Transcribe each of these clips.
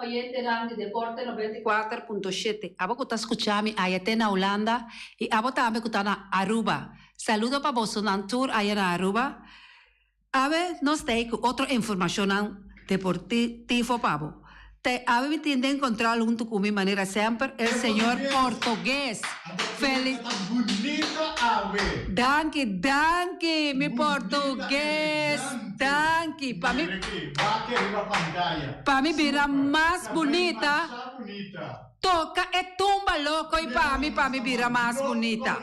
oyente de Deporte 94.7. Abo que está escuchando ahí en Holanda y abo también que está en Aruba. Saludo para vos en tour ahí en Aruba. Ave nos tengo otra información deportiva para te ave tiende a encontrar junto con mi manera siempre el señor portugués. Feliz. Danke, mi portugués. Danke. Para mí mira más bonita. Toca e tumba loco y para mí mira más bonita.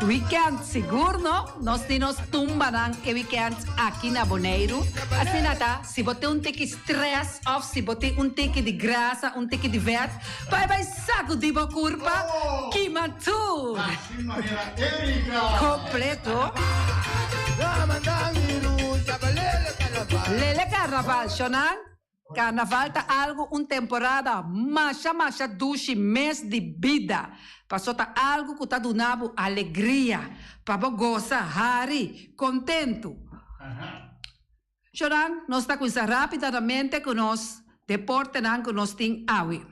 Weekend seguro, ¿no? Nos tumbarán el weekend aquí en Bonaire. Así nada, si bote un tique stress o si bote un tique de grasa, un tique de vet, vai saco de boa curva, que mantur. Completo. Lele Carnaval, Shonan. Carnaval tá algo, temporada, macha, duche, mês de vida. Passou tá algo que tá dando alegria, para gozar, hari, contento. Choran, nós está com isso rapidamente com nós, deporte não que nós tem awi.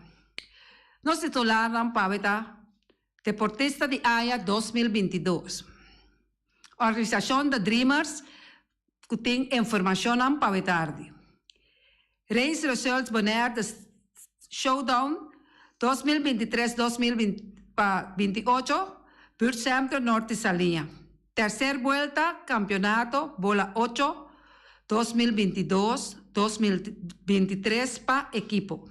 Nós titularam para Deportista de AIA 2022. Organização da Dreamers, que tem informação para tarde. Race Results Bonaire Showdown 2023-2028, Buurtcentrum Norte Salinha. Tercera vuelta, campeonato, bola 8, 2022-2023 para equipo.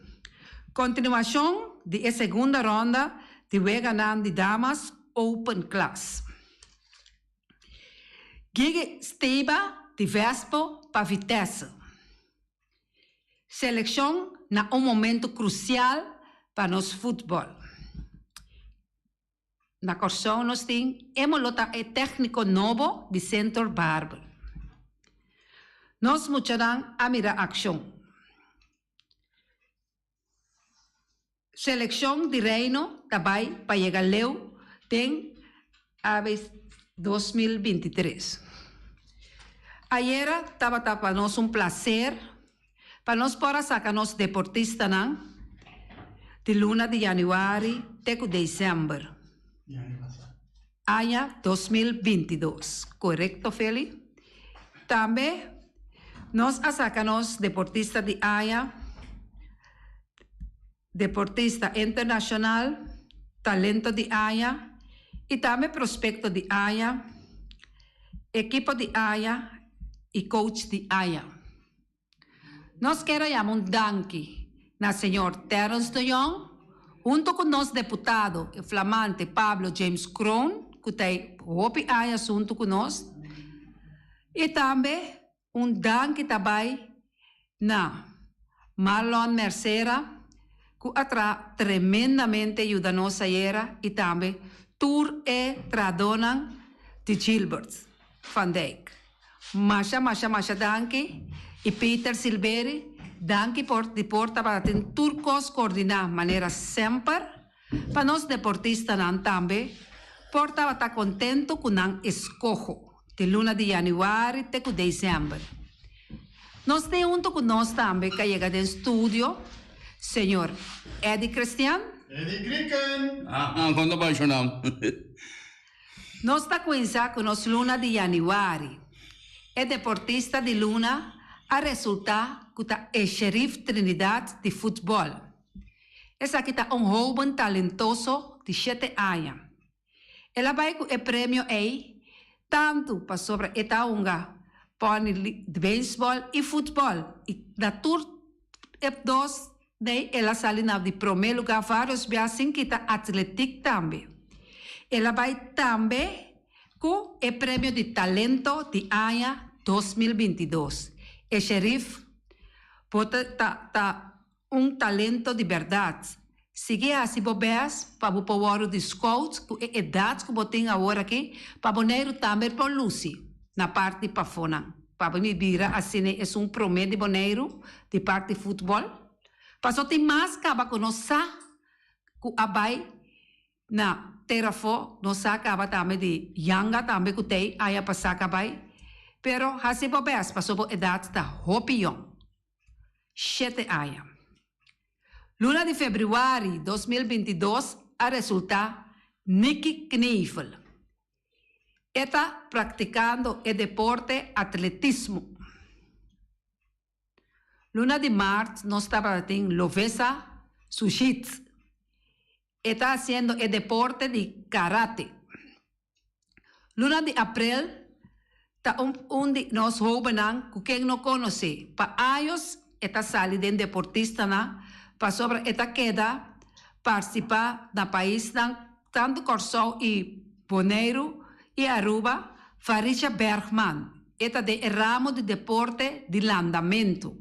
Continuación de segunda ronda de Weganan de Damas Open Class. Giga Steba de Vespo para Vitesse. Seleção na momento crucial para nosso futebol. Na corção nós temos técnico novo de Centro Barber. Nós mudarão a mirar ação. Seleção de Reino também para chegar leu tem a 2023. Ayer estava para nós prazer para nós poder sacar nos deportistas de luna de januário até dezembro. Año 2022. Correto, Feli? Também nós sacamos deportistas de AIA, deportista internacional, talento de AIA e também prospecto de AIA, equipo de AIA e coach de AIA. Nós queremos danke na senhor Terence de Jong, junto com nosso deputado e flamante Pablo James Kroon, que tem OPI junto com nós, e também danke também na Marlon Mercera, que tremendamente ajuda nós ayer, e também Tour e Tradona de Gilbert van Dijk. Masha danke. E Peter Silveri, danke por para ter turcos coordinar maneira sempre, para nós deportistas também, por estar contento com o escojo de luna de januário até dezembro. Nós temos junto com nós também que chega do estúdio, senhor Eddie Christian. Eddie Cricken. Quando vai chamar? Nós está começando com nós luna de januário. É deportista de luna. A resultar que é Sheriff Trinidad de futebol. Essa aqui está jovem talentoso de 7 anos. Ela vai com o prêmio aí, tanto para sobre esta unga, de beisebol e futebol. E na tour F2, ela sai de primeiro lugar, vários assim que está atlético também. Ela vai também com o prêmio de talento de AIA 2022. O Sheriff pode ter talento de verdade. Sigue assim, bobeias, para o power de scouts, com a idade que eu tenho agora aqui, para o Bonaire também para Lucy, na parte para fora. Para me vira, assim, é promédio de Bonaire, de parte de futebol. Pasó más kaba ko no sa ku abay na terafo no sa kaba tame di yanga tame kutei aya pasakabay. Pero hasi po beas pasó po edad ta hopiyon. 7 aya. Luna de februari 2022 a resulta Nicky Knievel. Está practicando el deporte atletismo. Luna de marzo no estaba en Lovesa Sushitz. Está haciendo el deporte de karate. Luna de abril, ta de nos jóvenes que no conoce. Pa años, está saliendo de deportista na, pa sobre esta queda, participa na país tanto Corsou y Bonaire y Aruba, Farisha Bergman. Esta de ramo de deporte de landamento.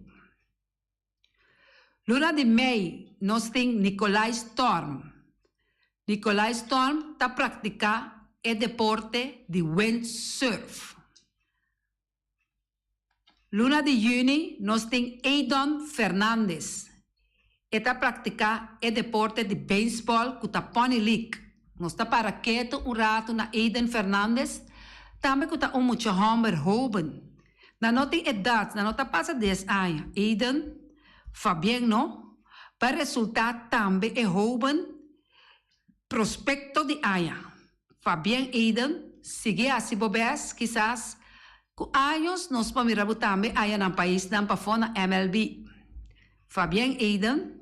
Luna de maio, nós tem Nicolai Storm. Nicolai Storm está praticando o deporte de windsurf. Luna de junho, nós tem Aiden Fernandes. Está praticando o deporte de beisebol com a Pony League. Nós está para quieto rato na Aiden Fernandes. Também com muito homem jovem. Na nota idade, na nota passa 10 anos. Aiden, Fabián, no? Para resultar também é jovem prospecto de Aya. Fabián Aiden, sigue assim bobés, quizás, com anos nós pomiramos também Aya no país, na pafona MLB. Fabián Aiden,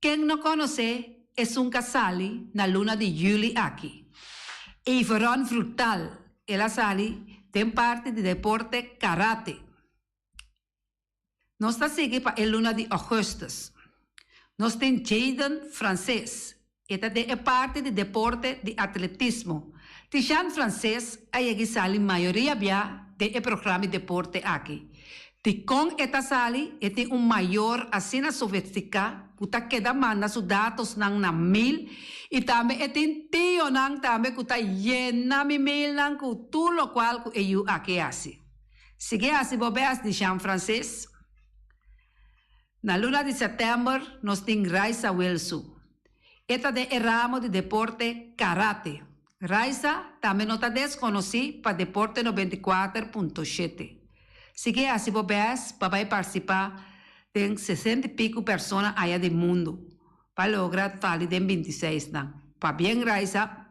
quem não conhece, é casali na luna de julho aqui. E Veron Frutal, ela sali, tem parte de deporte karate. Nós está seguindo para a luna de agosto. Nós temos Jaden francês. Esta é parte de deporte de atletismo. Tijan francês, aí sali maioria via de programa de deporte aqui. E com esta sali, tem maior assina sofisticada, que queda manda os dados na mil, e também tem tio nang também que llena mi mail nang que tudo o qual que eu aqui assim. Sigue assim, bobeas de Jean francês. Na luna de setembro, nós temos Raisa Wilson. Esta é ramo de deporte karate. Raisa também não está desconhecida para deporte 94.7. Sigue assim, bobeas, para participar de 60 e pico pessoas aí do mundo. Para lograr falir de 26. Para bem, Raisa.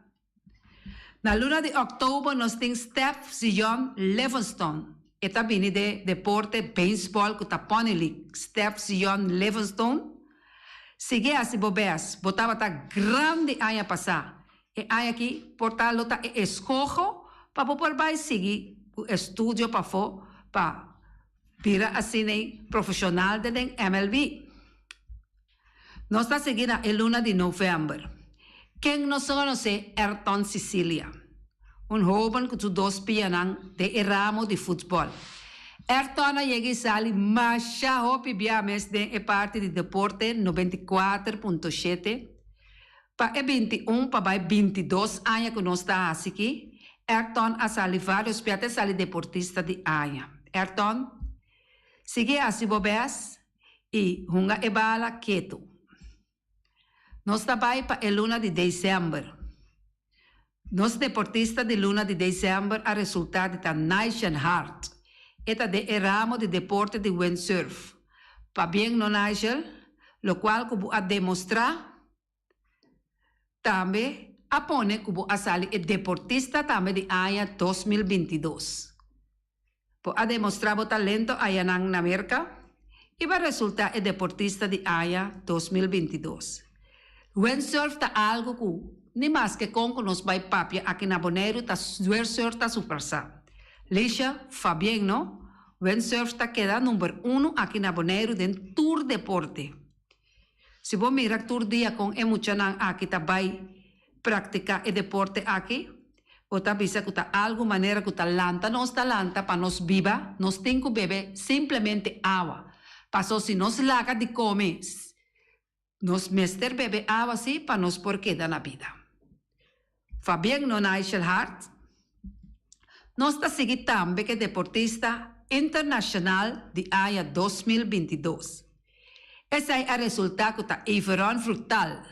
Na luna de outubro, nós temos Steph Sion Livingstone. Esta viene de deporte beisebol com a Pony League. Steph Sion Livingstone. Sigue assim, bobeas. Botava tá grande ano passado. E aí aqui, portalo tá escojo para poder vai seguir o estúdio para virar assim profissional de MLB. Nós está seguindo a luna de novembro. Quem não conhece Ayrton Sicilia? Jovem com os 2 pianang de ramo de futebol. Ayrton llega sali masha hopi biames de parte de deporte 94.7. Para 21 para 22 anos que nós está aqui. Ayrton a sali vários piates sali deportista de Aya. Ayrton sigue assim bobeas e hunga e bala quieto. Nós está para a luna de dezembro. Nos deportistas de luna de dezembro a resultado da Nation Heart. Esta de ramo de deporte de windsurf. Para bem no Nigel, lo qual cubo a demonstrar também a pone cubo a salir el deportista também de año 2022. Po a demonstrar o talento allá na América e vai resultar el deportista de año 2022. Windsurf ta algo que ni mais que com nos vai papia aqui na Bonaire tá windsurf tá super sa. Lisha, Fabián, no? Windsurf tá queda número 1 aqui na Bonaire den tour deporte. Se você mirar tour dia com emocionan aqui tá vai praticar o deporte aqui, ou tá bisa que tá algo maneira que tá lanta, nós tá lanta para nós viva, nós tem que beber simplesmente água. Passou se nós laga de comer, nós mester bebe água assim para nós por queda na vida. Fabián no Nigel Hart. Nós está seguindo também que deportista internacional de año 2022. Esse é o resultado da Everon frutal.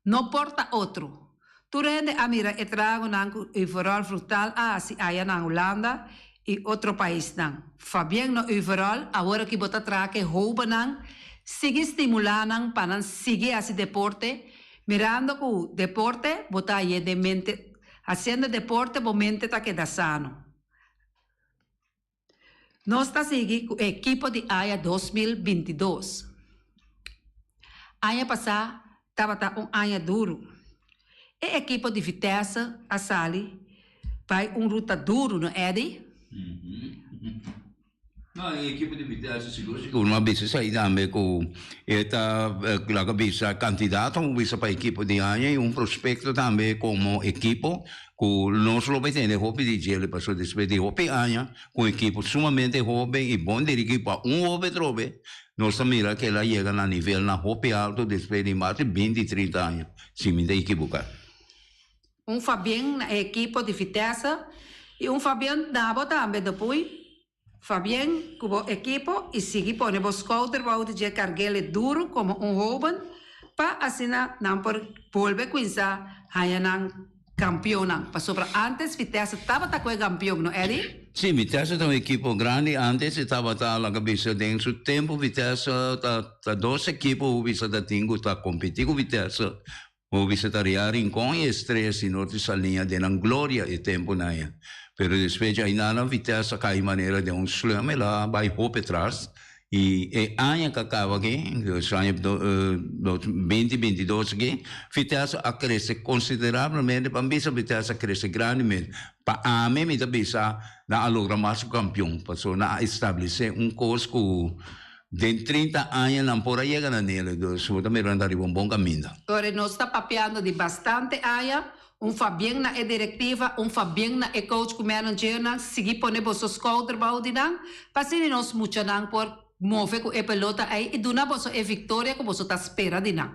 Não porta outro. Tu rende a mira e trago ng Everon frutal se haya na Holanda e outro país nang. Fabien no Everon, agora que bota traque rouba nang, sigue estimulando para seguir esse deporte, mirando que o deporte bota aí de mente, fazendo deporte, a mente está queda sano. Nós está seguindo o equipo de AIA 2022. Ano passado, estava ano duro. E a equipe de Vitesse, a Sali, vai ruta duro, não é, Eddie? Não, a equipe de Vitesse seguro que uma vez sai também com esta claro bisa candidato bisa para a equipe de AIA e prospecto também como equipe que nós lo betende hope de gelo passou despedir hope AIA com equipe sumamente hope e bom de equipe hope trobe. Nós mira que ela chega na nível na hope alto después de mais de 20, 30 anos, se me equivocar. Fabien na equipe de Vitesse e Fabien Nabo também depois. Fabien cubo equipe e sigue pone o scouter para de carguele duro como jovem para assim não por volver com essa hayanang campeão. Passou para antes Vitesse estava com o campeão, não é? Sim, Vitesse é uma equipe grande. Antes estava na cabeça dentro do tempo. Vitesse tá 12 equipes. O Vitesse tá tingo tá competindo com Vitesse. O Vitesse tá reagindo com estresse no essa linha de glória e tempo naia. Pero depois ainda na Vitesse cai maneira de slum lá vai hope atrás. E ano que acaba aqui, ano 2022 aqui, Vitesse a crescer consideravelmente, para mim Vitesse a crescer grandemente. Para a mim, me bisa na alogra mais campeão, para na estabelecer curso que de 30 anos não por aí chega nele, então também andar em bom caminho. Agora nós está papeando de bastante área. Fabien na directiva, Fabien na coach que manager na seguir poner os scouter para o dinang, para se nós muito nang por mover com a pelota aí e duna boso e vitória como você está espera de não.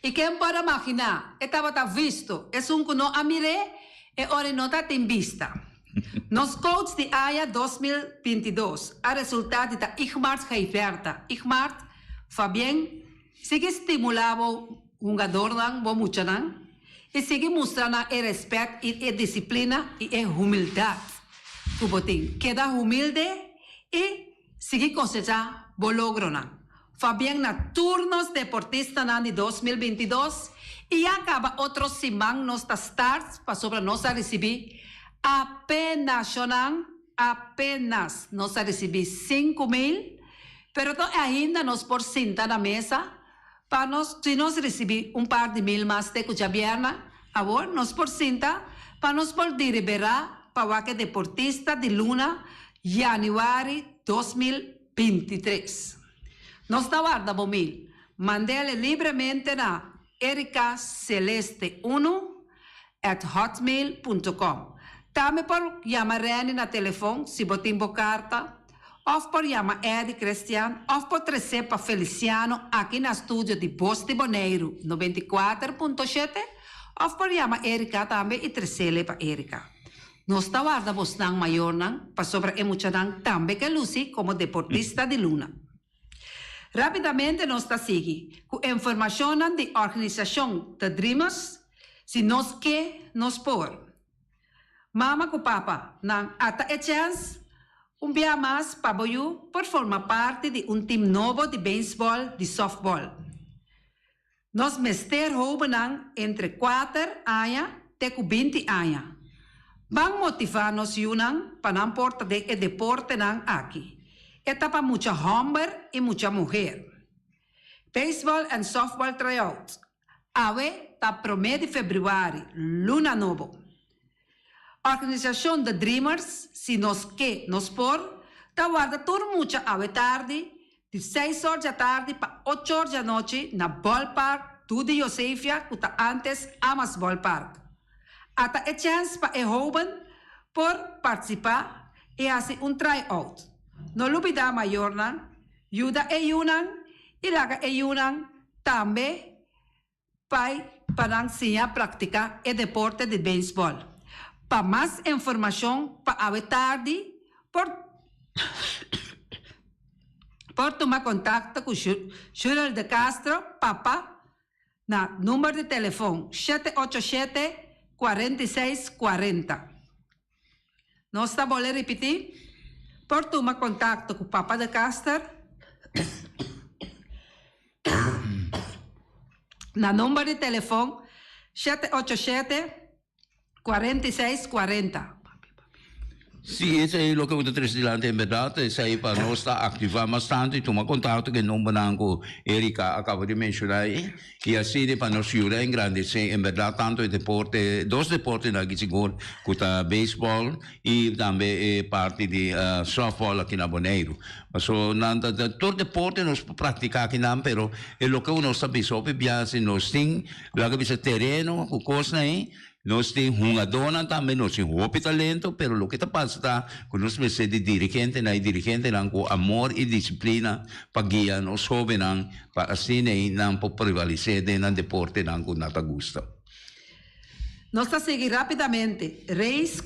E quem pode imaginar, estava tá visto, é que não amire e ora não está em vista. Nos coach de AIA 2022, a resultado da Igmart Heiberta. Igmart, Fabien, sigue estimulando o jogador não, bom muito não, e sigue mostrando o respeito e a disciplina e a humildade. Tu botem, queda humilde e sigue cosechar bom logro na. Fabien na turnos deportista na de 2022 e acaba outro simang nos stars para sobre nós a receber apenas nós a receber 5,000, pero ainda nós por sentar na mesa para nós se nós receber par de mil mais de cuchabierna, agora nós por sentar para nós por deliberar para que deportista de Luna januário 2023. Nós guarda bomil. Mandele livremente na ericaceleste1@hotmail.com. Também por chamar Reni na telefone, se botar carta, ou por chamar Edi Cristian, ou por trazer para Feliciano aqui no estúdio de Voz de Boneiro, 94.7, ou por chamar Erika também e trazer para Erika. Nós guardamos nang maior nang, para sobre emocionang também que Lucy como deportista de Luna. Rapidamente nós está seguindo com informação da organização da Dreamers, se nós que nos por. Mama com papa, nang ata a chance, dia mais para boiu por formar parte de time novo de beisebol, de softball. Nós mester rouba nang entre 4 anos até 20 anos. Bang motivar nos yunang para não porta de deporte nang aqui. Eta para muita homem e muita mulher. Baseball and softball tryouts. Awe ta 1 de fevereiro, Luna Novo. Organização da Dreamers, se nos que nos por, ta guarda tur muita awe tarde, de 6 horas da tarde para 8 horas da noite na ballpark, tudo de Josefia, que ta antes amas ballpark. Ata a chance para jovem por participar e fazer tryout. No lubida maior nan, yuda e yunan, e laga e yunan também para ensinar praticar o deporte de beisebol. Para mais informação, para a tarde, Por tomar contacto com Júlio de Castro, Papa, na número de telefone 787-4640. Nós estamos a repetir. Por tomar contacto com Papa de Castro, na número de telefone 787-4640. Sí, eso es lo que usted trasladante en verdad, es ahí para no estar activar bastante, toma contacto que no banco Erika acaba de mencionar y así de para nos ayudar en engrandecer en verdad tanto el deporte, dos deportes aquí seguro, que está béisbol y también parte de softball aquí en Bonaire. So, todo deporte nos practica aquí, pero lo que uno está pensando, nos tiene, lo que es terreno, cosas ahí. Nós temos uma dona também, nós temos um talento, pero lo que está passando com nós ser de dirigente com amor e disciplina para guiar os jovens para assim não para prevalecer no deporte com nada gusta. Nós vamos seguir rapidamente. Race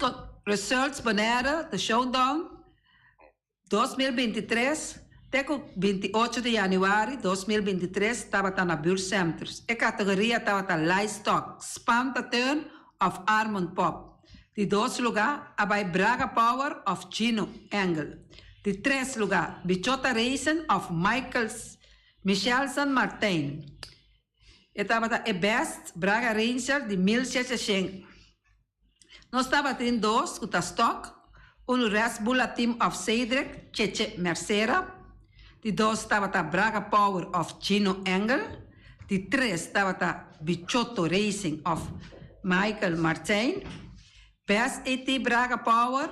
Results Bonaire, the Showdown 2023, até 28 de janeiro de 2023, estava na Bull Centers. A categoria estava Livestock, Spanta Turn of Armand Pop. De 2 lugares, abai Braga Power of Gino Engel. De 3 lugares, Bichota Racing of Michelson Martin. Estava a Best Braga Ranger de 1700. Nós estava em 2, com a Stock, Red Bull Team of Cedric, Cheche Mercera. De 2 estava a Braga Power of Gino Engel. De 3 estava a Bichotto Racing of Michael Martin. Best ET Braga Power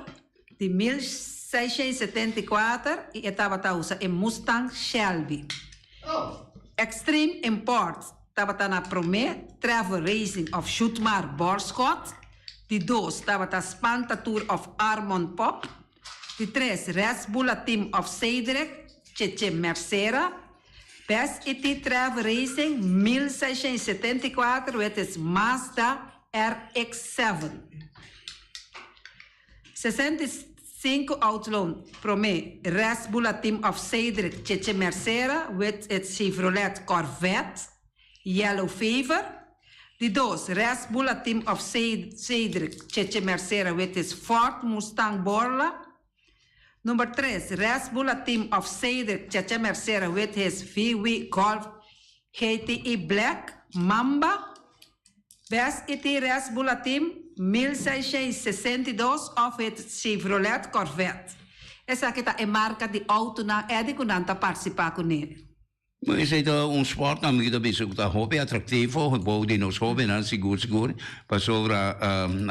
de 1674 e estava a usar em Mustang Shelby. Extreme Imports estava na Promé Travel Racing of Shootmar Borscott. De 2 estava a Spanta Tour of Armand Pop. De 3 Red Bull Team of Cedric, Cheche Mercera. Best ET Travel Racing 1674, het is Mazda RX-7. 65 Outlaw Promé Red Bull Team of Cedric, Cheche Mercera, with its Chevrolet Corvette, Yellow Fever. De 2 Red Bull Team of Cedric, Cheche Mercera, with its Ford Mustang Borla. Number 3, Red Bull Team of Cedric, Cheche Mercera, with his VW Golf GTE Black Mamba. Best ET Red Bull Team 1662 of its Chevrolet Corvette. Essa aqui é a marca de auto na Edico não está participar com ele. Mas é sport que kita bisa kita hobby atrativo, bom de nos hobby seguro, para sobre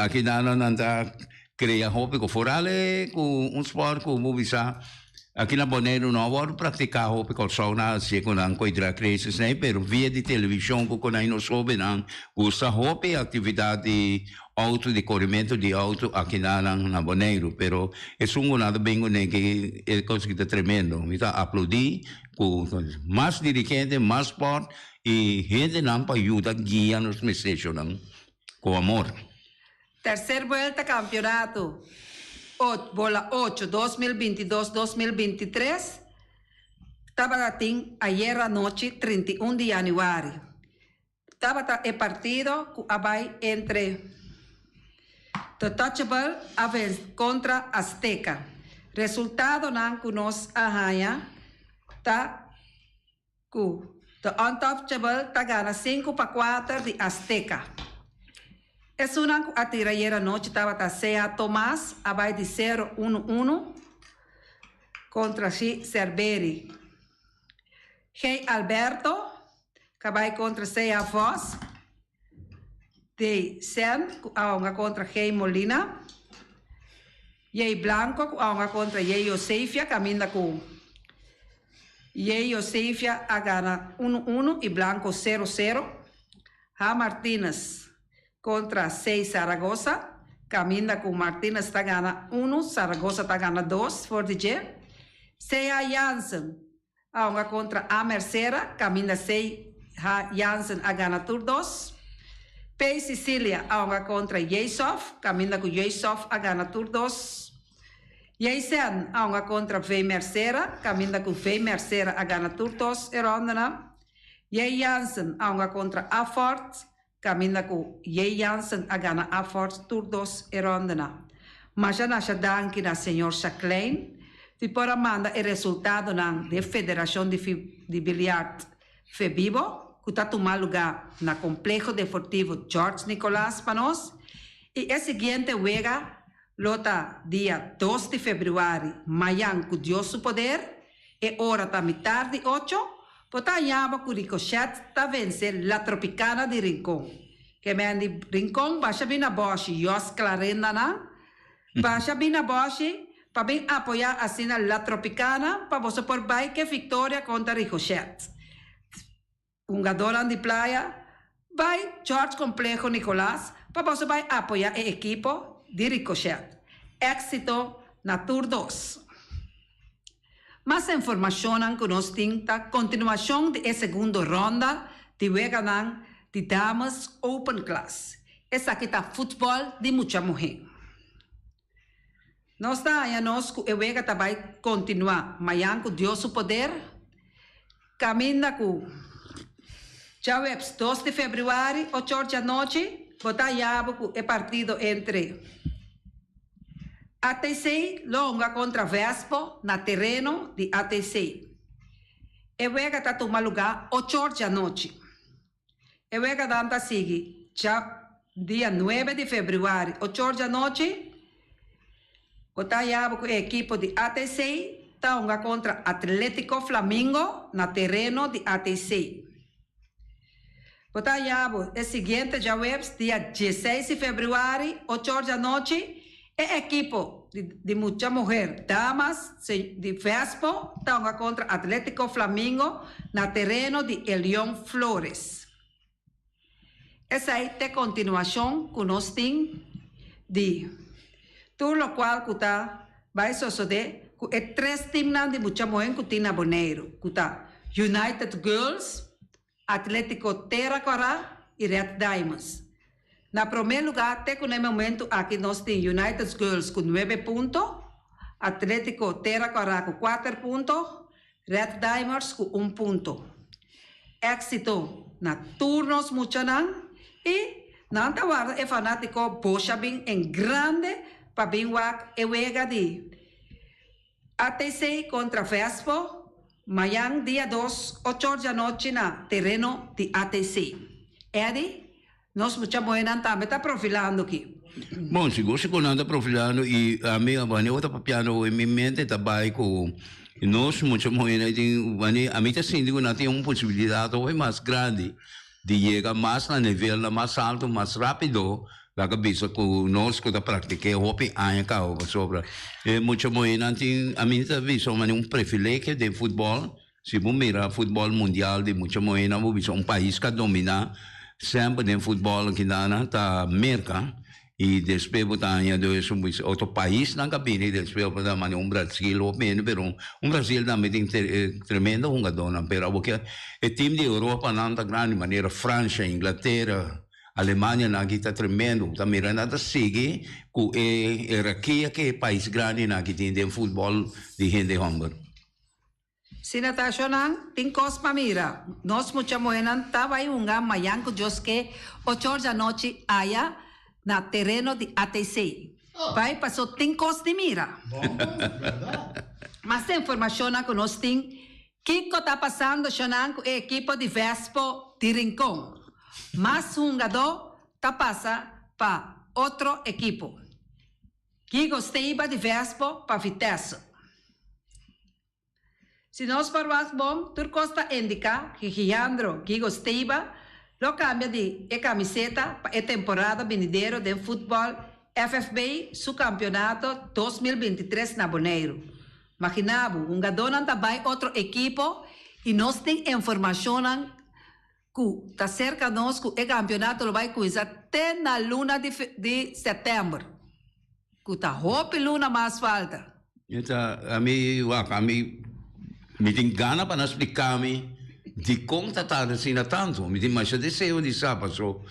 aqui nanta cria hobby com forale, com sport com bisa aqui na Bonaire não vou praticar hobby com sauna, se com não cuidar crianças nem, pero via de televisão com aí nos hobby não usa hobby atividade auto de corrimento de auto aqui na Bonaire, pero é nada bem que é coisa que está tremendo, kita aplaudir com mais dirigente, mais sport e gente não para ajudar guiar nos mensagem com amor. Terceira volta campeonato, bola 8, 2022-2023. Estava ayer à noite, 31 de janeiro. Estava o partido entre The Touchable contra Azteca. Resultado não que nós arranha, tá? The Untouchable tá ganha 5-4 de Azteca. Es una ayer noche estaba Sea Tomás, abai de 0-1-1 contra Cerberi. Hey Alberto, abai contra Sea Foz. De Sen, contra Hey Molina. Yei Blanco, contra Yei Josefia, camina com Yei Josefia a gana 1-1 e Blanco 0-0. Ha Martínez contra 6 Zaragoza, camina com Martínez está ganha 1, Zaragoza está ganha 2 for DJ. Sea Jansen, contra a Mercera, camina 6 Jansen a ganha 2. P. Sicília, contra Jesov, camina com Jesov a ganha 2. Jason aonga contra Vei Mercera, caminda com Vei Mercera a gana turtos e ronda. Jay Jansen aonga contra Afford, caminda com Jay Jansen a gana Afford turtos e ronda. Mas já nasce danke na senhor Jacqueline, de por manda o resultado na Federação de Bilhard FEBIBO, que está tomando lugar na Complexo Deportivo George Nicolás Panos, e a seguinte juega lota dia 2 de fevereiro, amanhã com Deus o poder, e hora da tarde 8, pota yaba com Ricochet ta vencer La Tropicana de Rincón. Que me andi Rincón, baixa bem na boche, Jos Clarenda na, baixa bem na boche, para bem apoiar assim na La Tropicana, para você por vai que vitória contra Ricochet. Jogador de praia, vai George Complexo Nicolás, para você vai apoiar o equipo de Ricochet. Éxito na Tour 2. Mais informação que nós temos a continuação da segunda ronda de Weganan de Damas Open Class. Essa aqui está futebol de muita mulher. Nós estamos que o Wega vai continuar. Amanhã com Deus o poder. Caminha com já 2 de fevereiro, 8 da noite. Botar yabo com o partido entre ATC longa contra Vespo na terreno de ATC. E Wega está tomando lugar 8 da noite. E Wega danta sigue já dia 9 de fevereiro, 8 da noite. Botar yabo com a equipe de ATC está contra Atlético Flamengo na terreno de ATC. Botar yabo é seguinte já dia 16 de fevereiro, 8 da noite. A equipe de muita mulher, Damas de Vespo, está contra Atlético Flamengo na terreno de Elion Flores. Essa aí é a continuação que nós temos de tudo o qual vai suceder com os 3 times de muita mulher que tem na Bonaire, que está United Girls, Atlético Terraquara e Red Diamonds. Na primeiro lugar, até no momento, aqui nós temos United Girls com 9 pontos, Atlético Terraquara com 4 pontos, Red Diamonds com 1 ponto. Éxito na turnos muchanan e na guarda é fanático bocha bem em grande para bem wak e wega de ATC contra Vespo, amanhã dia 2, 8 da noite na terreno de ATC. Eddie? Nós muita moeda também está profilando aqui. Bom, se você está profilando e a minha avó está papiando em minha mente também com nós muita moeda a mim está sentindo que tem uma possibilidade mais grande de chegar mais na nível mais alto, mais rápido, da cabeça que nós que praticamos hopi anos cá sobre. Muita moeda tem a mim está visto privilégio de futebol. Se você mirar futebol mundial de muita moeda, você vê país que domina sempre no futebol que dá na América e depois botanya do outro país na cabine depois botanya Brasil ou menos pero Brasil também tem tremendo jogador pero porque o time de Europa não está grande maneira França, Inglaterra, Alemanha não está tremendo também nada segue com a hierarquia que é país grande na que tem de futebol de gente humor. Se Natasha nang tingkos pamira, nós mucha moenan tabay unga mayan ko Diyos que 8 da noche aya na terreno de ATC. Vai passou tingkos de mira. Mas a informação que nós temos, que está passando com a equipe de Vespo de Rincón. Mas um jogador está passando para outro equipe. Que gostei de Vespo para Vitesse. Se nós parvamos bom, tu costa indica que Leandro Gigo Steiba lo cambia de camiseta para a temporada venidera de futebol FFB, su campeonato 2023 na Bonaire. Imaginavo, jogador não também outro equipo e nós temos informação que está cerca de nós que o campeonato vai começar até na luna de setembro. Que está roupa luna mais falta. Então, a mim me tem gana para explicar-me de como está assim tanto. Me tem mais desejo de sábado.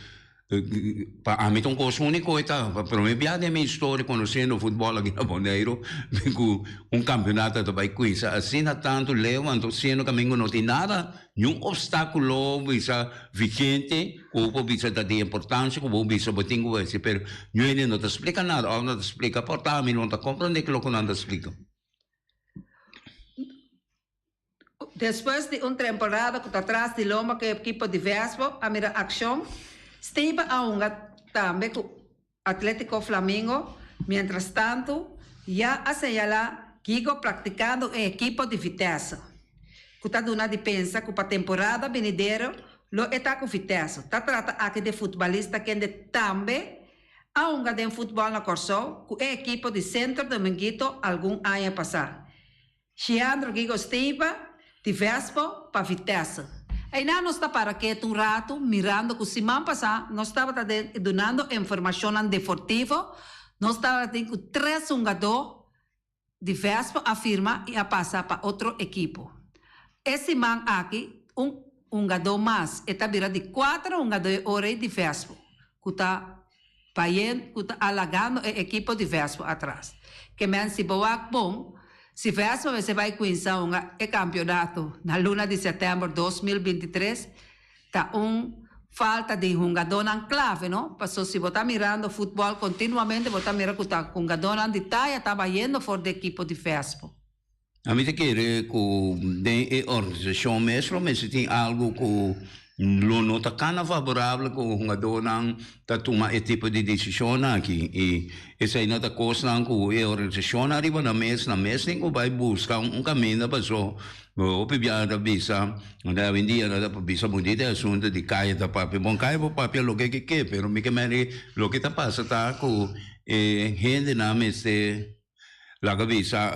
para a mim um curso único está para mim piada minha história conhecendo o futebol aqui na Bonaire com campeonato da Baikuisa assim na tanto levando sendo caminho não tem nada nenhum obstáculo bisa vigente ou bisa da importância como bisa botinho esse pero não te explica nada ou não te explica porta mim não te compreende que lo que não te explica. Después de una temporada que atrás de Loma que equipo diverso a mira acción, esteve aunga también con Atlético Flamengo, mientras tanto ya hace ya la Gigo practicando en equipo de Vitesse. Que está dando de pensa que para temporada venidera lo está con Vitesse. Está trata aqui de futbolista que ande também aunga de futebol na Corso, com é equipo de Centro Dominguito algum ano passado. Leandro Gigo esteve de Vespo para Vitesse. E não está para que um rato, mirando que o semana passada, nós estava dando informação deportiva, nós estava tendo 3 jogadores de Vespo afirma e a passar para outro equipo. Esse man aqui, jogador mais, está virando de 4 jogadores de Vespo, que está alagando o equipo de Vespo atrás. Que men se boa bom, se Vespo você vai conhecer o campeonato na luna de setembro de 2023, está falta de jogador clave, não? Passou se você está mirando futebol continuamente, você está mirando que o jogador de Italia estava indo fora da equipe de Vespo. A mim te querer que a organização mesmo, mas se tem algo que não está tão favorável que o jogador não está tomando esse tipo de decisão aqui. E essa aí não está coisa que a organização arriba na mesa tem que vai buscar caminho para isso. O pibiada bisa, na vendia na bisa bonita assunto de caia da papi. Bom caia o papi lo que pero me que me lo que está passa tá com gente na mesa la cabeza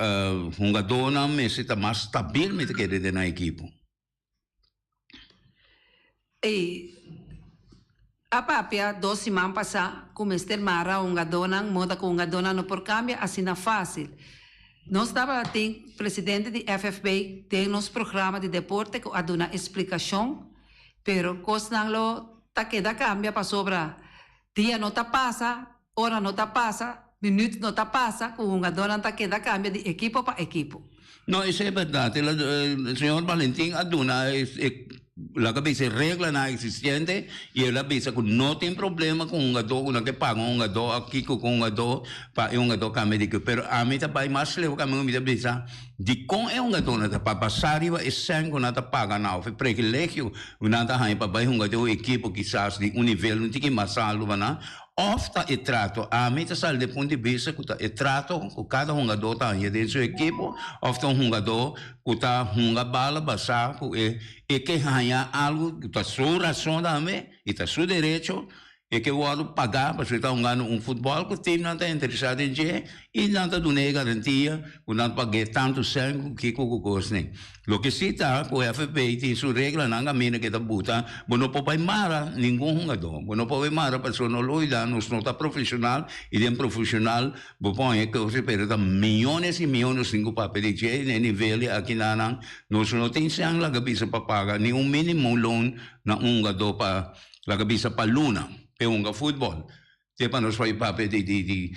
jogador na mesa está mais stabil me que de na equipe. E a papia 2 semanas passadas, como este Mara, jogador moda com jogador no por cambio, assim não fácil. Nós estava tem presidente de FFB tem nos programa de deporte que a dar explicação, pero coisa não tá queda cambia para sobra dia não tá passa, hora não tá passa, minuto não tá passa, com jogador não tá queda cambia de equipo para equipo. Não, isso é verdade. O senhor Valentim aduna la cabeça regla na existente e ela pensa que não tem problema com um jogador que paga um jogador aqui com um jogador para um jogador camédico, pero a mim também mais leva que a mim me pensa de com é um jogador na para passar e é sem que nada paga não foi privilégio nada aí para vai um jogador equipe quizás de um nível não tem que mais alto na ofta e trato a mim tá sal de ponto de vista que é trato com cada jogador tá aí dentro da equipe ofta um jogador que tá uma bala passar e que ganha algo que tá sua razão também e tá seu direito e que o pagar para estar jogando futebol que o time não está interessado em ver e não está dando garantia que não pague tanto sangue que o gosto nem. O que se está com o FFB tem sua regra na caminho que está buta, não pode mara nenhum jogador, não pode mara para não loida, não está profissional e tem profissional, põe que você perde milhões e milhões de papéis de nível aqui na nós não tem sangue lá cabeça para pagar nenhum mínimo loan na jogador para la cabeça para luna. É futebol. Tipo, nós fazemos papel de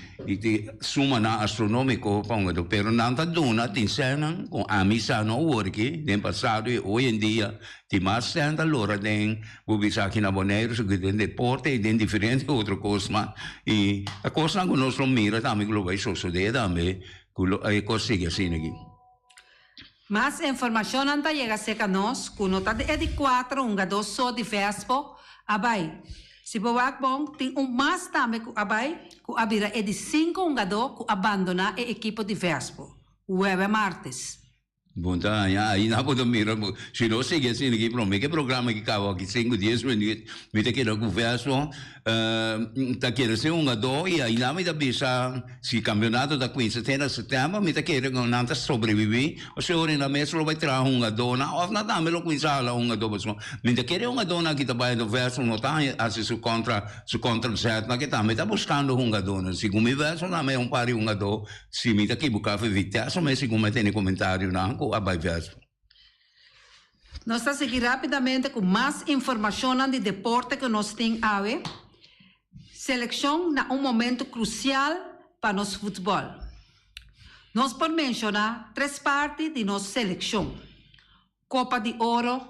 suma astronômico, pero não está dando atenção com a missa no work, no passado e hoje em dia, tem mais senta lora tem bubisa aqui na Bonaire, que tem deporte e tem diferente outra coisa, e a coisa que nós não mira também que vai suceder também, que consiga assim aqui. Mas a informação não chega a ser que nós, que não está de 4 jogadores só de Vespo, abai. Se boak bom, tem mais também que abai, que abira é de 5 jogadores que abandonar a equipe de Vespo, o martes. Bom, tá, aí não pode mirar, se não seguir assim aqui, pronto, que programa que acaba aqui 5, 10 minutos, me tem que conversa, tá querendo ser um jogador e aí não me dá bisa, se campeonato da 15 de setembro, me tá querendo não tá sobreviver, o senhor na mesa vai trazer um jogador, ou não tá, me lo conhecela um jogador, me tá querendo um jogador aqui também do verso, não tá, assim su contra certo, na que tá, me tá buscando um jogador, se como verso, não é pari um jogador, se me tá aqui buscar Vitesse, mas se como tem comentário, não, nós vamos seguir rapidamente com mais informação de deporte que nós temos a ver. seleção na momento crucial para nosso futebol. Nós podemos mencionar 3 partes de nossa seleção: Copa de Ouro,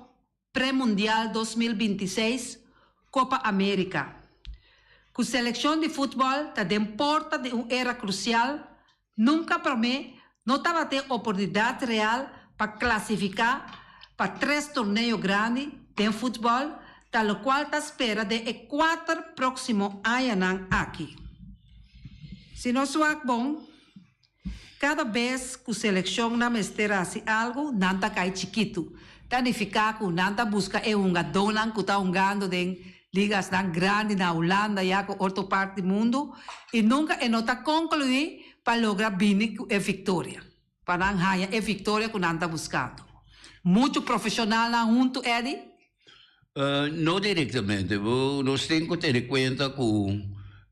Pré-Mundial 2026, Copa América. Com a seleção de futebol está dentro porta de uma era crucial, nunca para mim não estava tendo oportunidade real para classificar para 3 torneios grandes de futebol, tal qual está espera de 4 próximos anos aqui. Se não é bom, cada vez que a seleção não mestera algo, não está cai chiquito. Significa que não está buscando dona que está jogando em ligas tão grandes na Holanda e a outra parte do mundo, e nunca não está concluído para lograr vir a vitória. Para não ganhar a vitória que não está buscando. Muito profissional lá junto, Eddie? Não diretamente. Nós temos que ter em conta que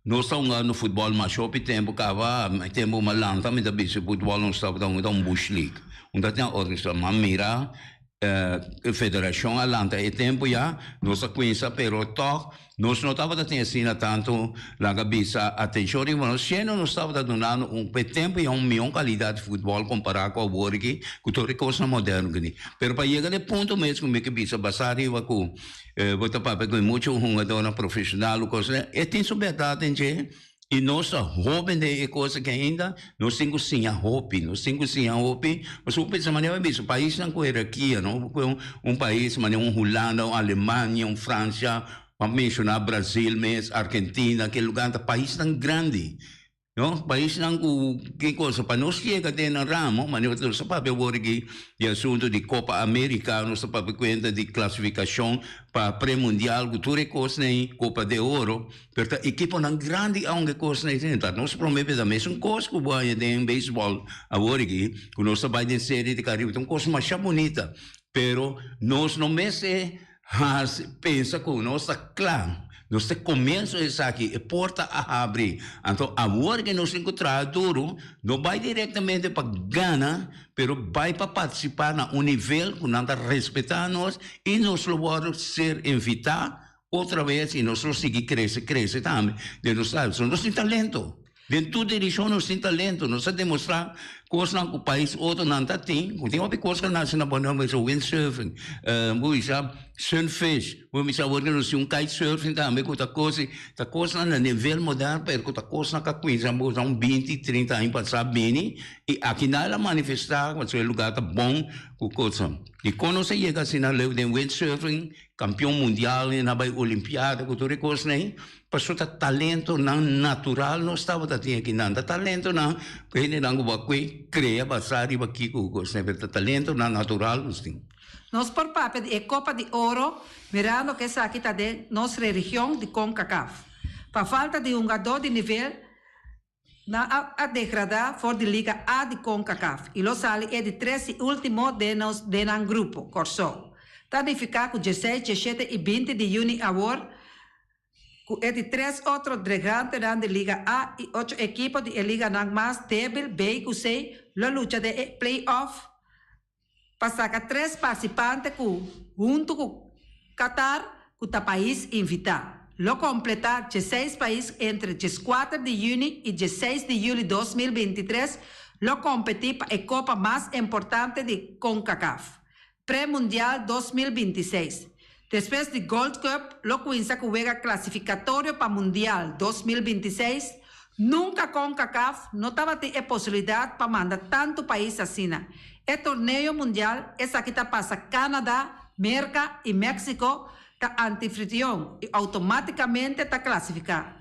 nós estamos jogando futebol, mas ao tempo que tempo uma lanta, mas também o futebol não está um bush league. Onde tem a organização, mas mira, a federação alanta e tempo já, nós conhecemos, pero toque, nós não estávamos tendo assim tanto na cabeça atenção, mas nós estávamos dando tempo e melhor qualidade de futebol comparado com o work, com toda coisa moderna. Pero para chegar ao ponto mesmo que bisa basari com bota papel com muito jogador profissional, coisa, é tem soberania em e nossa hobby de coisa que ainda nós temos sim a hobby, mas o país maneira o país não com hierarquia, não país maneira Holanda, Alemanha, França, vamos mencionar Brasil, Argentina, aquele lugar, país tão grande. No, país não que coisa para nós chega até na ramo, mas nós só para ver aqui de assunto de Copa América, nós só para conta de classificação para pré-mundial, tudo coisa nem Copa de Ouro, porque equipe não grande aonde coisa nem então nós prometemos a mesma coisa que vai em beisebol agora aqui, que nós vai em série de Caribe, então coisa mais bonita, pero nós não pensa que nós está claro. Nós começamos isso aqui, a porta a abrir. Então, agora que nós encontramos duro, não vai diretamente para Gana, mas vai para participar no nível que nós respeitamos e nós vamos ser invitados outra vez e nós seguir crescer também. Nós temos talento. Dentro de direção nós temos talento. Nós temos demonstrar coisas que o país outro não tem. Tem uma coisa que nós não podemos fazer, windsurfing, sunfish, vamos dizer, kitesurfing também, outra coisa no nível moderno, porque outra coisa que conhecemos há 20, 30 anos passado bem, e aqui nada manifestar, mas o lugar está bom, coisa. E quando você chega assim na lei de windsurfing, campeão mundial, na Olimpiada, outra coisa, né? Passou tá talento não natural, não estava tendo aqui nada, talento não, porque ele não vai criar basari aqui com coisa, talento não natural, assim. Nós por papel de Copa de Ouro, mirando que essa aqui está de nossa região de CONCACAF. Para falta de jogador de nível a degradar for de Liga A de CONCACAF. E lo sale é de 13 último de um grupo, Corsou. Significa que 16, 17 e 20 de junho agora, é de 3 outros gigantes de Liga A e 8 equipos de Liga mais débil, B e C, la luta de playoff, para sacar 3 participantes junto com Qatar, que o país invitado. Lo completar 16 países entre 14 de junho e 16 de julho de 2023, lo competir para a Copa mais importante de CONCACAF, Pré-Mundial 2026. Depois do Gold Cup, lo começa que juega classificatório para Mundial 2026, nunca CONCACAF não estava tendo a possibilidade para mandar tanto país assim. O torneio mundial, essa aqui está passa Canadá, América e México, está anfitrião e automaticamente está classificado.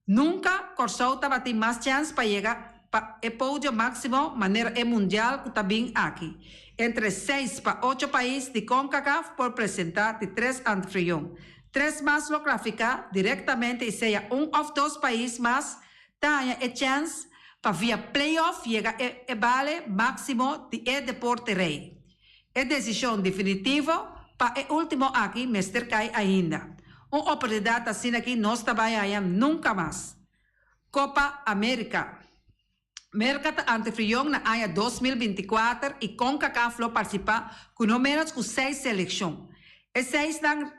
Nunca Corsou estava tendo mais chance para chegar para o pódio máximo, maneira mundial que está bem aqui. Entre 6 para 8 países de CONCACAF por apresentar de 3 anfitriões. 3 mais lo classificar diretamente e seja of 2 países mais, tem a chance para via playoff chegar e vale máximo de deporte rei. É decisão definitiva para o último aqui, Mr. Kai ainda. Uma oportunidade assim aqui nós trabalhamos nunca mais. Copa América. América está anfitrião na AIA 2024 e CONCACAF lo participa com no menos com 6 seleções. E 6 dan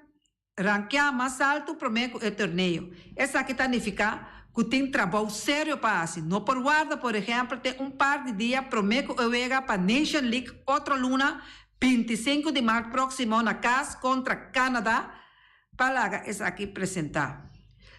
ranquear mais alto para o torneio. Essa aqui significa que tem trabalho sério para assim. No por guarda, por exemplo, tem par de dias para o Ega para Nation League, outra luna, 25 de março próximo na casa contra Canadá, para essa aqui apresentar.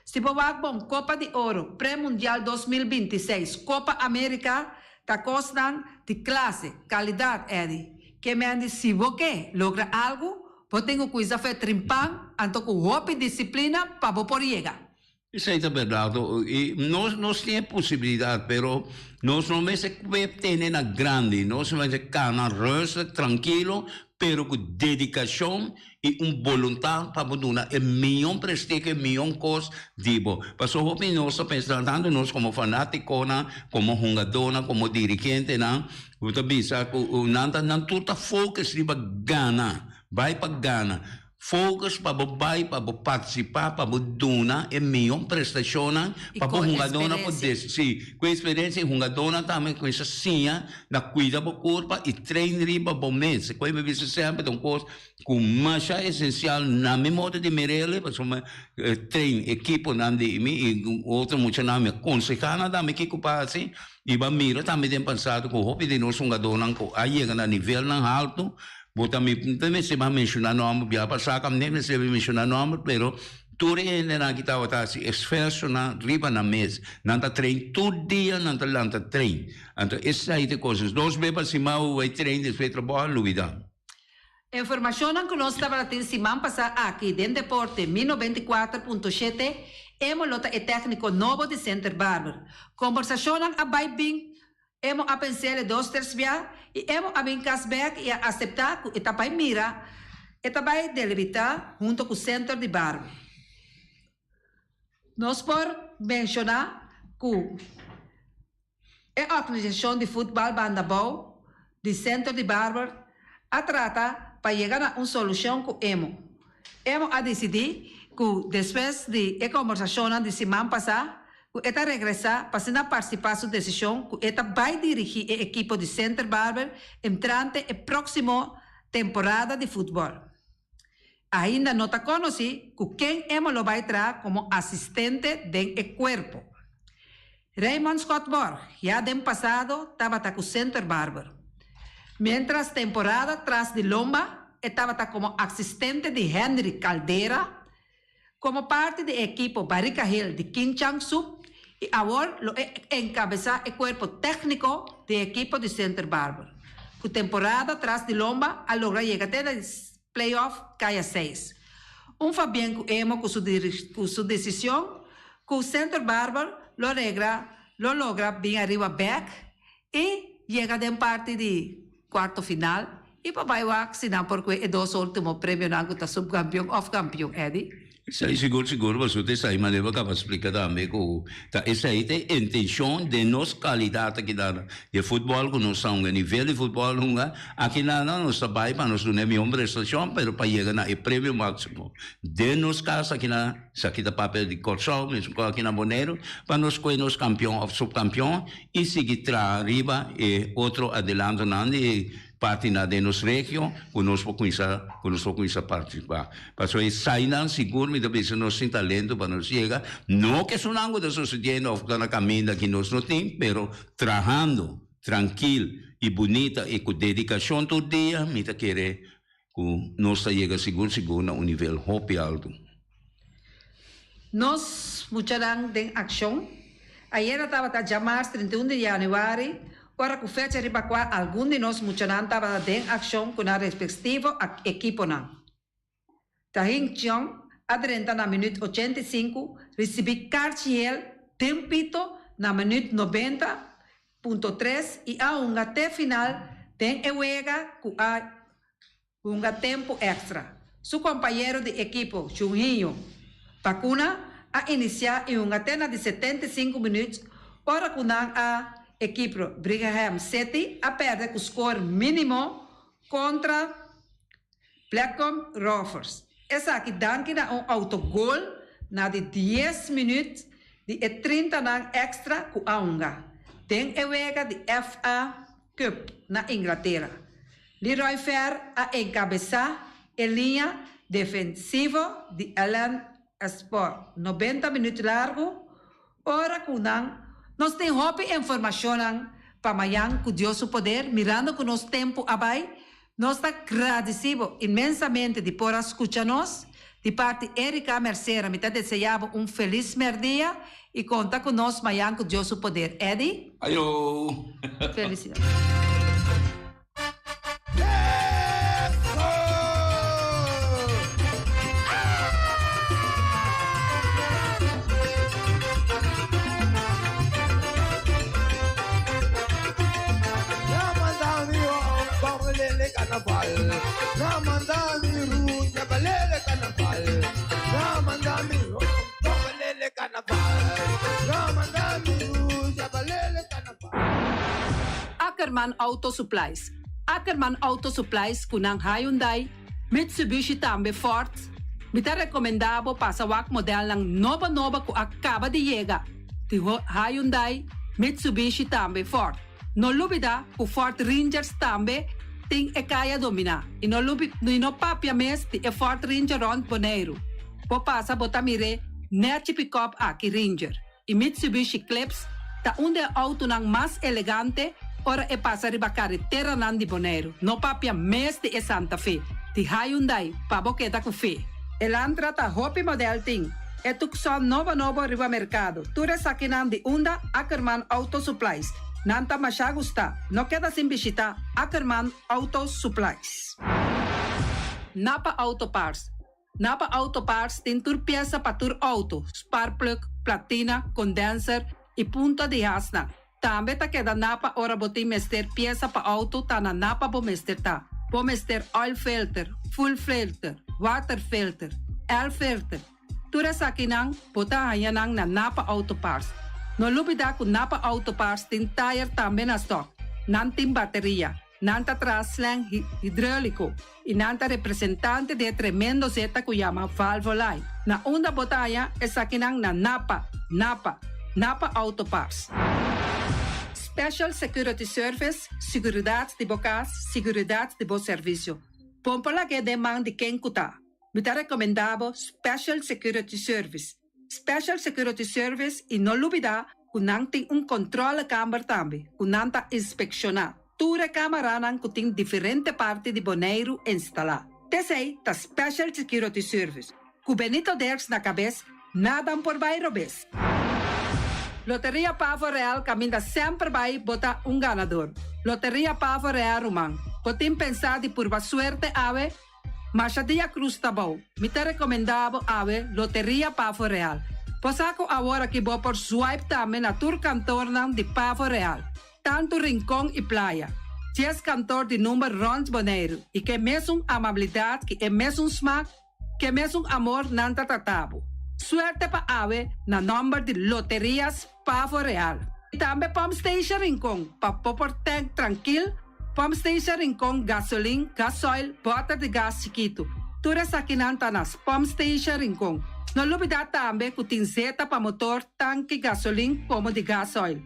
Se você bom, Copa de Ouro, Pré-Mundial 2026, Copa América, está costando de classe, qualidade, Eddie. Que me diz, se você logra algo, você tem coisa para trimpar, então com roupa e disciplina para você poder chegar. Isso é verdade. E nós temos possibilidade, pero nós não vamos ter na grande, nós vamos ter canarrosa, tranquilo, pero com dedicação e vontade para mudar. É melhor prestígio, é melhor coisa, digo. Mas eu acho nós pensando tanto nós como fanático, como jogador, como dirigente, eu também sei que não tudo foco para ganhar, vai para ganhar. Focus para participar, para donar é melhor prestação, para o jogador poder se com experiência o jogador também com essa sinha da cuida do corpo e treina riba bom mês. Com eu vejo sempre um coisa com mais essencial na memória de Mirelle, para treino equipo não de mim e outro muito não me aconselhar também que culpa assim e para mira também tem pensado com o de nós jogador não aí chega na nível não alto. Também se vai mencionar nome, já passar como nem se vai mencionar nome, pero tudo ainda na que estava assim, esforço na riba na mesa, não está treino todo dia, não está treino. Então essas aí de coisas, nós bebas se mal vai treino depois trabalho, Luida. Informação que nós estava tendo semana passada aqui dentro do Deporte 1094.7, hemos lota o técnico novo de Center Barber. Conversação a vai bem, hemos a pensar 2-3 dias. E hemos a casback e a aceitar que esta vai mira, esta vai delimitar junto com o Centro de Barber. Nós por mencionar que a organização de futebol Bandabou, de Centro de Barber, a trata para chegar a uma solução que hemos a decidir que depois de conversação de semana passada, que esta regressar para participar da decisão, que esta vai dirigir o equipo de Center Barber entrante a próxima temporada de futebol. Ainda não está conhecido que quem hemos lo vai trazer como assistente do corpo. Raymond Scott Borg, já do passado, estava com o Center Barber. Mientras temporada atrás de Lomba, estava como assistente de Henry Caldera, como parte do equipo Barrica Hill de Kim Chang-suk, e agora lo encabezar o corpo técnico do equipo de Center Barber. Com temporada atrás de Lomba, a lograr chegar até os playoffs, caia 6. Fabián que hemos com sua decisão, que o Center Barber lo logra bem arriba back e chega em parte de quarto final e papai wak sinang porque é dois últimos prêmios na que está subcampeão ou campeão, Eddie. Sai siguro, mas você sai, mas deve acabar explicando também que essa aí tem a intenção de nossa qualidade que dá de futebol, que nós somos a nível de futebol, aqui nós trabalhamos para nós dar uma prestação, mas para chegar no prêmio máximo. De nós casos aqui da papel de corção, mesmo aqui na Boneiro, para nós que nós campeão ou subcampeão e seguir arriba e outro adelante e parte de nossa região, que nós podemos participar. Mas aí saíram seguro, mas também nós temos talento para nós chegar. Não que isso não está sucedendo ou na caminho que nós não temos, mas trabalhando tranquilo e bonita e com dedicação todo dia, me está querendo que nós chegamos seguro a nível muito alto. Nós, muitas de ação, ayer estava a chamar 31 de janeiro, ora que fecha riba qua algum de nós muchanan estava em ação com a respectivo equipo não. Tahin Chiong, a 30 na minuto 85, recebi Cartiel tempito na minuto 90.3 e a até final tem Ewega com a tempo extra. Su companheiro de equipo, Chunhinho Pacuna, a iniciar em até na de 75 minutos, ora com a equipo Brigham City a perder com o score mínimo contra Blackcomb Rovers. Essa aqui danke na autogol na de 10 minutos de 30 na extra com a Unga. Tem a wega de FA Cup na Inglaterra. Leroy Fair a encabeçar e linha defensivo de Alan Sport. 90 minutos largo, ora kunang, nós tem hope informação pamayang com Deus o poder, mirando com nosso tempo abai, nós está agradecido imensamente de por escutar-nos, de parte Erika Mercera, me está desejando feliz merdia e conta conosco amanhã com Deus o poder. Eddie? Ayo! Felicidades. Carnaval, Ramandami Rouge, Balele Carnaval, Ramandami Rouge, Balele Carnaval, Ramandami Rouge, Balele Carnaval. Ackerman Auto Supplies. Ackerman Auto Supplies kunang Hyundai, Mitsubishi tambe Ford. Mita recomendado para wak model ng nova ko acaba de llegar. Ti Hyundai, Mitsubishi tambe Ford. No lubida ku Ford Rangers tambe ting e kaya domina. Ino papia mes ti e Ford Ranger Ron Boneiro. Po pasa botamire nerchi pick-up aki Ranger. I Mitsubishi Clips ta unde auto nang mas elegante ora e pasa riba carretera nan di Boneiro. No papia mes ti e Santa Fe. Ti Hyundai pa boketa ku fe. Elantra ta hopi model ting. E tukson novo riba mercado. Ture sakinan di unda Ackerman Auto Supplies. Nanta masya gusta, no queda sin visitar Ackerman Auto Supplies. Napa Auto Parts. Napa Auto Parts tem tur pieza para tur auto, spark plug, platina, condenser e punta de hasna. Tambe ta queda Napa ora botim mester pieza para auto ta na Napa bo mester ta. Bo mester oil filter, full filter, water filter, air filter. Tura sakinang bota hayanang na Napa Auto Parts. No lubida ku Napa Auto Parts tin tire tambe na stock, nantin bateria, nanta traslang hidráulico y nanta representante de tremendo zeta ku llama Valvoline. Na unda botaya es sakinang na Napa Auto Parts. Special Security Service, seguridad de bocas, seguridad de bo servicio. Pompola que demanda de quem kuta. Mita recomendado Special Security Service. Special Security Service e no lubida kunang ting controle câmara tambe, kunanta inspeccionar. Ture câmara nang kuting diferente parte de Boneiro instalar. Tesei ta Special Security Service. Ku Benito Derks na cabeça, nada por bairro bes. Loteria Pavo Real caminha sempre vai botar ganador. Loteria Pavo Real Rumang. Potim pensar de por suerte ave, mas a dia cruz tá bom. Me te recomendava ave Loteria Pavo Real. Posaco agora que vou por swipe também na tour cantor de Pavo Real. Tanto rincão e praia. 10 cantor de número Rons Boneiro. E que mesmo amabilidade, que é mesmo smack, que mesmo amor nanta tatabo. Suerte pa ave na número de Loterias Pavo Real. E também Pump Station Rincón, pa popor tank tranquilo. Pump Station Rincón, gasolina, gasoil, bota de gás chiquito. Tura sakinanta nas Pump Station Rincón. No lubida também que tem zeta para motor, tanque, gasolina, como de gasoil.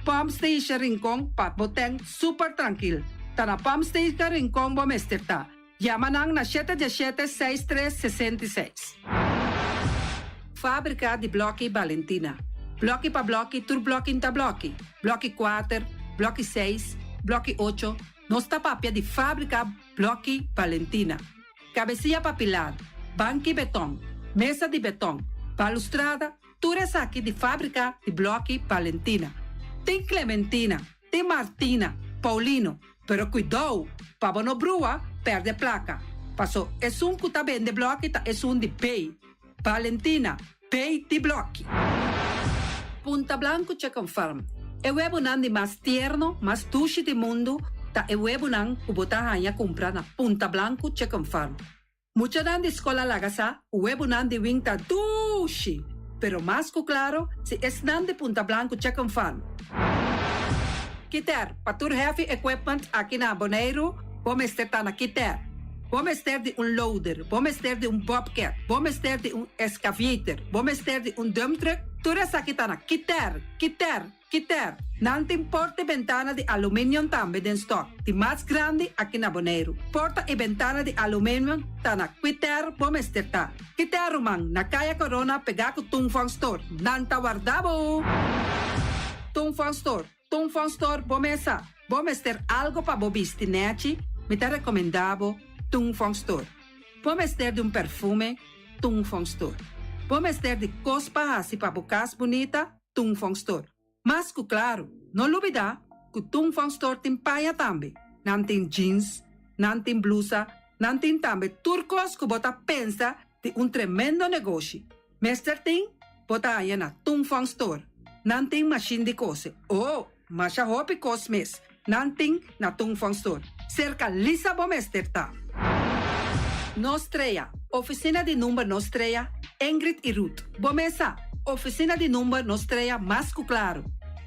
Pump Station Rincón, pa boteng super tranquilo. Tá na Pump Station Rincón, bom esterta. Yamanang na 717-6366. Fábrica de Bloque Valentina. Bloque pa bloque, tur bloque inta bloque. Bloque 4, bloque 6, bloque 8. Nossa papia de fábrica Bloque Valentina. Cabecilla papilar, banque betão, mesa de betão, balustrada, tudo isso aqui de fábrica de Bloque Valentina. Tem Clementina, tem Martina, Paulino, pero cuidado, para não brua, perde placa. Passou, é que tá bem de bloque, tá é de pay. Valentina, pay de bloque. Punta Blanco Chicken Farm. É o webo nan de mais tierno, mais tushi do mundo, ta e webo nan kubotahan comprar na Punta Blanco Chicken Farm. Mucha nan de escola lagasa, o webo nan de wing ta tushi. Pero mais que claro, se es nan de Punta Blanco Chicken Farm. Kiter, patur heavy equipment aqui na Boneiro, vamos ter na Kiter. Vamos ter de loader, vamos ter de bobcat, vamos ter de excavator, vamos ter de dump truck, Tura sa kita na kiter. Nanting porta e ventana di aluminium tambe den stock. Di mas grandi a kinaboneiro. Porta e ventana di aluminium ta na kiter bomesterta. Kiter rumang na kaya corona pegaku tungfang store. Nanta wardabo. Tungfang store bomesa. Bomester algo pa bobisti neci. Mi te recomendavo Tungfang store. Bomester de perfume. Tungfang store. Bomester de cospa assim pa bucas bonita. Tungfang store. Mas claro, não olvida que o Tungfang Store tem paia também. Não tem jeans, não tem blusa, não tem também turcos que bota pensa de tremendo negócio. Mester tem, bota aí na Tungfang Store. Não tem machine de coser. Mas a roupa cosmes. Não tem na Tungfang Store. Cerca lisa bomester tá. Nostreia, oficina de número Nostreia, Ingrid e Ruth. Bomesa. Oficina de número Nostreia mais claro.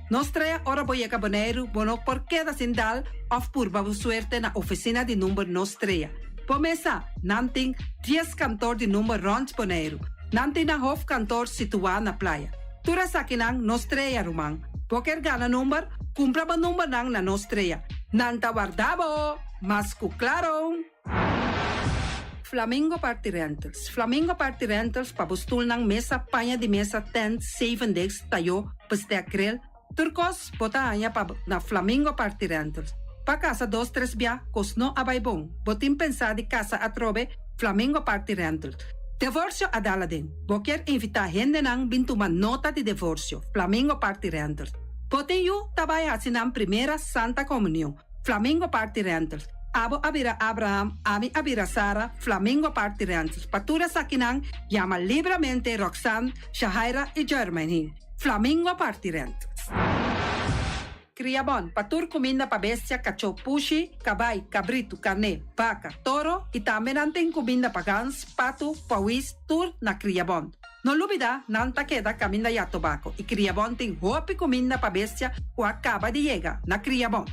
Nostreia ora boieca boneiro, bono por queda sindal, of purba suerte na oficina de número Nostreia. Pomesa, nanting 10 cantor de número Rons boneiro. Nanting na hof cantor situado na playa. Tura sakinang Nostreia rumang. Poker gana número, cumpra ba número nang na Nostreia. Nanta guardabo, mas claro. Flamingo Party Rentals. Flamingo Party Rentals pabustul ng mesa, panya di mesa, tent, 7 days, tayo, pasteakrel. Turcos, botanya pa na Flamingo Party Rentals. Pa casa 2-3 bia, kosno abaybong. Botin pensa di casa atrobe, Flamingo Party Rentals. Divorcio adala din. Boker invita hende nang bintuman nota di divorcio. Flamingo Party Rentals. Botin yu tabay hasinang primera Santa Comunión. Flamingo Party Rentals. Abo abira Abraham, ami abira Sara, Flamingo Party Rentals. Patura sakinang, llama libremente Roxanne, Shahaira y Germany. Flamingo Party Rentals. Criabon, patur comida pa bestia, cacho pushi, cabay, cabrito, carne, vaca, toro, y también anten comida pa gans, pato, pawis, tur na Criabon. No lubida, nanta queda camina ya tobacco, y Criabon ten hopi comida pa bestia, o acaba de llegar na Criabon.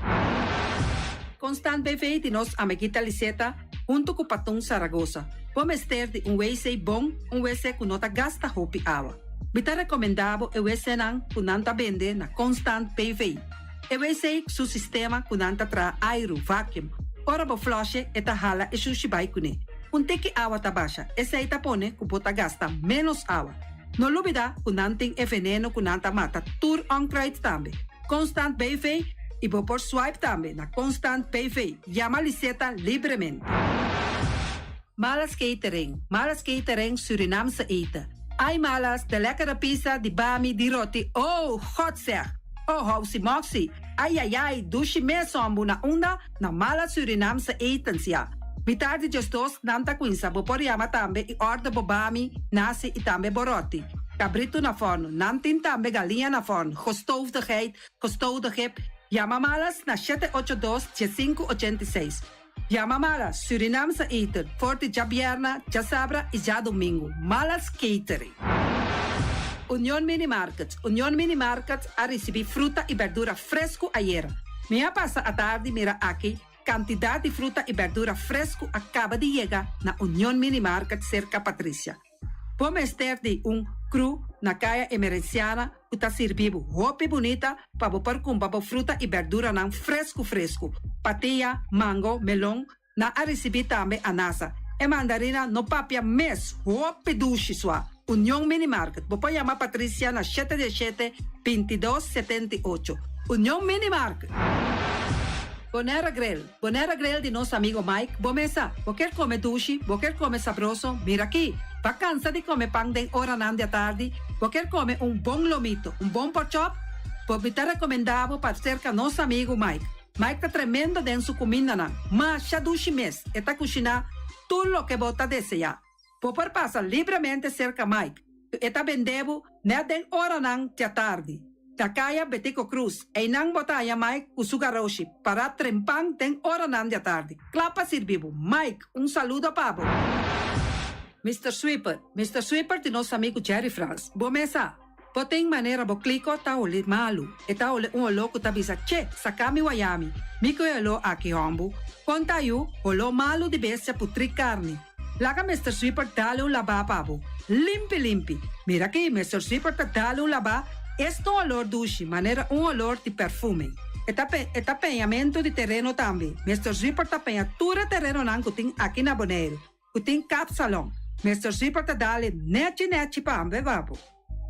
Constant BV de nos amiguita Liseta, junto com Patung Zaragoza. Pomester de WC bom, WC que nota gasta hopi awa. Bita recomendado WC nang kunanta bende na Constant BV. WC su sistema kunanta tra aero vacuum. Ora bo flush eta hala e sushibay kune. Tiki awa tabasha, esa ita pone kupota gasta menos awa. No lubida kunanting e veneno kunanta mata tur on crate tambe. Constant BV e vou por swipe também na Constant PV. Llama Liseta livremente. Malas catering Surinamse eten. Ai malas, de lekkere pizza, di bami, di roti. Oh, God zeg. Oh, housi moxie. Ai, dushi me sombu na onda na malas Surinamse etens ja. Mitardi gestos nanta quinsa, vou por llama também e order bobami, nasi e também boroti. Cabrito na forno, nantin também galinha na forno. Gestoofde gip. Llama malas na 782-1586. Llama malas, Surinamse eten, forte já bierna, já sabra e já domingo. Malas catering. Union Mini Markets a receber fruta e verdura fresco ayer. Minha passa a tarde mira aqui, quantidade de fruta e verdura fresco acaba de chegar na Union Mini Market cerca Patrícia. Pomester de cru na caia emergenciana, que está servindo roupa bonita para pôr com fruta e verdura não fresco. Patia, mango, melão, na a receber também anasa. E mandarina no papia mês, roupa duche sua. União Mini Market. Vou chamar Patrícia na 717-2278. União Mini Market. Bonera Grill de nosso amigo Mike. Bomesa, vou quer comer duche, vou quer comer sabroso. Mira aqui. Pa cansa de comer pão de hora da tarde, vou quer comer bom lomito, bom pork chop, vou me recomendado para cerca nosso amigo Mike. Mike tá tremendo dentro sua comida não, mas já duche mês, e tá cozinhando tudo o que bota desejar. Vou por passar livremente cerca Mike, e tá vendendo nem den hora da tarde. Da caia Betico Cruz, e não botaya Mike o sugaroshi para trempang den hora da tarde. Clapa servivo. Mike, saludo pabo. Mr. Sweeper de nosso amigo Jerry France. Bomesa, poteng maneira bo kliko ta ole malu. E ta ole louco ta bisa, che, sakami wayami. Miko olo aki hombu. Conta yu, olo malu de bestia putri carne. Laga Mr. Sweeper dale un lava papo. Limpi. Mira aqui, Mr. Sweeper te dale un lava. Este olor douche, maneira olor de perfume. Eta penhamento de terreno também. Mr. Sweeper ta penha tura terreno nan kuting aqui na Bonaire. Kuting cap salon. Mr. Sweeper ta dale neti pa ambe vapo.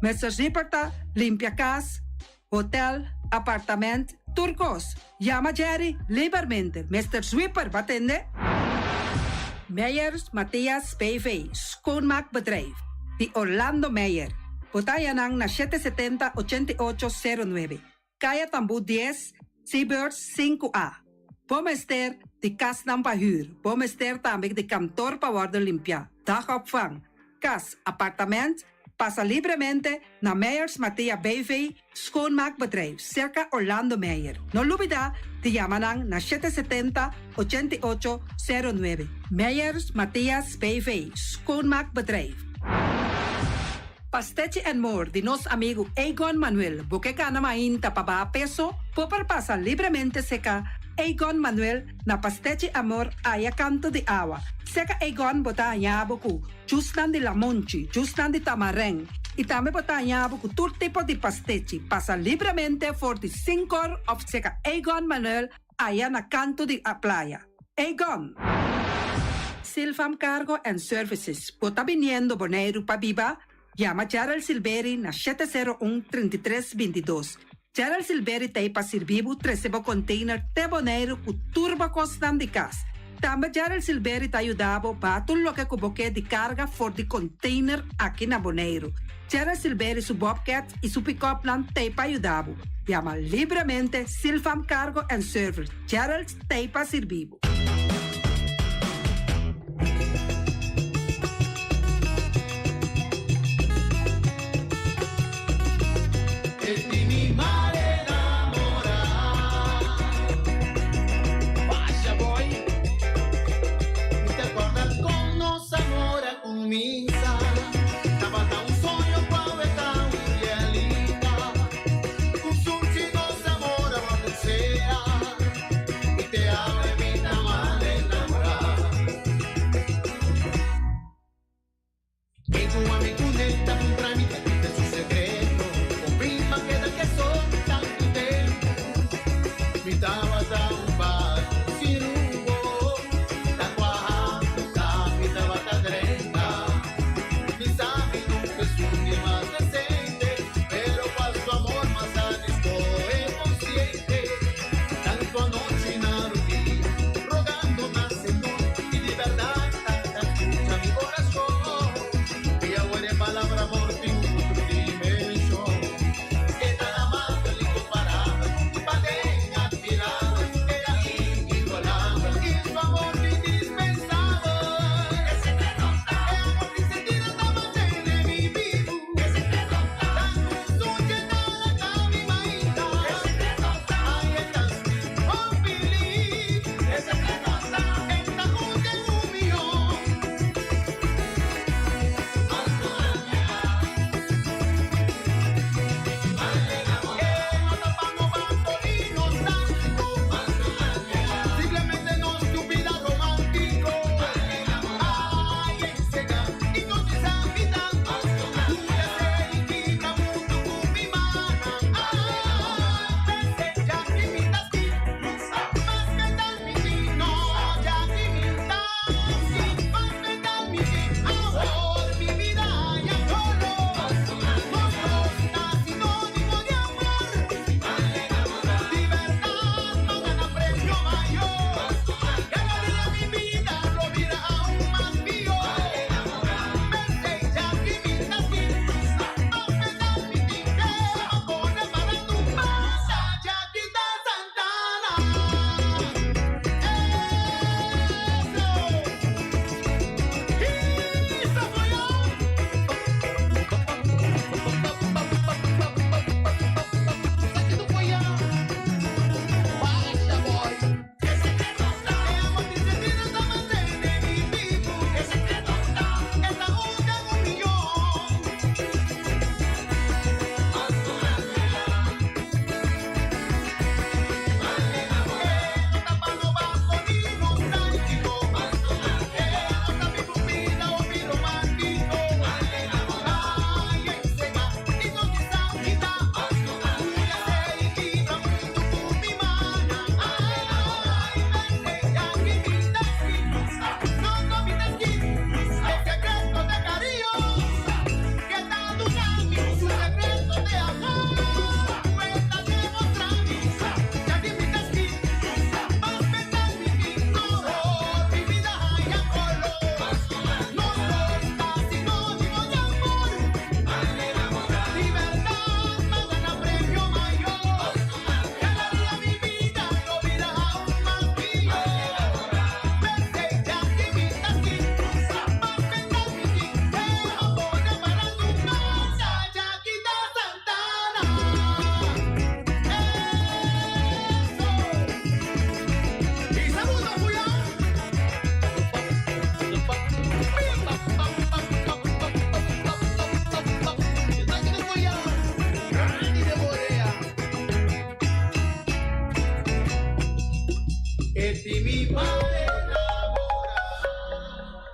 Mr. Sweeper ta limpia casa, hotel, apartamento, turcos. Llama Jerry libermente. Mr. Sweeper, wat atende? Meijers Matthias PV, schoonmaakbedrijf. Die Orlando Meijer. Botayanang na 770-8809. Kaya Tambu 10, Seabirds 5A. Bomester de kas ng pahuur. Bomester também de kantoor pa worden limpia. Dagopvang. Kas, appartement, pasa libremente na Meijers Matthias BV, schoonmaakbedrijf, circa Orlando Meijer. No lubida, de yamanang na 770-8809. Meijers Matthias BV, schoonmaakbedrijf. Pastechi and more de nos amigo Egon Manuel, porque kana mainta pa ba peso, popar pasa libremente seca Egon Manuel na Pastechi Amor aya canto de agua. Seca Egon bota yabuku, justan de la monchi, justan de tamareng. Y también bota yabuku todo tipo de pastechi. Pasa libremente for the 5 of seca Egon Manuel aya na canto de a playa. Egon. Silfam Cargo and Services, bota viniendo Bonaire pa viva. Llama Gerald Silveri na 701-3322. Gerald Silveri tem para servir o 13 container de Bonaire com turbo costam de casa. Também Gerald Silveri te ajudava para tudo o que cuboque de carga for de container aqui na Bonaire. Gerald Silveri, su Bobcat e su pick-up plan te para ajudava. Llama livremente Silfam Cargo and Service. Gerald te para servir. Te amo, evita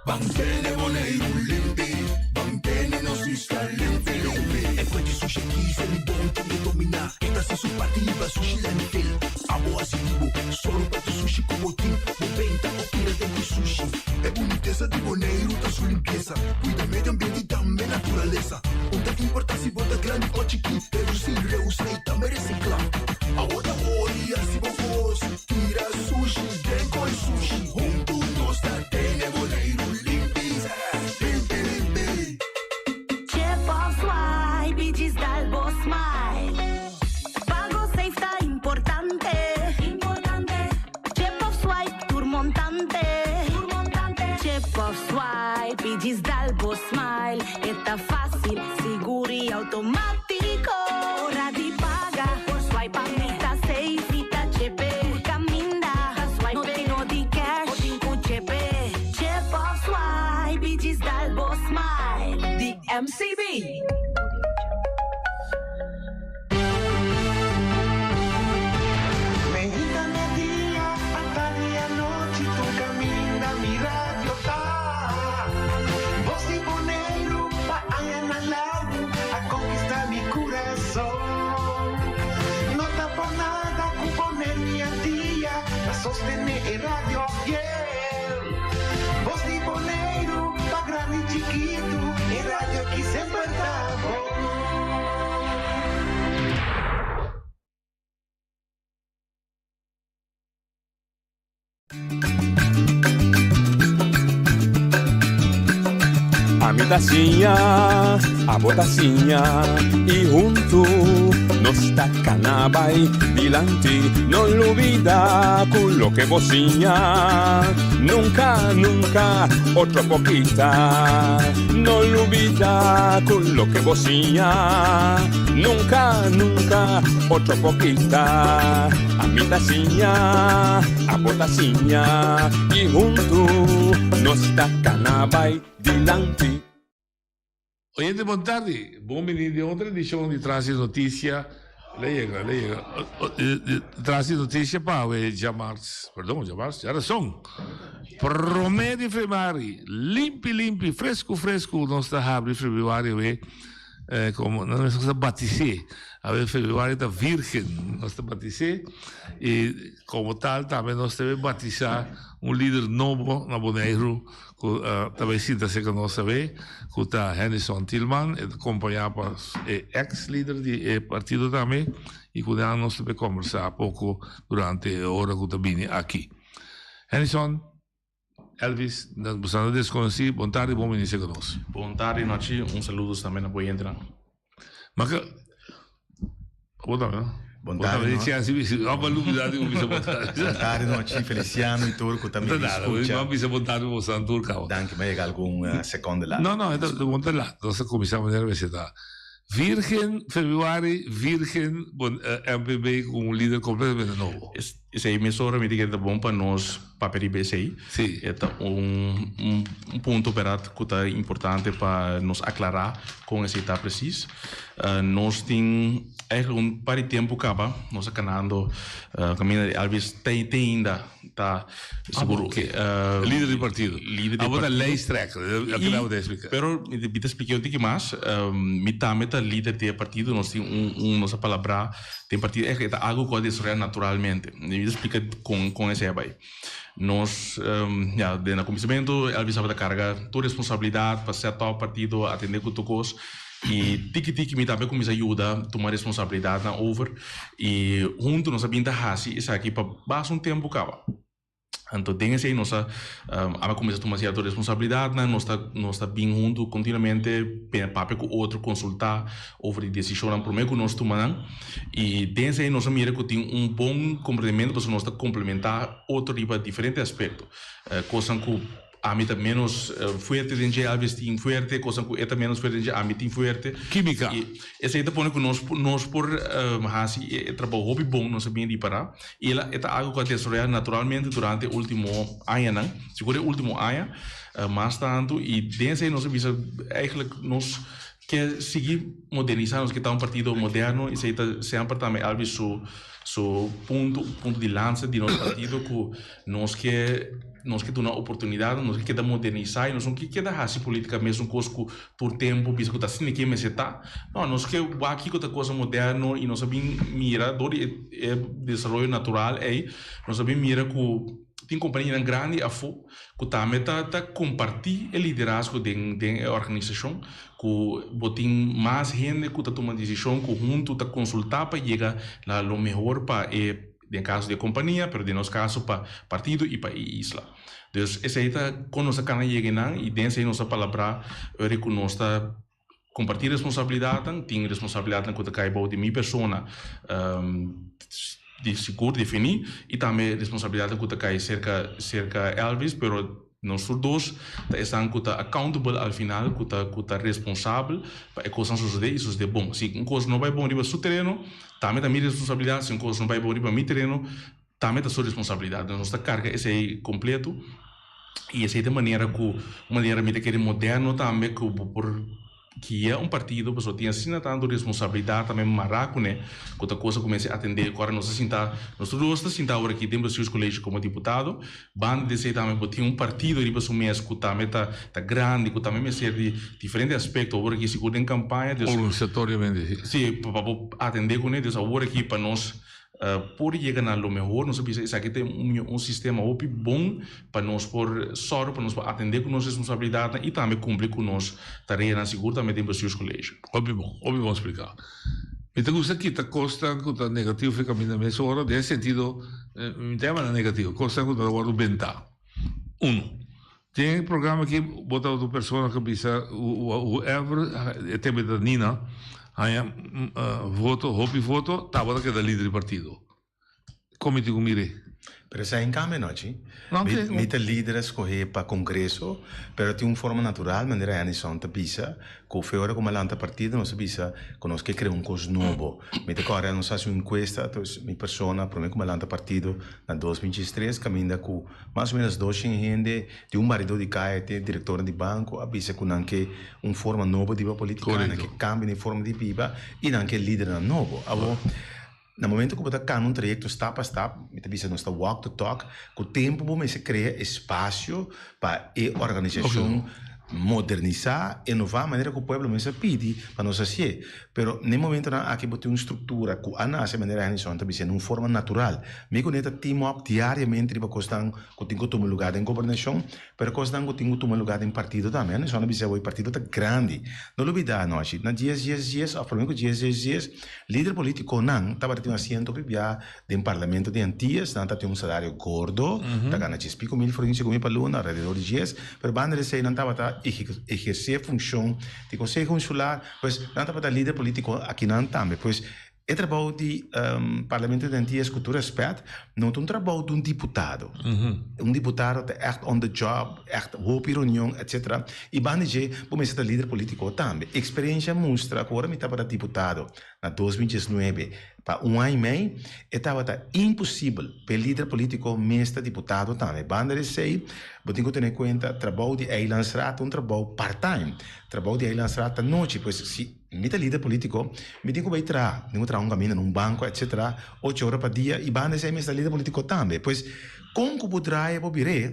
Bangkene Boneiro limpi, bangkene no sista limpi limpi. E poi sushi chi se li buon che domina. Esta se su partiva sushi lentil. Amo asibo, solo per tu sushi como team. Moventa o pira de sushi. E boniteza de Boneiro tá sua limpeza. Cuida medio ambiente e também natureza. Onde que importa se bota grande ou chiquinho. Reduzir, reusar e também reciclar. Agora olha se vos tira sushi, vem com sushi. Junto nós tá tendo Boneiro limpi, limpi, limpi. Chef of Swipe, diz dal boss smile. Pago safe tá importante. Chef of Swipe, turmontante. Chef of Swipe, diz dal boss smile. Está fácil, seguro e automático. Hora de pagar, por swipe a mim tá safe, tá chepe. Caminda, no tenho de cash, o chepe. Chef of Swipe, diz dal boss smile. The MCB. Medida día, hasta día noche, tu camina, mi radio tá. Voz de Boneiro, pa allá na lado, a conquistar mi corazón. No está por nada, con poner mi día, a sostener el radio fiel. Voz de Boneiro, pa grande y chiquito, el radio aquí siempre está bom. A mi tacinha, a botacinha e junto nos tacanabay dilante, non olvida quello che vocinha. Nunca, nunca, otro poquita, non olvida quello che vocinha. Nunca, nunca, otro poquita. A mi tacinha, a botacinha e junto nos tacanabay dilante. Oyente Montardi, buon venire a un'altra edizione di Transit Notizia. Lei llega. Transit Notizia Pave, Jamars, já era som. Promedi Februari, limpi, fresco, non sta abri februari, come non sta batisé. A februari da virgen, non sta batisé. E come tal, também nós deve batizar líder novo na Boneiro, talvez sinta-se que nós sabemos, que está Henderson Tillman, acompanhado por ex-líder do partido também, e que nós deve conversar pouco durante a hora que está vindo aqui. Henderson, Elvis, nós não desconhecemos, boa tarde, bom venir conosco. Boa tarde, noite, saludo também na boa entrada. Mas que... Boa tarde, não? Boa tarde, Boa tarde, noite, Feliciano e Turco também. Não precisa botar o Santurco. Danke, mas algum segundo lá. Não, é do ponto lá. Nós começamos a universidade. Virgen, Februari, Virgen, MPB com líder completamente novo. Essa emissora me diz que é bom para nós, para o BCI. Sim. É ponto operado que é importante para nos aclarar com esse etapa preciso. Nós temos par de tempo acaba, nós canando caminho de Alves tem ainda tá seguro que líder do partido. A lei streca, acabo de explicar. Pero me expliquei um pouco mais, me também tá líder do partido, nós temos nossa palavra tem partido é algo que desarrolla naturalmente. Me explica com esse aí. Nós na começamento Alves sabe da carga, toda responsabilidade para ser tal partido atender com tocos. E tiki me também começa a ajudar a tomar responsabilidade na over e junto nós sabemos que isso aqui para basta tempo acaba. Então tem esse aí nossa a começa a tomar certa responsabilidade, nós está bem junto continuamente para com outro consultar over a decisão por meio que nós tomamos e tem esse aí nossa mira que tem bom compreendimento para nós complementar outro tipo de diferente aspecto, coisa que a mim está menos forte dentro de Alves tem forte, coisa que é menos forte dentro de a mim tem forte. Química. E essa aí está pondo que nós por hasi trabalho hobby bom, nós sabemos reparar. E ela é algo que acontece naturalmente durante o último ano, não? Seguro o último ano, mais tanto e dentro aí nós visa eigenlijk nós que seguir modernizando, que está um partido moderno e sempre também algo su ponto de lança de nosso partido que nós que dar uma oportunidade, nós que modernizar, nós não que dar assim política mesmo coisa que por tempo bisa que está assim que me está, não nós que aqui que coisa moderno e nós sabemos mira do desenvolvimento natural aí nós sabemos mira que tem companhia grande a fo que também tá compartilhar o liderazgo da organização que botem mais gente que tá tomando decisão que junto tá consultar para chegar lá o melhor para no caso de companhia, pero no nosso caso para partido e para isla. Então, essa aí tá com nossa cana chegando e dentro da nossa palavra eu que nós tá compartilhar responsabilidade, tem responsabilidade que tá caindo de minha pessoa de seguro definir e também responsabilidade que cai cerca Elvis, pero nós dois estão accountable ao final, que tá responsável para a coisa suceder e suceder bom. Se uma coisa não vai bom para o terreno, também é minha responsabilidade. Se uma coisa não vai bom para o meu terreno, também é sua responsabilidade. Nossa carga esse é completo e essa é a maneira que moderno também que é partido, a pessoa tinha assim tanto responsabilidade também maraco, né? Quando a coisa começa a atender, agora nós dois está agora aqui dentro do seu colégio como deputado, banda de ser também tem partido de pessoa mesmo que também tá grande, que também ser de diferentes aspectos, agora aqui seguro em campanha, organizatoriamente. Sim, para atender com eles, agora aqui para nós por chegar a lo melhor, nós precisamos aqui ter sistema bom para nós para nós atender com nossa responsabilidade e também cumprir com nossa tarefa segura também dentro dos seus colégios. Óbvio bom explicar. Então, gusta que está costa que negativo fica na mesma hora, nesse sentido, um tema negativo, costa que está agora bentar. Tem programa que bota outra pessoa que pensa o ever tema da Nina voto, estava que da líder do partido. Como te mire? Pero essa é em cambio, não, sim? Mita líder escolher para congresso, pero tem uma forma natural, maneira a Anison te pisa, que fora como lanta partido, nós pisa, conosco que cria coisa novo. Mita agora nós fazemos uma encuesta, então minha pessoa, para mim como lanta partido, na 2023, caminha com mais ou menos 200 gente, de marido de caia, diretor de banco, a pisa com que uma forma nova de política, que cambia de forma de piba, e que líder novo. No momento que você está num trajecto step a step, você bisa não está walk to talk, com o tempo você cria espaço para a organização modernizar, inovar a maneira que o povo me pede para nós fazer. Pero no momento aqui você tem uma estrutura que a nossa maneira de organização está de uma forma natural. Me conecta team up diariamente para costar que tem que tomar lugar em governação, pero costar que tem que tomar lugar em partido também. Não é o partido está grande. Não olvidar nós. Na dias, a forma que dias, líder político não estava tendo assento para o parlamento de Antillas, não está tendo um salário gordo, está ganhando 5 mil francs para luna, alrededor de dias, pero banda de sei não estava exercer a função de conselho consular, pois não estava líder político aqui não também, pois é trabalho de Parlamento de Antillas com todo respeito, não é um trabalho de um deputado. Um deputado é echt on the job, echt hoop reunião, etc. E bandeje, como é líder político também. Experiência mostra que agora me estava deputado na 2019, para um ano e meio, estava impossível para o líder político mesmo deputado também. Bandeje, você tem que ter em conta trabalho de Eilandsraad, um trabalho part-time. Trabalho de Eilandsraad à noite, pois se me líder político, me tenho que entrar um caminho num banco, etc. 8 horas por dia, e bandeje mesmo líder político também. Pois, como que poderá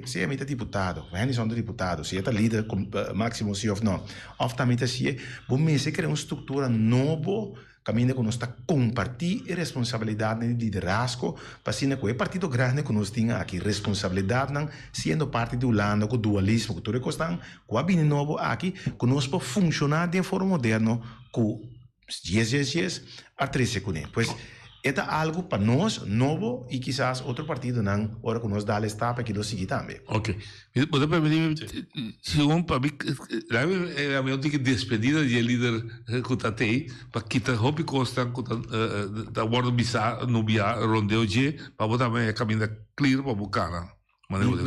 se é deputado, não são deputados, se é líder máximo sim ou não, ou também se você criar uma estrutura nova, caminho que nós está compartilhar a responsabilidade de liderazgo, para que o partido grande que nós temos aqui, responsabilidade, não sendo parte do lado, com o dualismo, que tudo é com a bem novo aqui, que nós podemos funcionar de forma moderna, com dias, a 13 com ele. Pois, é algo para nós novo e quizás outro partido não, hora que nós dá a etapa aqui do seguinte também. Ok. Você permitir, segundo para mim, é a minha única despedida de líder que está aí, para que está hobby costa, da guarda bizarra, no bia rondeu de, para botar também caminho clear para buscar.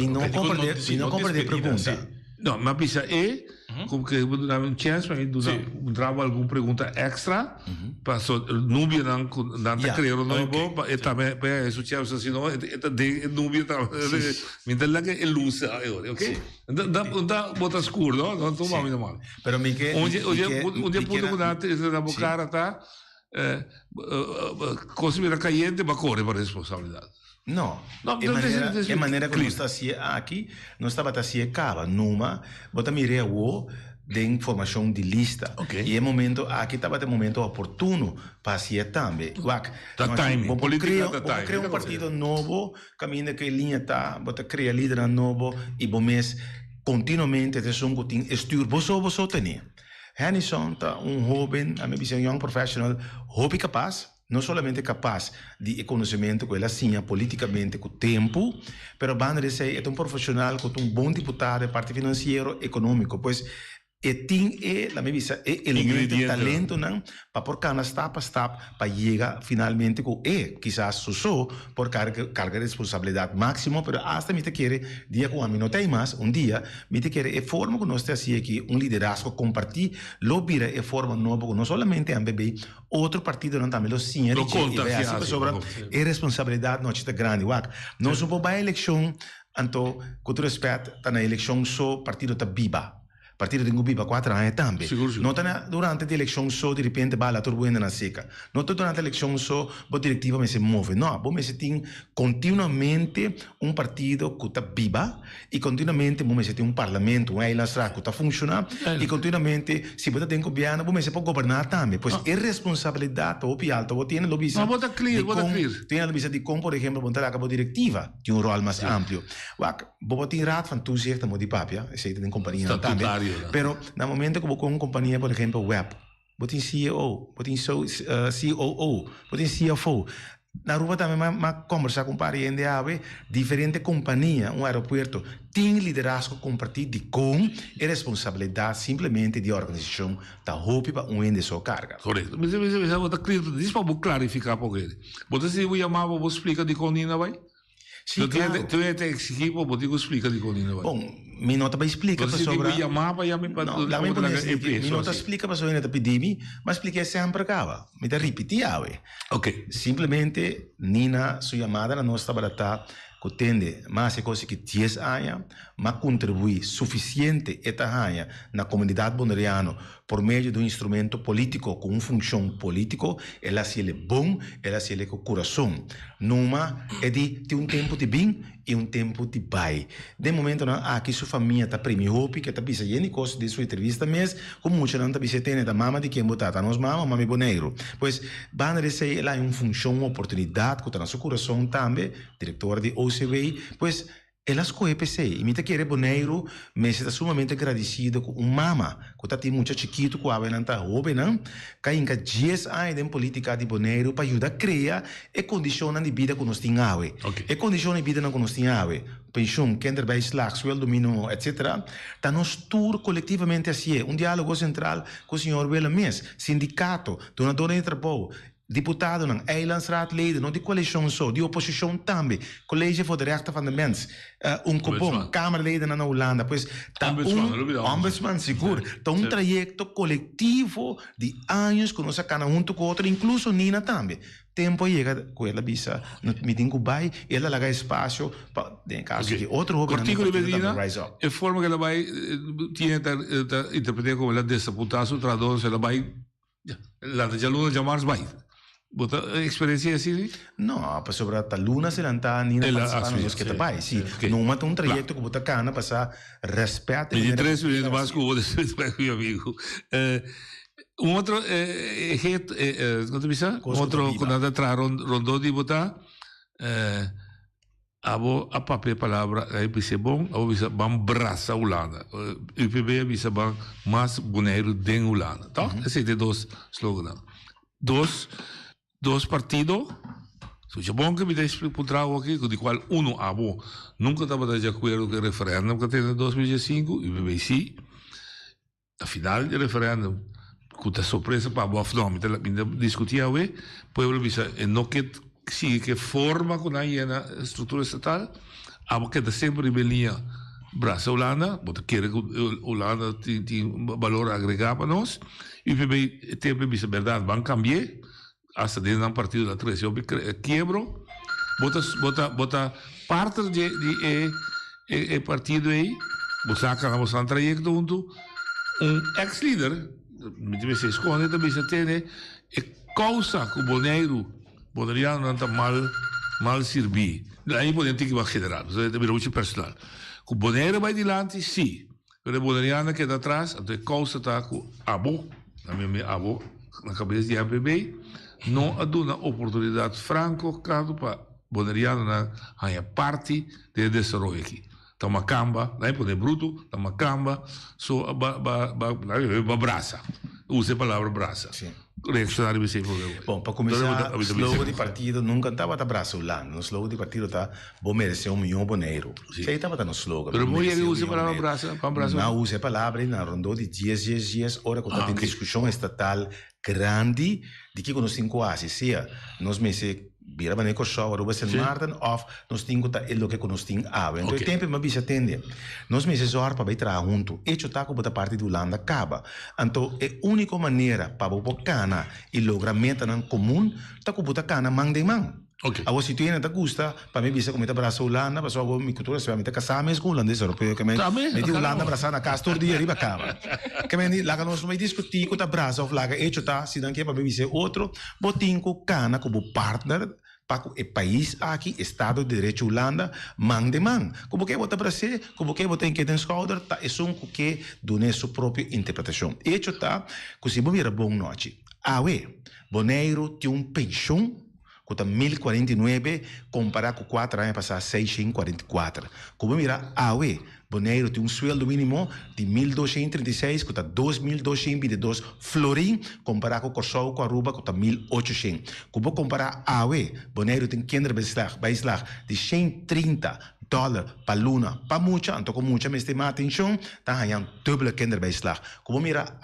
E não compreender pergunta. Não, mas precisa como que dar uma chance para mim, dar alguma pergunta extra, Passo Nubia non credo noi e também è successo se no e Nubia mentre la che è lusa ok da bota scuro no non tu mamma male Pero Mike onde punto con da bocara tá cosa mi caliente ma corre per responsabilità. No, en manera que não está assim aqui, não estava assim cava, numa, bota mire o de informação de lista. E é momento aqui estava de momento oportuno para assim também. Timing, política da timing. Cria partido novo, caminho que linha tá, bota cria líder novo e bom mês continuamente de som que tem estuur boso tenia. Hennison tá jovem, a minha visão young professional, hobby capaz. Não somente capaz de conhecimento com ela sim, politicamente com o tempo, mas Bandeira é um profissional com um bom deputado, parte financeiro, econômico, pois tem na minha visão elemento de talento para por cada step para chegar finalmente com quizás só por carga de responsabilidade máxima, mas hasta me te quer dia com a mim não tem mais dia me te quer forma que nós temos aqui liderazgo compartir lobby é forma nova não somente a bebê outro partido não também lo sim e sobre é responsabilidade não é grande nós não vamos eleição então com todo respeito tá na eleição só partido tá biba Partido de Ngubiba 4 anos também. Não está durante a eleição só de repente bala turbulenta na seca. Não está durante a eleição só a diretiva mas se move. Não, você tem continuamente partido que está viva e continuamente você tem parlamento, eleição que está funcionando e continuamente se você tem governo você pode governar também. Pois é responsabilidade o pior alto. Você tem a lobby. Não, bota clear. Tem a lobby de como, por exemplo, você tem a diretiva tem rol mais amplo. Você tem raad van toezicht, dat moet die papia, is in companhia também. Pero no momento que com uma companhia, por exemplo, web, você tem CEO, você tem COO, você tem CFO. Na rua também conversar com pariente ave, diferente companhia, aeroporto, tem liderazgo compartido com e responsabilidade simplesmente de organização da roupa para ende sua carga. Correto. Mas eu vou para clarificar para ele. Você se eu chamar, você explica de Conina, vai? Sim, claro. Tu é equipo, você explica de Conina, vai? Bom, mi nota explica para sobre. Você chamar para chamar para mi nota explica para sobre a pedimi, mas expliquei sempre acaba. Me te repetir, Ok. Simplesmente Nina sua chamada na nossa barata que tende mais coisa que 10 anos, mas contribui suficiente esta anos na comunidade bonderiana por meio de instrumento político com uma função política, ela se é bom, ela se é com coração. Numa é de ter tempo de bem e tempo de bai. De momento aqui sua família está premiou que está pensando em coisa de sua entrevista mesmo, como muita não está pensando da mama de quem botar, tá nós mama boneiro. Pois Bandeira ela é uma função, uma oportunidade que está no seu coração também, diretor de OCB, pois ela escolhe PC e me quer boneiro, mas está sumamente agradecido com mama, que está muito chiquito com a não está jovem, não? Que ainda 10 anos de política de boneiro para ajudar a criar e condições de vida que nós temos. E condições de vida que nós temos. Pensão, kinderbijslag, sueldo mínimo, etc. Está nós tudo coletivamente assim, diálogo central com o senhor Willemes, sindicato, donador de trabalho, deputado, eilandsraadleden, de coalitie zo, de oppositie também, College voor de Rechten van de Mens, cupom, Kamerleden na Holanda, pues, ombudsman, seguro, tá trajecto coletivo de anos que nós acana junto com outro, incluso Nina também. Tempo chega com ela bisa no meeting com bai, ela larga espaço para em caso que outro jogo Cortico de Medina, é forma que ela vai tinha interpretar como ela desapuntasse traduz, ela vai la de Luna Jamars vai. Bota experiência assim? Não, para sobre a Luna se lanta Nina participando dos que tá bai, sim. Não mata trajeto que bota cana passar respeito. 23 minutos mais com o meu amigo. Outro quanto bisa? Outro quando entra rondou de botar a papel palavra aí bisa bom, a bisa bam braça Holanda. UPB bisa bam mais boneiro de Holanda, tá? Esse é dois slogans. Dos partidos, se bom que me deixe explicar aqui, de qual nunca estava de acordo com o referendo que teve em 2005, e o BBC, afinal, o referendo, com a surpresa para a boa forma, discutia o povo bisa, não que forma com a estrutura estatal, que sempre rebelia Brasa Holanda, bota querer que Holanda tem valor agregado para nós. E o tempo de verdade vai cambiar. Hasta dentro do partido da 13 eu quebro. Bota parte de partido aí. Você acaba um trajecto junto. Ex-líder, me se esconde também se tem, é causa que o Boneriano não está mal servir. Aí podemos ter que ir general, você tem muito personal. Que o Bonero vai adiante, sim, mas o Boneriano que está atrás, então a causa está com o avô, na cabeça de APB, não dá uma oportunidade franco, para Boneriano na parte de desenvolvimento aqui. Tá uma camba, não é poder bruto, tá uma camba, só braça. Use a palavra braça. Sim. Reaccionário vai ser bom, para começar, o slogan de partido nunca estava a braço lá. No slogan de partido está, vou merecer $1 milhão boneiro. Isso aí estava no slogan. Mas não use a palavra braça? Não use a palavra, na rondou de 10 hora, quando tem discussão estatal grande, de que nós temos quase, seja, nós meses vira maneco show, Aruba St. Martin, of, nós temos que é o que nós temos a ver. Então, o tempo é bisa atende. Nós meses hora para ir trabalhar junto. E o taco da parte do Holanda acaba. Então, é a única maneira para o cana e logra meta em comum, taco botar cana mão de mão. A se tu ainda gusta, para mim bisa como está braço Holanda, para só minha cultura se vai meter casar mesmo com holandês europeu, que me de Holanda abraçar na casa todo dia riba acaba. Que me lá nós vai discutir com o braço ou lá e tá se não quer para mim bisa outro, botinco cana como partner para o país aqui, Estado de Direito Holanda, mão de mão. Como que você Brasil, como que você tem que ter escolher, tá é só que done sua própria interpretação. E tá, que se você bom noite. Boneiro tem pensão que está 1.049, comparado com 4 anos passados, 644. Como mira, Boneiro tem sueldo mínimo de 1.236, que está 2.222 florim, comparado com o Corsol, com a Aruba, que está 1.800. Como comparar Boneiro tem kinderbeislag de $130 para luna, para muita, então com muita, mas tem atenção, está ganhando double kinderbeislag. Como mira,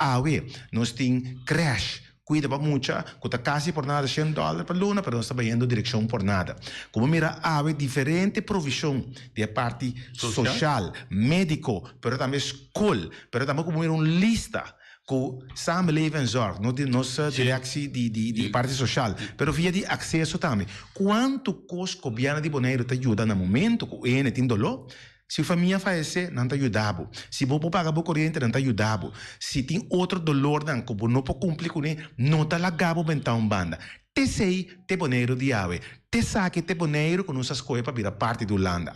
nós temos crash, cuida para mucha, que está quase por nada $100 por luna, pero não está vendo direção por nada. Como mira, há diferente provisão de parte social, médico, pero também escola, pero também como mira lista com samenleving zorg, não de nossa direção de parte social, pero via de acesso também. Quanto custa o governo de Boneiro te ajuda no momento que o EN tem dolor? Se a família falecer, não te ajudava. Se você pagar a corrente, não te ajudava. Se tem outro dolor, não pode cumprir com ele, não te lagava para uma banda. Te sei, te Boneiro de ave. Te saque, te Boneiro com nossas coisas para virar parte do Holanda.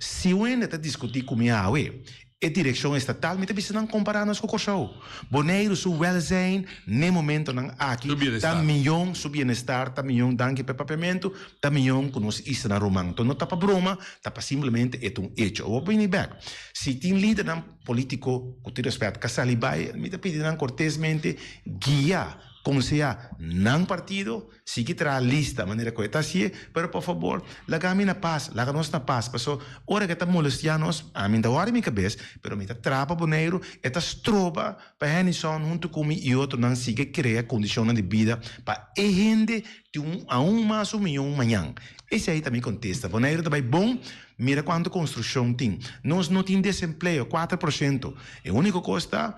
Se eu ainda discutir com minha ave, a direção estatal, mas também não comparar-nos com o Corsol. Boneiro, seu well-being, no momento não aqui, está milhão, seu bem-estar, está milhão, danke para pagamento, está milhão com nós isso na romano. Então não está para broma, está para simplesmente é um hecho. Eu vou vir back. Se tem líder político, com todo respeito, que salibai, me está pedindo cortesmente guiar como sea não partido, si que trae lista, maneira que está assim, pero por favor, laga-me na paz, laga-nos na paz, pessoal, hora que está molestianos, a mim da hora minha cabeça, pero me está trapa boneiro, está estroba, para Henderson, junto comigo e outro, não siga criar condições de vida, para a gente ter a mais $1 milhão amanhã. Esse aí também contesta, boneiro também bom, mira quanto construção tem. Nós não temos desemprego, 4%. A única coisa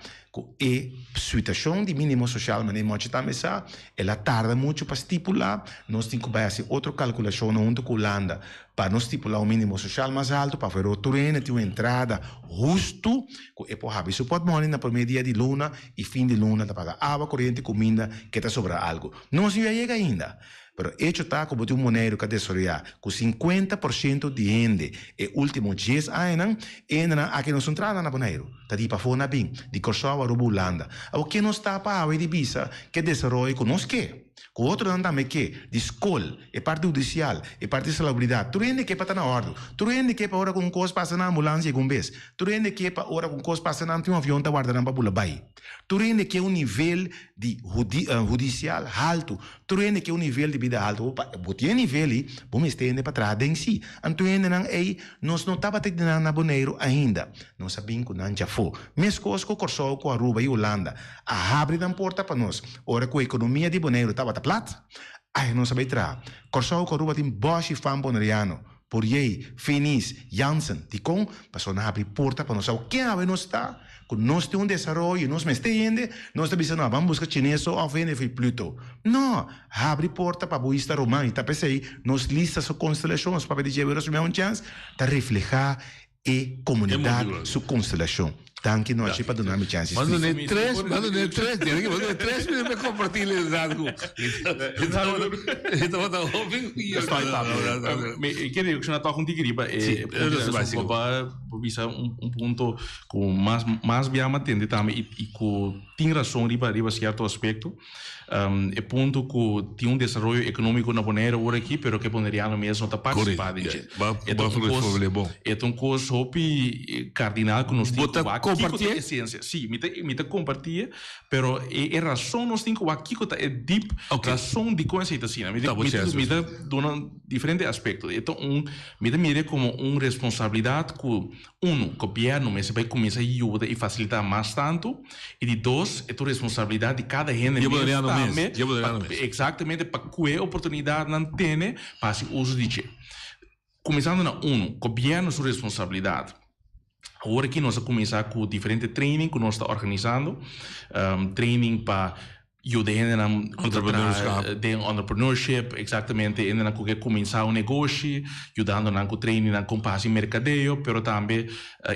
é a situação de mínimo social, mas nem também sabe, ela tarda muito para estipular, nós temos que fazer outra calculação junto com a Holanda, para nós estipular o mínimo social mais alto, para ver o terreno, ter uma entrada justo, que é por haver suporte money na primeiro dia de luna e fim de luna, para pagar água, corrente, comida, que está sobra algo. Não se chega ainda. Pero hecho está como de Boneiro que desarrollar com 50% de gente e último 10 anos entra aqui no central na Boneiro tá de para fora bem de Corsol a Holanda o que não está para a de visa que desarrolla conosco com outro não também que de escola e parte judicial e parte de salubridade tu rende que para estar na ordem tu rende que para hora com coisa passa na ambulância com vez tu rende que para hora com coisa passa na um avião tá guardando para pula bai tu rende que nível de judicial alto tu rende que nível de vida alto botia nível aí vamos estender para trás em si então ainda aí nós não estava tendo na Boneiro ainda não sabíamos que não já foi mesmo coisa com Corsol com Aruba e Holanda abre a porta para nós hora com a economia de Boneiro estava plat aí não sabia entrar Corsol com Aruba tem Bosch e Fan Boneriano por aí, Finis, Janssen, Ticon, para nós abrir porta para nós saber quem a não está, que nós temos desenvolvimento, nós me estende, nós estamos dizendo, vamos buscar chinês ou vender Pluto. Não, abre porta para boista romano, e tá pensei, nós lista sua constelação, os papéis de Jeová, uma chance, tá reflejar e comunidade sua constelação. Tanto não achei para dar uma chance. Manda nem três, tem que mandar três para compartilhar algo. Então, tá ouvindo e eu queria que eu não contigo riba para visar ponto com mais bem atende também e com tem razão riba certo aspecto é ponto que tem desenvolvimento econômico na maneira agora aqui, pero que poderia no mesmo tá participar disso. É um coisa hopi cardinal que nós temos compartilhar essência. Sim, me compartilha, pero é razão nós temos aqui que é deep razão de conceito assim. Me dá diferente aspecto. Então me mira como responsabilidade que o governo mesmo vai começar a ajudar e facilitar mais tanto e de dois é a responsabilidade de cada gente exatamente para que a oportunidade não tenha para se uso de che. Começando na governo sua responsabilidade. Agora que nós vamos começar com diferente training que nós estamos organizando, training para ajudar na entrepreneurship, exatamente, ainda na que começar um negócio, ajudando na training na compasso mercadeio, pero também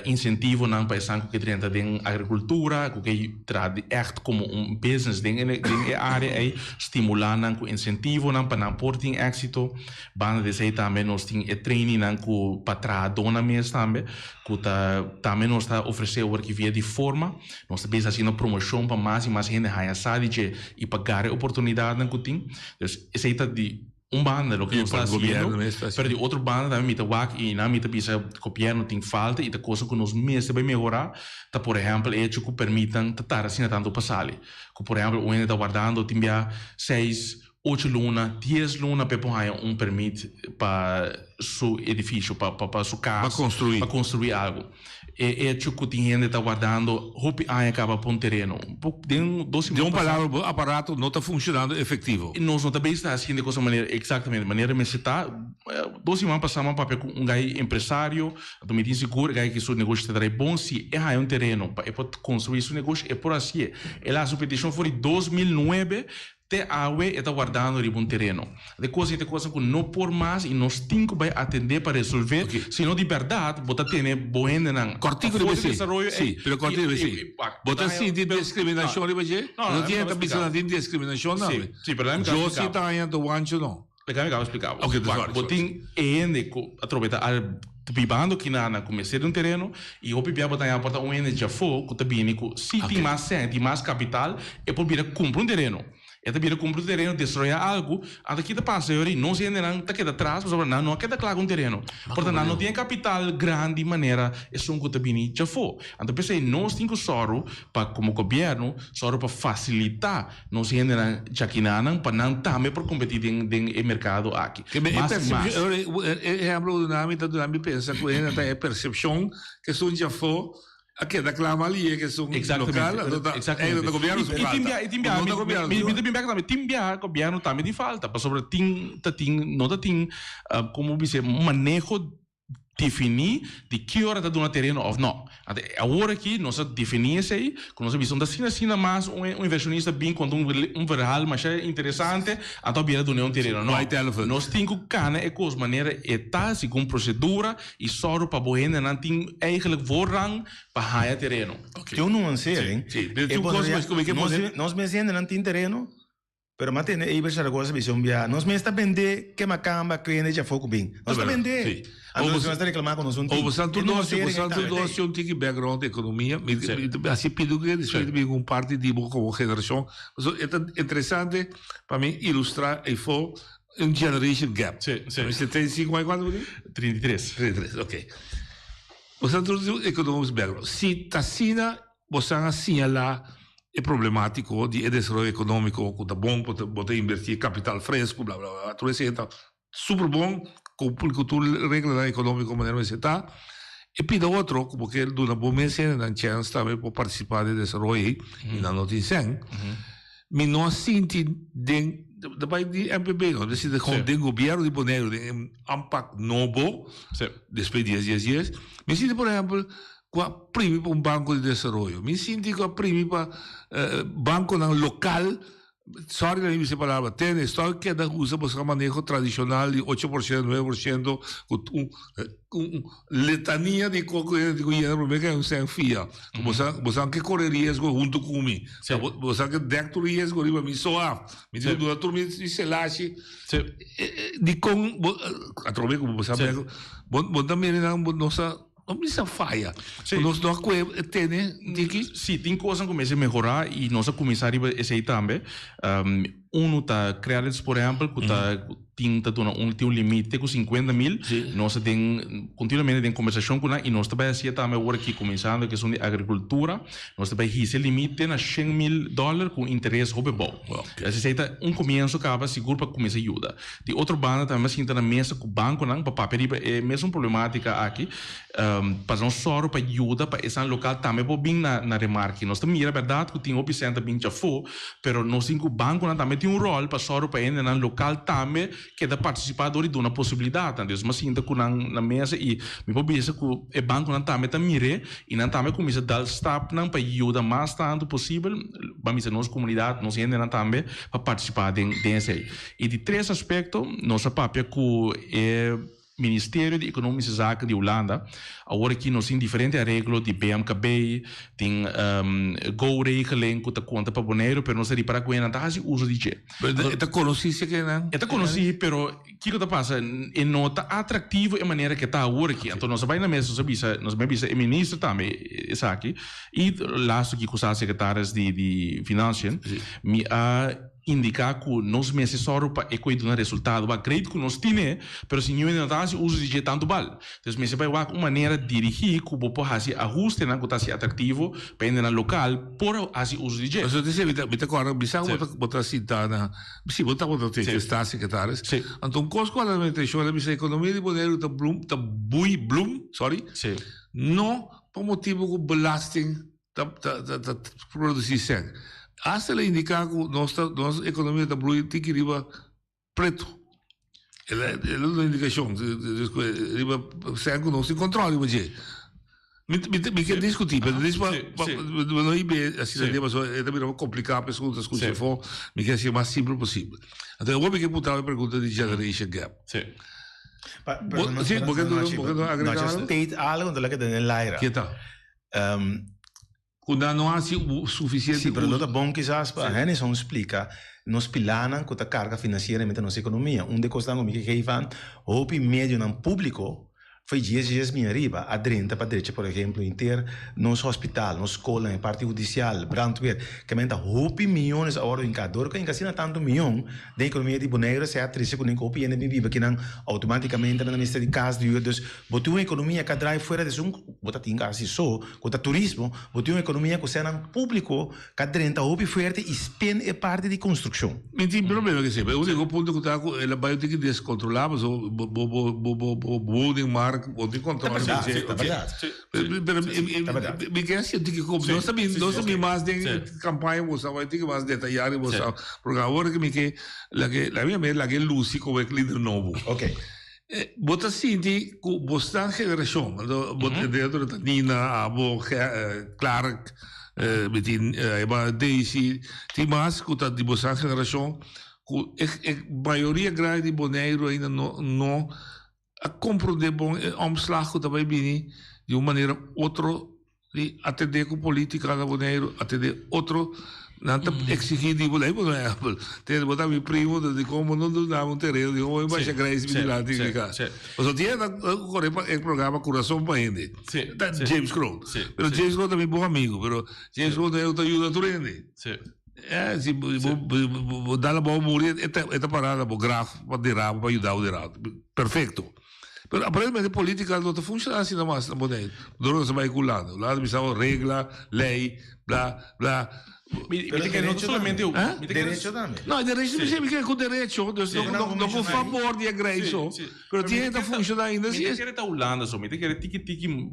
incentivo na para essa que trenta de agricultura, que trata echt como business de área aí, estimular na com incentivo na para porting êxito, banda de sei também nós tem training na com para dona mesmo também, que também nós está oferecendo o que via de forma, nós está fazendo promoção para mais e mais gente haya sabe e pagar a oportunidade na cutim. Então, esse é de banda lo que nós está fazendo, pero de outra banda também mita wak e na mita bisa governo tem falta e da coisa que nós mesmo vai melhorar, tá por exemplo, é que permitam estar assim tanto passale. Que por exemplo, o está guardando tem 6 8 luna, 10 luna para pôr permite para seu edifício, para sua casa, para construir algo. É que o gente está guardando, hope acaba com um terreno. De palavra, aparato não está funcionando efetivo. Nós não também está assim de coisa maneira, exatamente, maneira me está. 2 semanas passamos para um gai empresário, do me diz seguro, gai que seu negócio está bom, se é um terreno para construir seu negócio, é por assim. Ela a sua petição foi em 2009. Te awe está guardando de um terreno. De coisa que não por mais e nós temos que atender para resolver. Se não de verdade, você tem boa gente na cortico de desenvolvimento. Sim, pero cortico de desenvolvimento. Você sim de discriminação ali, você? Não tem a pensar de discriminação não. Sim, pero eu não sei está aí do ancho não. Legal, me explicar. Ok, você tem gente que aproveita bibando que na comecei um terreno e o pipiá botar a porta já foi que também se tem mais capital é por vir comprar um terreno. É também comprar um terreno, destruir algo, até que passa aí, não se ainda não está aqui atrás, mas não queda claro um terreno. Portanto, não tem capital grande maneira, é só que também já foi. Então, pensei, nós temos soro para como governo, soro para facilitar, não se ainda já que não para não também por competir no mercado aqui. Exemplo do âmbito pensa que ainda é percepção que são já foi. Aqui da clama ali é que são local, é do governo de falta. E timbia governo também de falta, para sobre não tem como dizer manejo definir de que hora está dando terreno ou não. Agora aqui nós definimos aí, com nossa visão da China mais inversionista bem com verral mais interessante, então vira do um terreno. Não, nós temos que cana é com maneira etática com procedura e só para boa gente não tem eigenlijk voorrang para haya terreno. Tem nuance, hein? Sim. Nós mesmo não tem terreno. Pero mate aí vai ser coisa visão via. Nós mesmo está vender que macamba cliente já foco bem. Nós está vender. Nós está reclamar com nós um. Ou você nós um tique background de economia, assim pido que desfeito bem com parte de como geração. É interessante para mim ilustrar e for um generation gap. Você tem 54 anos? 33, ok. Você introduziu economics background. Se Tassina você assinala é problemático de desenvolvimento econômico que tá bom para investir capital fresco, blá blá blá, tudo isso então super bom com a regra econômica como maneira você tá e pida outro como que do na boa mesa na chance também para participar de desenvolvimento e na notícia me não sinto de MPB, não, de com o governo de Bonaire, de impact novo, depois de 10 dias, me sinto, por exemplo, com a prima para banco de desenvolvimento, me sinto com a prima para banco local. Sorry que não se palavra, tem história que usa para manejo tradicional de 8%, 9%, com letania de qualquer problema que é um sem fia. Você que correr risco junto comigo. Você que decto risco, riba me soa. Me diz do outro me se lache. De com a trobe como você sabe, bom também não nossa não precisa falha. Nós não tem que sim, tem coisas que começam a melhorar e nós começamos a esse aí também. Está criando, por exemplo, que tem um limite com 50 mil. Nós tem continuamente tem conversação com e nós também assim também agora aqui começando a questão de agricultura. Nós também esse limite na $100 mil com interesse sobre bom. Esse é começo que acaba seguro para começar a ajudar. De outra banda também assim na mesa com o banco não para papel é mesmo problemática aqui. Para não só para ajuda para esse local também para bem na remarque. Nós também é verdade que tem opção bem já foi, pero nós tem o banco também tem rol para só para ele no local também que é participador de uma possibilidade, então mas ainda com na mesa e me pode dizer que o banco não também mire e não também começa a dar step não para ajudar mais tanto possível, vamos dizer nossa comunidade, nós ainda não também para participar desse aí. E de três aspectos, nossa papel que é Ministério de Economia e Zaken de Holanda, agora aqui nós temos diferentes regras de BMKB, tem go-regeling que conta para Bonaire, mas nós para que não está uso de G. Está conhecido que não? Está conhecido, mas o que está passando? É não está atrativo a maneira que está agora aqui. Então nós vamos na mesa, nós vamos o ministro também, isso aqui, e lá aqui com os secretários de Finanças, me indicar que nós meses só para equilibrar o resultado, mas acredito que nós temos, mas se não está uso de tanto bal. Então, me se vai uma maneira de dirigir que o povo fazer ajuste, não que está atrativo para ir no local, por fazer uso de jeito. Mas você me agora, bisa botar citana, se botar testar secretários. Então, coisa que a administração da economia de Bonaire está bloom, sorry, não por motivo que belasting está produzir sangue. Hasta le indicar que nossa economia está bloom tem que ir preto. Ela é uma indicação, riba sangue não se controla, mas me quer discutir, mas não é assim, é também complicar a pessoa que se for, me quer ser mais simples possível. Então eu vou me botar a pergunta de generation gap. Sim, porque não agregar algo do que tem lá. Que tal? Quando não há o suficiente. Sim, mas é bom que já a Henderson explica. Nos pilanan com a carga financeira na nossa economia. De coisas que geven, hoop médio no público, foi 10 mil arriba, a 30 para direita, por exemplo, inteiro, nos hospital, nos escola, em parte judicial, brandweer, que aumenta hoop milhões a hora em cada hora, que ainda tanto milhão da economia de Bonaire, se é atriz com o hoop ainda vive, que não automaticamente na mesa de casa de outros, botou uma economia que drive fora de um, botar tinga assim só, botar turismo, botou uma economia que seja público, que 30 hoop forte e spend é parte de construção. Não tem problema que seja, o único ponto que está, ela vai ter que descontrolar, mas o building mark ou de controle. É verdade. Me quer assim, que nós também mais de campanha, você vai ter que mais detalhar e você, porque agora que me quer, la minha Lucy como é líder novo. Ok. Bota assim, que você geração, bota dentro da Nina, Abo, Clark, Daisy, tem mais que tá de você geração, a maioria grande de Bonaire ainda não a compreender bom omslag que também vem de uma maneira outra de atender com política da Bonaire, atender outro não exigir de Bonaire, por exemplo, tem botar meu primo de como não dá um terreno de como vai chegar esse milagre de cá. Mas tinha o programa Coração para ele, James Crow, mas James Crow também bom amigo, mas James Crow também ajuda a turende. Se vou dar a boa morrer, esta parada, vou grafo para derrar, para ajudar o derrar, perfeito. Mas aparentemente a política não funciona assim na Bonaire. Nós vai culando. Lá precisamos regra, lei, blá, blá. Não solamente o direito também. Não, direito não significa com direito, não com favor de agresso. Mas tinha que funcionar ainda assim. Me quer estar Holanda, só me quer tiki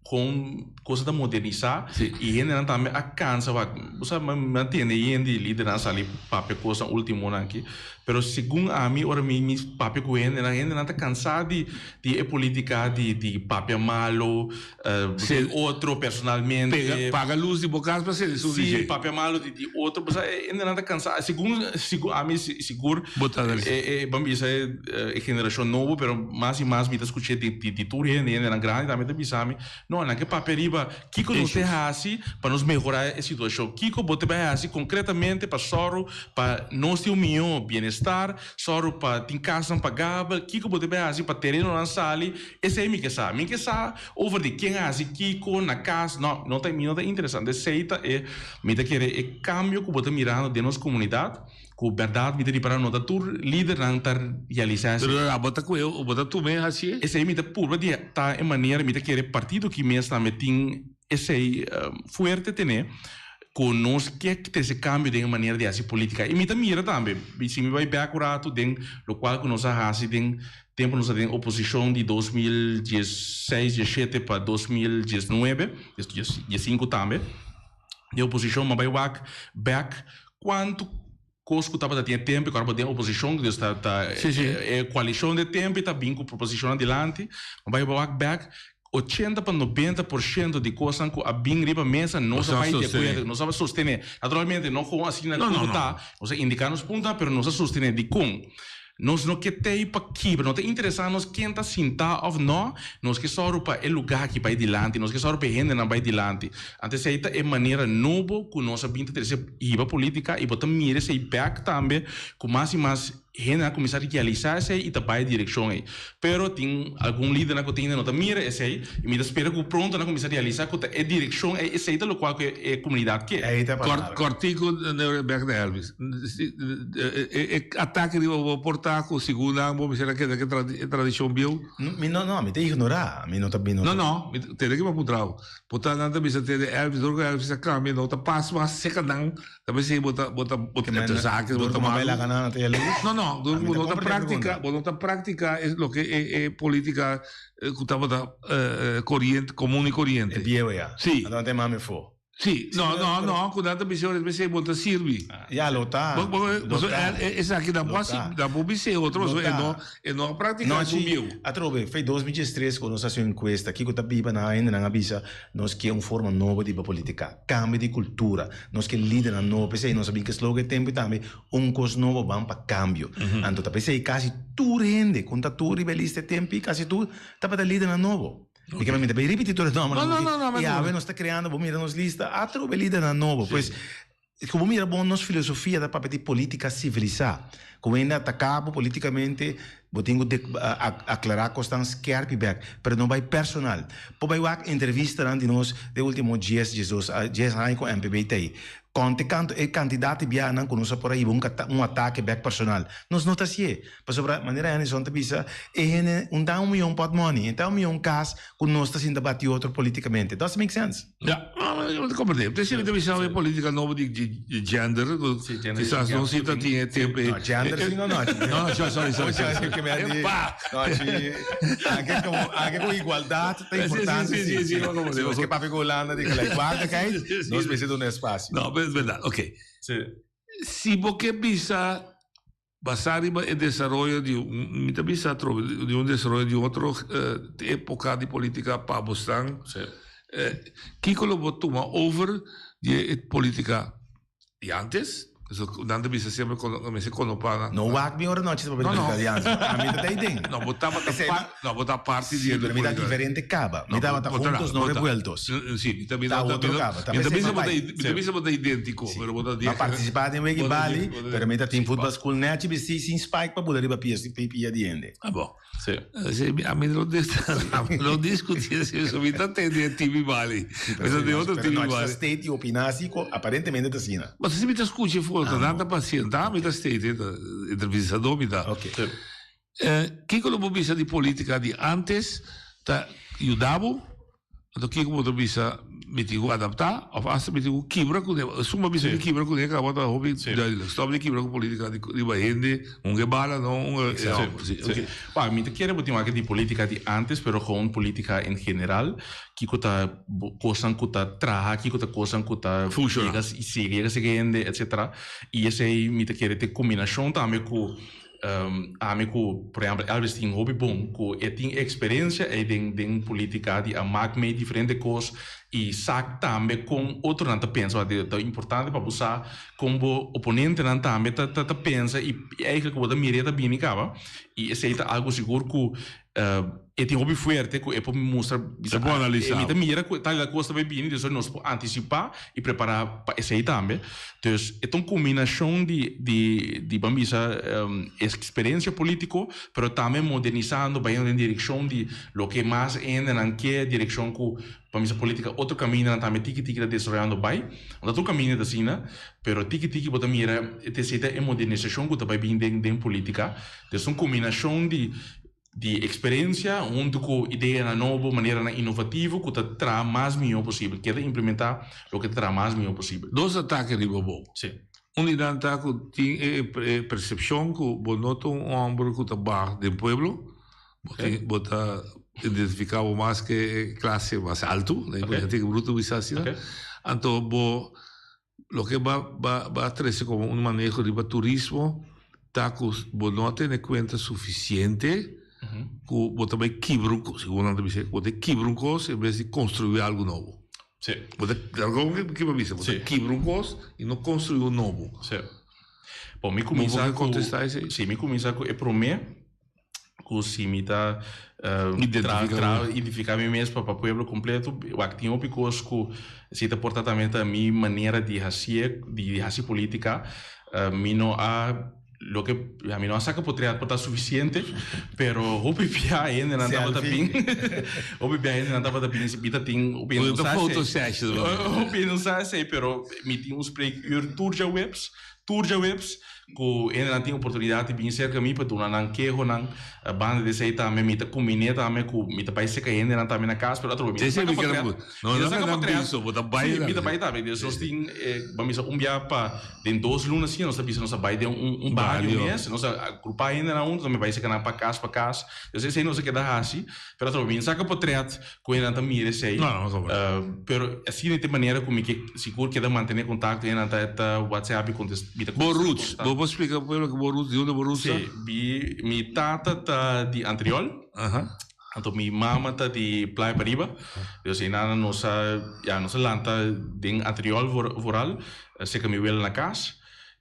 com coisa da modernizar e ainda também a cansa você mantém ainda liderança ali papel coisa último aqui pero segundo a mim ora mi papel com ainda não tá cansado de política de papel malo outro personalmente paga luz de bocas para ser isso sim papel malo de outro você ainda não tá cansado segundo a mim seguro vamos dizer geração nova pero mais e mais me tá escutando de tudo ainda na grande também tá pensando não, na que paperiba, Kiko não tem assim para nos melhorar a situação. Kiko bote bem assim concretamente para soro, para nós ter melhor bem-estar, soro para ter casa pagável, Kiko bote bem assim para terreno na sala. Esse é me que sabe, over de quem assim Kiko na casa, não tem interessante. Aceita é, me tá querer é cambio que bote mirando de nossa comunidade. Com verdade, me para não dar líder não estar realizando. Pero bota com eu, bota tu mesmo assim. Esse aí me dá pura de tá em maneira me dá querer partido que mesmo também tem esse forte ter com nós que ter esse cambio de maneira de agir política e me dá mira também. Se me vai backward den lo qual que nós assim den tempo nós tem oposição de 2016, 17 para 2019, 15 também. De oposição mas vai back quanto Cosco estava a ter tempo, agora tem oposição, que está coalição de tempo, está bem com proposição adiante, vai back 80 para 90% de coisas que a bem riba mesa não se vai de acordo, não sabe sostener. Naturalmente, não com assim na conta, nós indicamos ponta, mas não se sostener de com. Nós não queremos para aqui, não tem interesse nós quem está sentado ou não, nós que só para o lugar que vai adiante, nós que só para a gente não vai adiante. Antes essa é maneira nova que nós sabemos ter iba política e botar mira esse back também, com mais e mais gente a começar a realizar-se e também a direção aí. Pero tem algum líder na que tem não mira esse aí e me espera que pronto na começar a realizar que a direção é esse aí do qual que é comunidade que é. Cortico no back de Elvis. Ataque de portar com segunda, vamos dizer que é tradição bio. Não, me tem ignorar, me não tá bem. Não, tem que me putar. Putar nada me ter Elvis, do Elvis a câmera, não tá passo mas seca não. Também se bota saques, bota mal. No, voluntad práctica es lo que es política corriente, común y corriente. Sí. Adonde mame fo. Sì, no, con tanta visione invece molto sirvi. Ya lo está. Esa aqui da publicidade, outros e não prática no subiu. Atrobe, foi 2013 quando nós fizemos encuesta, aqui que tá biba na ainda na avisa, nós que forma nova de política, cambio de cultura, nós que líder novo, pensei, nós sabemos que slogan tempo também coisa novo vamos para cambio. Então, pensei quase tu rende, quando tu rebelista tempo, quase tu tá para líder novo. Perché mi deve ripetere no, e a está criando, vamos mirar nos lista, a trobe líder na novo, pois como mira bom nos filosofia da papel de política civilizar, como ainda atacava politicamente, tenho de aclarar constância que back, pero não vai personal. Pô vai entrevista de nós de último dias anos com MPBTI. Quando é candidato biana com nós por aí ataque back personal. Nós não tá assim. Para sobre maneira a gente bisa é dá milhão pot money, então milhão caso com nós está sendo debate outro politicamente. Does make sense? Ja, eu te compreendo. Tem sido visão de política nova de gender, quizás não se tinha tempo. No, gender sim não. Sorry. Que me ha dit. Anche com igualdade tem importância. Sim. Que para Holanda de que igualdade, nós precisamos de um espaço. No, es verdad, ok. Sí. Si porque visa basar el desarrollo de un desarrollo de otra época de política para Boston, ¿qué lo toma over de política de antes? Dando visa sempre quando paga. No wak mi ora noche para política de antes. A mí te ding. No, botava parte de mi da diferente caba. Mi dava juntos no revueltos. Sí, también otro caba. También se bota idêntico, pero bota dia. Ma participate in Wiki Bali, per me team football school net ci si spike para poder ir para adiante. Ah bom. Sì. A me lo discutir se mi ta tende TV Bali. Questo di altro TV Bali. State opinasi aparentemente tasina. Ma se mi ta scusi tanta pazienza, mi da state intervistato, mi da. Ok. Chi con la vista di politica di antes, aiutavo, che come vista mitigo adaptar, ou asa mitigo quebra com ele. Suma bisa de quebra com ele, que agora hobby, stop de quebra com política de baende, bala não, Pá, me quero botar uma de política de antes, pero com política em geral, que kuta coisa kuta traha, que kuta coisa kuta funciona, siga seguinte, etc. E esse aí me quero ter combinação também com amigo, por exemplo, Elvis tem hobby bom, que tem experiência em política de amar meio diferente coisas e sabe também com outro não pensa, é importante para usar como oponente não também tá pensa e é que o da mireta bem acaba e esse é algo seguro que tem hobby forte que é para mostrar é bom analisar e também mira tal da coisa bem bem então nós antecipar e preparar para esse aí também então é uma combinação de bambisa experiência político pero também modernizando vai em direção de lo que mais ainda não que direção que bambisa política outro caminho também tiki desenvolvendo vai outro caminho da China pero tiki bota mira essa é modernização que também bem dentro política então uma combinação de experiência, onde com ideia nova, maneira inovativa, que te traz mais melhor possível, que é implementar o que te traz mais melhor possível. Dois ataques de bobo. Sim. Ataque tem percepção que o nota homem que está baixo do pueblo, bota identificar mais que classe mais alto, né? Porque tem que bruto isso assim. Então, o que vai trazer como manejo de turismo, tá com o nota em conta suficiente. Que também quebra segundo a dizer, você quebra coisa em vez de construir algo novo. Sim. Você que vai dizer, você quebra coisa e não construir novo. Sim. Bom, me começar com contestar isso. Sim, me começar com é para mim que se me tá identificar mim mesmo para o povo completo, o actinho picos que se tá portamento a minha maneira de fazer política, me não há lo que a mí no saca potría portar suficiente pero hopi pia ainda não tava bem hopi pia ainda não tava bem se bita tem opinião não sei pero me tem uns turja webs que ainda não tem oportunidade de vir cerca mim para tu não quejo não a banda de sei também me tá combinei também com me tá país que ainda não tá na casa pero outro me saca potría não isso bota baile me tá baile também nós tem vamos dia para tem 2 lunas assim nós sabemos nós baile barrio mês nós agrupar ainda não também vai ser que na para casa eu sei não sei que dá assim pero outro me saca potría com ainda também mire sei pero assim de maneira como que seguro que dá manter contato ainda tá WhatsApp com Borruz, vou explicar para ele que Borruz, de onde Borruz? Sim, minha tata tá de Antriol, então minha mama tá de Playa Pariba, eu sei nada nossa lanta de Antriol voral, sei que me veio na casa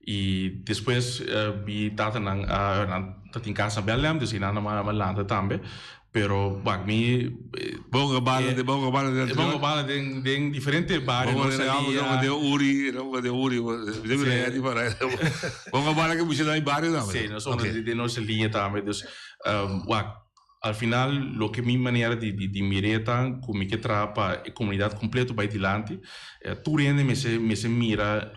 e depois minha tata tá em casa em Belém, eu sei nada mais lanta também. Pero mi bonga bala de diferente barrios bonga de Uri deve para bonga bala que você dá em barrio também sim nós somos de nossa linha também dus al final lo que mi maneira de mireta como que trapa a comunidade completa vai dilante tu rende me se mira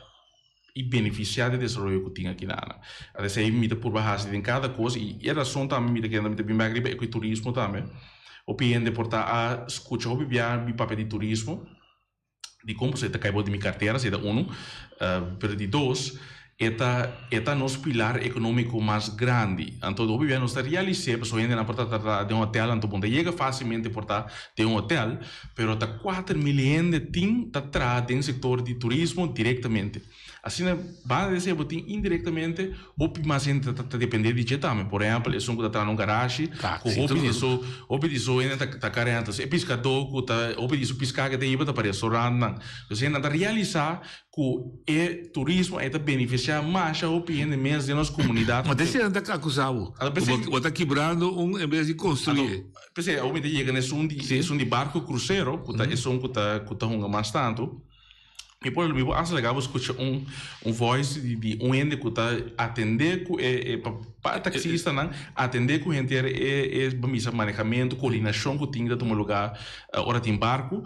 e beneficiar do desenvolvimento que tinha aqui na Ana. Até se me por baixo em cada coisa e a razão também me que anda bem magribe é o turismo também. O PN portar a escutar o biar papel de turismo de como se caiu de minha carteira, se da pero de dois é nosso pilar econômico mais grande. Então o biar nós realizar pessoa ainda na porta de um hotel, então onde chega facilmente portar de um hotel, pero tá 4 milhões de tim tá atrás do setor de turismo diretamente. Assim, vai dizer que indiretamente o mais gente está dependendo de também. Por exemplo, eles estão tá num garagem, o pedido ainda tá carente, é pescador, o pedido pescar que tem iba para restaurante. Você ainda realizar que é turismo é beneficiar mais a opinião mesmo da nossa comunidade. Mas você anda acusado, você está quebrando em vez de construir. Pensei, o que chega nesse de barco cruzeiro, que tá mais tanto. E por exemplo, acho legal escutar voice de ende que está atender para taxista não atender com gente é manejamento coordenação que tem que tomar lugar hora tem barco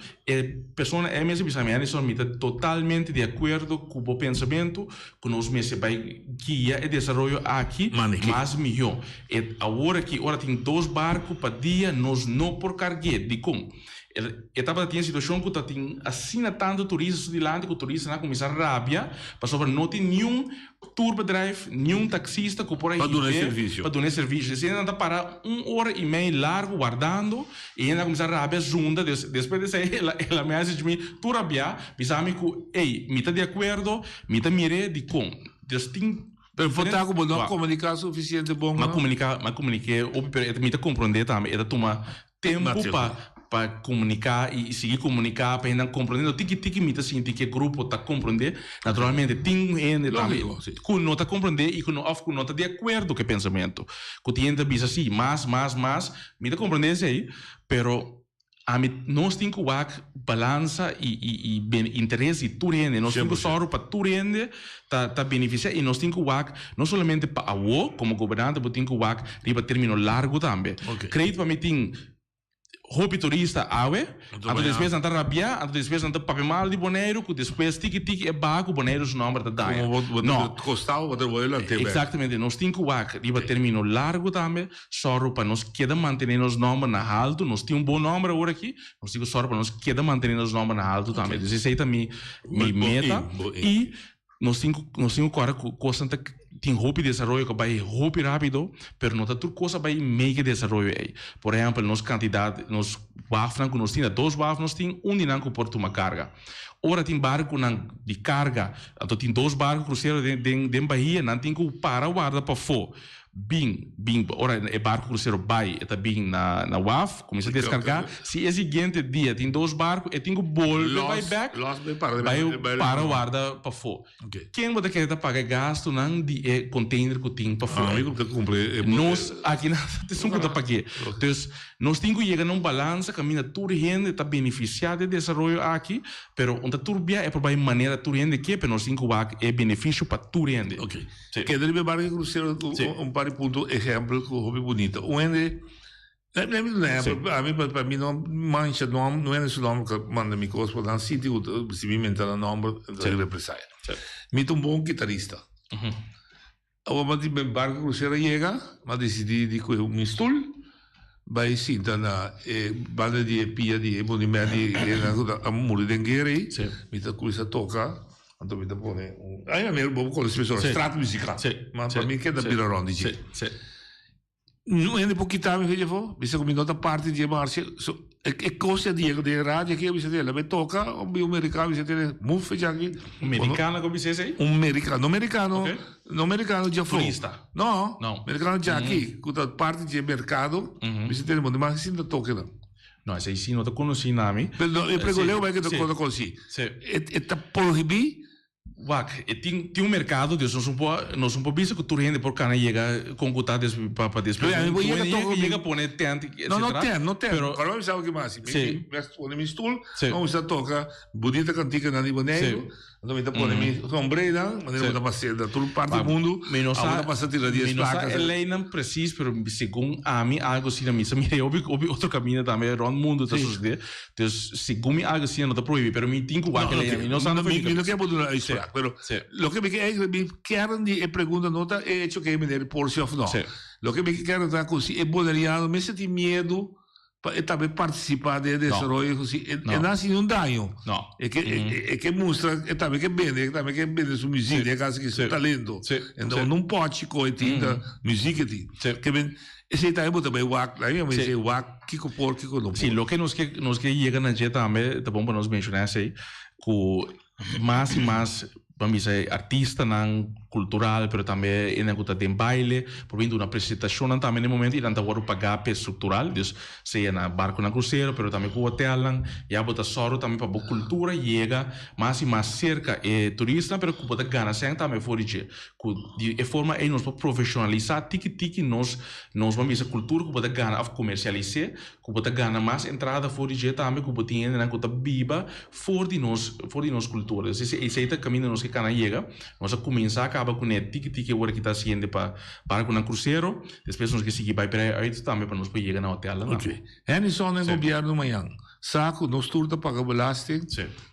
pessoa é mesmo pensamento são totalmente de acordo com o pensamento que nós mesmo vai guiar e desenvolver aqui mais melhor agora que hora tem 2 barcos para dia nós não por carga de como Etapa tinha situação que tem assina tanto turistas de lá que o turista não começa a rabia, para sobre não tem nenhum tourbedrijf, nenhum taxista que por aí para donar serviço. Para donar serviço. Você ainda para 1h30 largo guardando e ainda começa a rabia junta. Depois de sair, ela me diz me tu rabia, pensava que, ei, me tá de acordo, me tá mire de com. Pero falta como não comunicar suficiente bom. Mas comunicar, me tá compreender também, ela toma tempo para comunicar e seguir comunicar para ainda compreender tiki me tá sentindo que o grupo tá compreender naturalmente tem gente também que não tá compreender e que não tá de acordo com o pensamento que tem gente diz assim mas me tá compreender isso aí pero nós temos que ter balança e interesse de tudo nós temos que só para tudo tá beneficiar e nós temos que ter não somente para a como governante mas temos que ter para termino largo também creio para mim tem roupa turista awe, anto depois não tá rabia, anto depois não tá papel mal de boneiro, que depois tiki é bago boneiro os números da daia. Não, costal, o trabalho lá tem. Exatamente, nós temos que wak, riba termino largo também, só para nós queda manter os números na alto, nós temos bom número agora aqui, nós temos só para nós queda manter os números na alto também. Então essa é minha meta e nós temos agora coisa tem roupa de desenvolvimento que vai roupa rápido, mas não tá tudo coisa vai meio desenvolvimento. Por exemplo, nos candidatos, nos wafran que nós temos, 2 wafran nós temos não que porta uma carga. Ora tem barco de carga, então tem 2 barcos cruzeiro de Bahia, não tem que parar guarda para fora. Bing, ora é barco cruzeiro vai, está bem na WAF, começa a descarregar. Se é seguinte dia tem 2 barcos, e tem que bolsa vai back, vai para guarda para fora. Quem vai querer pagar gasto não de container que tem para fora? Nós aqui não tem que pagar. Então nós temos que chegar num balanço, caminha tudo gente está beneficiado de desenvolvimento aqui, pero onde tudo bem é para maneira tudo gente que, pero nós temos que é benefício para tudo gente. Ok. Que deve barco cruzeiro par ponto exemplo que hobby bonito. Onde para mim não mancha não é esse nome que manda me coisa para dar sítio se me inventar o nome da represália. Me um bom guitarrista. Agora de barco cruzeiro chega, mas decidi de coger stool, vai sentar na banda de pia de movimento de a muro de guerre, me tá coisa toca. Então me dá pone aí é mesmo com as pessoas strato musical mas para mim que é da Vila Ronde não é pouco tempo veja vou você comigo outra parte de marcha é coisa de rádio que você tem ela toca o americano você tem muito já aqui americano como você sei americano já foi não americano já aqui Mm-hmm. com a parte de mercado você tem muito mais ainda toca não esse sim não te conheci nami eu pregoleu vai que te conheci é tá proibido. Wak, tem um mercado, Deus, nós um pouco visto que tu rende por cana chega com cutadas para depois. Chega a pôr tente, etc. Não tem. Agora vamos saber o que mais. Põe me stool, vamos a tocar bonita cantiga na Libaneiro, então me põe me sombreira, maneira de passar da toda parte do mundo. Agora passa a tirar 10 placas. Ela não precisa, pero segundo a mim algo assim na missa, me outro caminho também around o mundo tá suceder. Então, segundo algo assim não tá proibido, pero me tinha que wak ela não sabe não quer botar isso. Pero lo que me quero de pergunta nota é hecho que me porção não. Lo que me quero dar così é boneriano, me senti medo para também participar de desenvolvimento così e não assim um danho. Não. É que mostra é também que vende sua música, é caso que seu talento. Então não pode coitar música de. Que bem esse tempo também wak, aí me diz wak que por que não. Sim, lo que nos que chega na jeta também, tá bom para nós mencionar assim, que mais e mais vamos dizer artista não cultural, pero também ainda que tem baile, por vindo uma apresentação também no momento e não agora pagar pe estrutural, dus seja na barco na cruzeiro, pero também com hotel não, já bota só também para boa cultura chega mais e mais cerca é turista, pero que bota gana sem também fora de que forma é nós para profissionalizar tiki nós vamos dizer cultura que bota gana a comercializar, que bota gana mais entrada fora de também que bota ainda que bota biba fora de nós cultura, esse é o caminho nós que cana chega, nós a começar acaba com o tiki agora que está saindo para com o cruzeiro, depois nós que seguir vai para aí também para nós poder chegar no hotel. Ok. Henderson é governo amanhã. Saco nós turda paga belasting.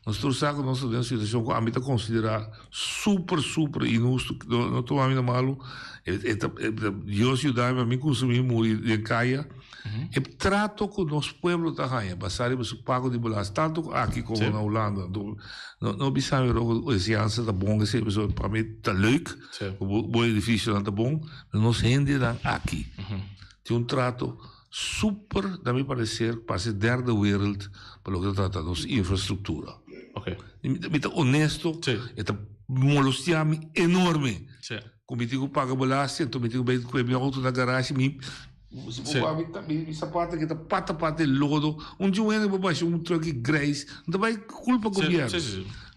Nós turda saco nós temos uma situação que a mim está considerar super injusto, não estou a mim malo. Eu ajudar a mim consumir muito em caia. E trato com os pueblos da rainha, passaremos o pago de bolas, tanto aqui como na Holanda. Não precisamos ver esse ano tá bom, esse episódio para mim tá leuk, o bom edifício não tá bom, mas nós ainda aqui. Tem trato super, da me parecer, para ser derde wereld, para o que trata de infraestrutura. Met honesto, het molestiami enorme. Como eu pago belasting, então eu tenho que minha auto na garagem, mi sapato que tá pata lodo, dia eu vou truck grijs, não vai culpa governo.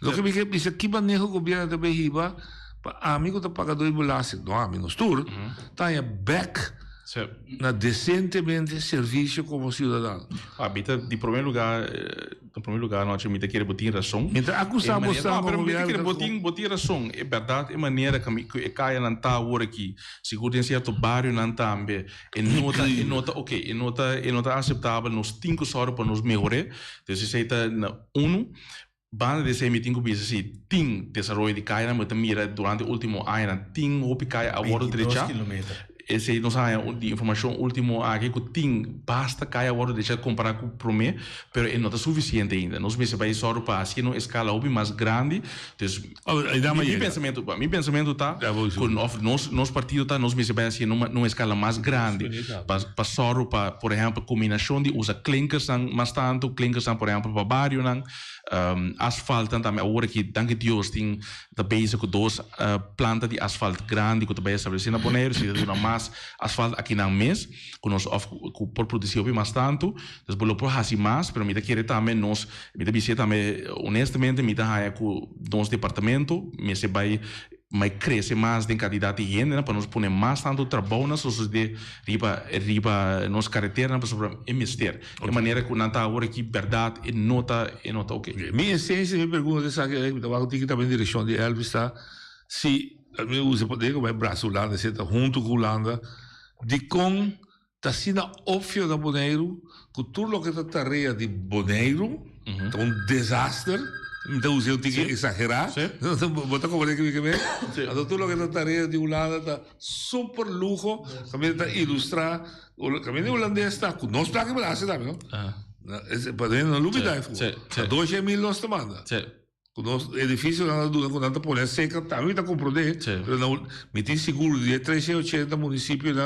Lo que me quer dizer que manejo o governo também riba, amigo tá pagador de belasting, não amigo tour, tá em back na decentemente serviço como cidadão. Em primeiro lugar, nós temos que botar razão. Então, acusamos botar razão. É verdade, é maneira que caia não tá agora aqui. Seguro em certo bairro não tá também. É nota aceitável nos 5 horas para nos melhorar. Então, se você está na 1, banda de ser meeting bisa si ting desenvolvimento de caia na mira durante o último ano ting hopi caia a bordo direita. Esse não sabe de informação último aqui que tem basta caia agora deixar comparar com o primeiro, mas não está suficiente ainda. Nós mesmo vai só para assim uma escala mais grande. Então, meu pensamento tá com nós partido tá nós mesmo vai assim numa escala mais grande. Para só para por exemplo combinação de usa clinkers mais tanto clinkers por exemplo para bairro asfalto também agora que danke Deus tem da base com 2 plantas de asfalto grande que também estabelecido na Bonaire se dá mais asfalto aqui na mês que nós por produzir mais tanto das bolo por assim mais pero me da querer também nós me da visita também honestamente me da é com nosso departamento me se vai cresce mais de quantidade de gente para nós pôr mais tanto trabalho nas de riba nos carretera para investir de maneira que não está agora aqui verdade e nota ok. Minha essência me pergunta essa que eu tenho também direção de Elvis tá se eu uso poder como é Brasil Holanda senta junto com Holanda de com tá sendo óbvio da Bonaire que tudo o que está tarefa de Bonaire é desastre. Então eu tenho que exagerar. Bota como é que me quer. Então tudo o que está tarefa de Holanda está super luxo, também está ilustrar, também o holandês está com nós para que me lasse também, não? Esse padrão não lubi daí. 2.000 nós manda. O edifício quando anda por seca também está comprando, mas me tem seguro de 380 municípios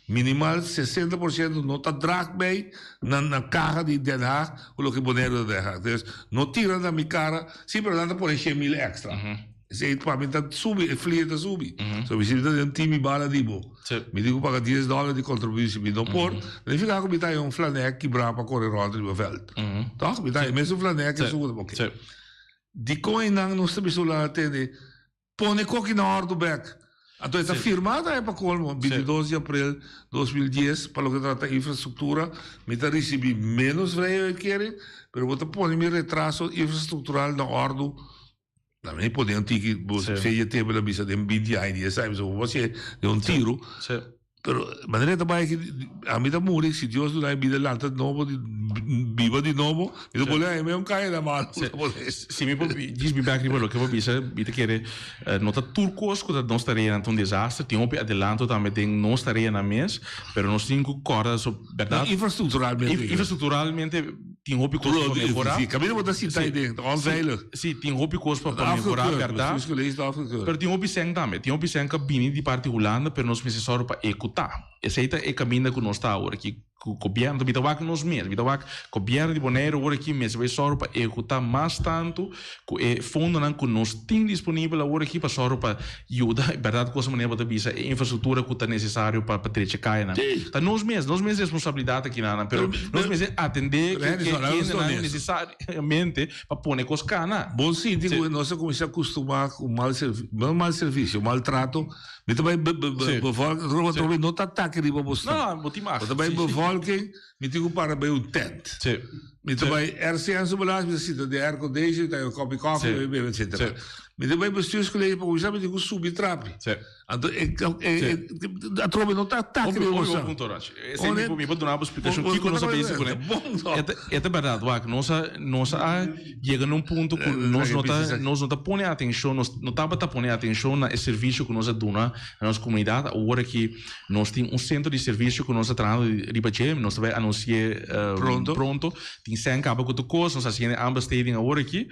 minimal 60% não está drag bem na carga de Den Haag o que Bonaire deixa. Então não tira da minha cara, sempre anda por 100.000 extra. Esse para mim está subir, flieta subir. So me sinto um time bala de bo. Me digo paga $10 de contribuição, me não por. Nem ficar com me tá um flaneco que brava para correr rond no veld. Toch? Me tá mesmo flaneco que suga ok. De coin não se bisula atende. Pone coque na hora do back. Então está firmada é para colmo, 22 de abril de 2010 para o que trata infraestrutura, me está recebi menos freio que querem, mas vou pôr meu retraso infraestrutural na ordem. Também podem ter que fazer tempo da missa de 20 anos, sabe? Você de tiro. Pero maneira também que a mim da morrer se Deus não dá vida lanta de novo viva de novo e depois é mesmo cai da mal se me diz me back lo que vou bisa bita querer nota turcos que não estaria então desastre tem um adelanto também tem não estaria na mês pero nós cinco cordas verdade infraestruturalmente tem um pouco para melhorar sim caminho botar sim tá aí onveilig sim tem um pouco para melhorar verdade pero tem um biseng também tem um biseng que vem de parte Holanda pero nós precisamos para esse é o caminho que nós está agora aqui o governo de Bitabac nos mesmos o governo de Bonaire agora aqui mesmo vai só para executar mais tanto que fundo não que nós tem disponível agora aqui para só para ajudar verdade coisa maneira para bisa infraestrutura que está necessário para treche caia não tá nós mesmos responsabilidade aqui não pero nós mesmos atender que é necessariamente para pôr coisa cana bom sim digo nós começamos a acostumar com mal serviço maltrato me também não tá ataque riba você não botimar também bevolking me digo para bem o tent Met bij RCN zo belangrijk, we zitten de aircondition, daar een kopje koffie, et cetera. Met bij bestuurscollege, hoe zijn we die goed soepje trappen? Dat trobe não tá criança. Esse é o meu dar uma explicação que nós sabemos com é verdade, Wak, nós chega num ponto que nós não tá põe atenção, nós não tá põe atenção na serviço que nós damos na nossa comunidade. Agora que nós temos centro de serviço que nós trabalhamos ribache, nós vai anunciar pronto, tem 100 cabo que tu costa, nós fazemos ambas stading agora aqui.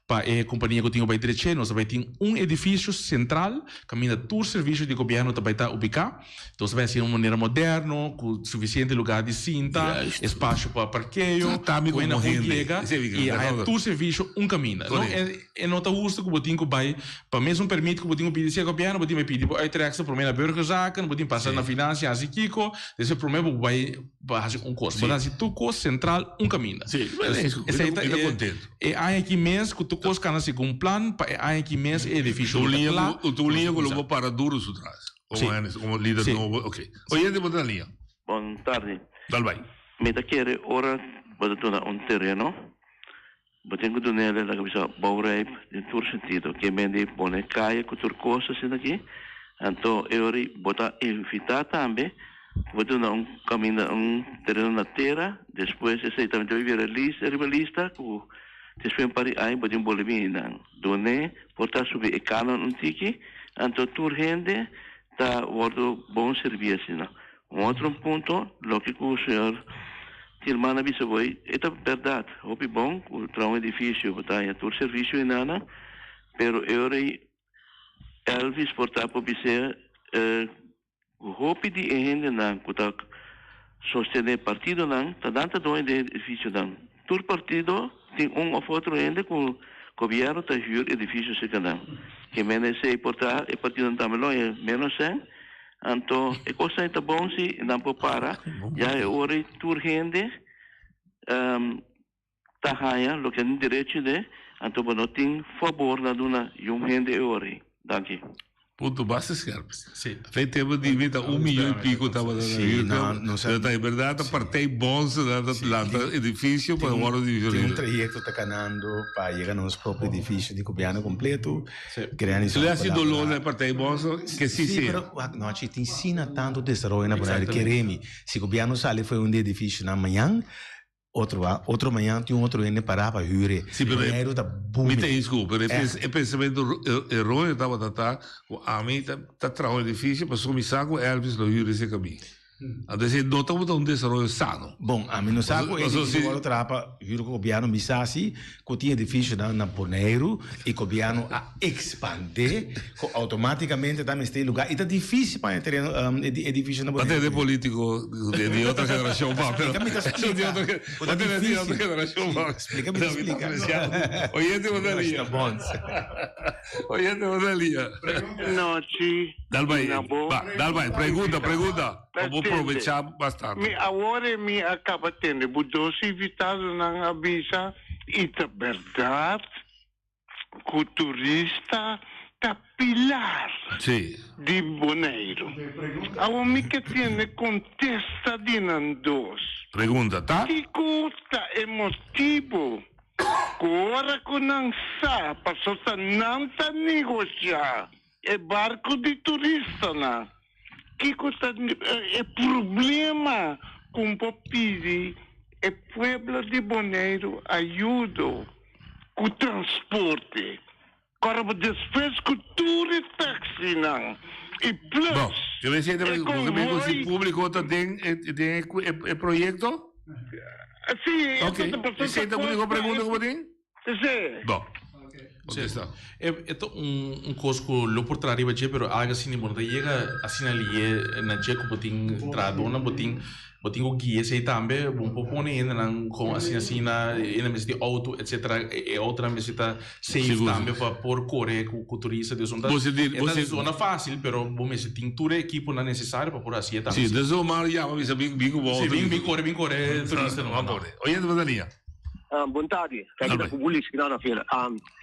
Para a companhia que tinha o Baitre, nós também tem edifício central, caminha todo o serviço de governo também está ubicado. Então, vai ser uma maneira moderna, com suficiente lugar de cinta, espaço para parqueio, com uma relega, e aí todo o serviço caminho. Não está justo que o botinho vai, para mesmo permite que o botinho pedir se governo, o botinho vai pedir para a para a burgerzaken, o botinho passar na finança, assim Kiko, esse problema vai fazer custo. Mas assim, todo custo central caminho. Sim, é contento. E aí aqui mesmo que tu coisa na segundo plano para aí que mês é difícil. Tu linha colocou para duros atrás. Como líder novo, ok. Oye, de boa linha. Boa tarde. Dal bem. Me da querer ora para tu na terreno. Botengo do nele la cabeça baureip de todo sentido que mende pone caia com tur coisas aqui. Então eu bota evitar também. Botar caminho terreno na terra, depois esse também deve vir lista com después para ahí podemos volver a donde portar subir el canon tiki, entonces toda gente está guardando buen servicio, ¿no? Otro punto, lo que el señor Tilmana dice hoy, es verdad, es bon, trae un edificio, está todo servicio y nada, pero ahora Elvis portar por dizer, hopi de gente não, que está sostener partido não, está dando dois edifício não, todo partido tem ou outro ainda com o governo está juro edifício secundário. Que menos se importar, o partido também não é menos sem. Então, a coisa está bom se não pode parar. Já é hora de gente está raia, o que é direito de, então não tem favor na dona e gente é hora. Danke. Ponto basta scherp. Fai tempo di vita 1 milhão e pico estava dando aí. Não é verdade, a partei bons da edifício para o hora de viver. Tem trajeto está canando para chegar no nosso próprio edifício de governo completo. Se assim dolor na partei bons, que sim. Sim, pero não te ensina tanto desenvolvimento na boneira queremos. Se o governo sale foi edifício na manhã. Outro manhã tem outro ene para hyre. Sim, pero tá bom. Me tem desculpa, é pensamento errôneo estava a mim tá trabalhando difícil, mas o saco Elvis lo hyre esse caminho. Adesso não estamos um desenvolvimento sano. Bom, a mim não saco ele agora trapa hyre com o governo misasi, que tinha edifício na Bonaire e o governo a expandir, automaticamente também tem lugar. E tá difícil para ter edifício na Bonaire. Até de político de outra geração, Explica-me, de outra geração, Explica-me. Oyente Modalia. Oyente Modalia. Noite. Dal vai, pergunta. Vou aproveitar bastante. Agora me acaba tendo, mudou se evitado na avisa, e é verdade que o turista está pilar de Bonaire. Agora me que tem contesta de nandos. Pergunta, tá? Que custa é motivo? Agora que não sabe, passou a não negociar. É barco de turista, não. Que custa é problema com o Popiri, é pueblo de Bonaire ajuda com o transporte. Agora, depois com o tour táxi, não. E plus... Bom, eu vejo que o público tem projeto? Sim. Ok, você tem uma pergunta como tem? Sim. Bom. É coisa que eu por trás de você, pero algo assim não chega assim ali na dia que botin tradona botin o guia sei também um pouco ainda não com assim na mesma auto etc e outra mesma safe também para por correr com o turista de zona é zona fácil, pero bom mesmo tem todo equipo não necessário para por assim também. Sim, desde o mar já mas bem volta. Sim, bem correr turista não. Oyente Modalia. Boa tarde. Aqui da Public, que não na feira.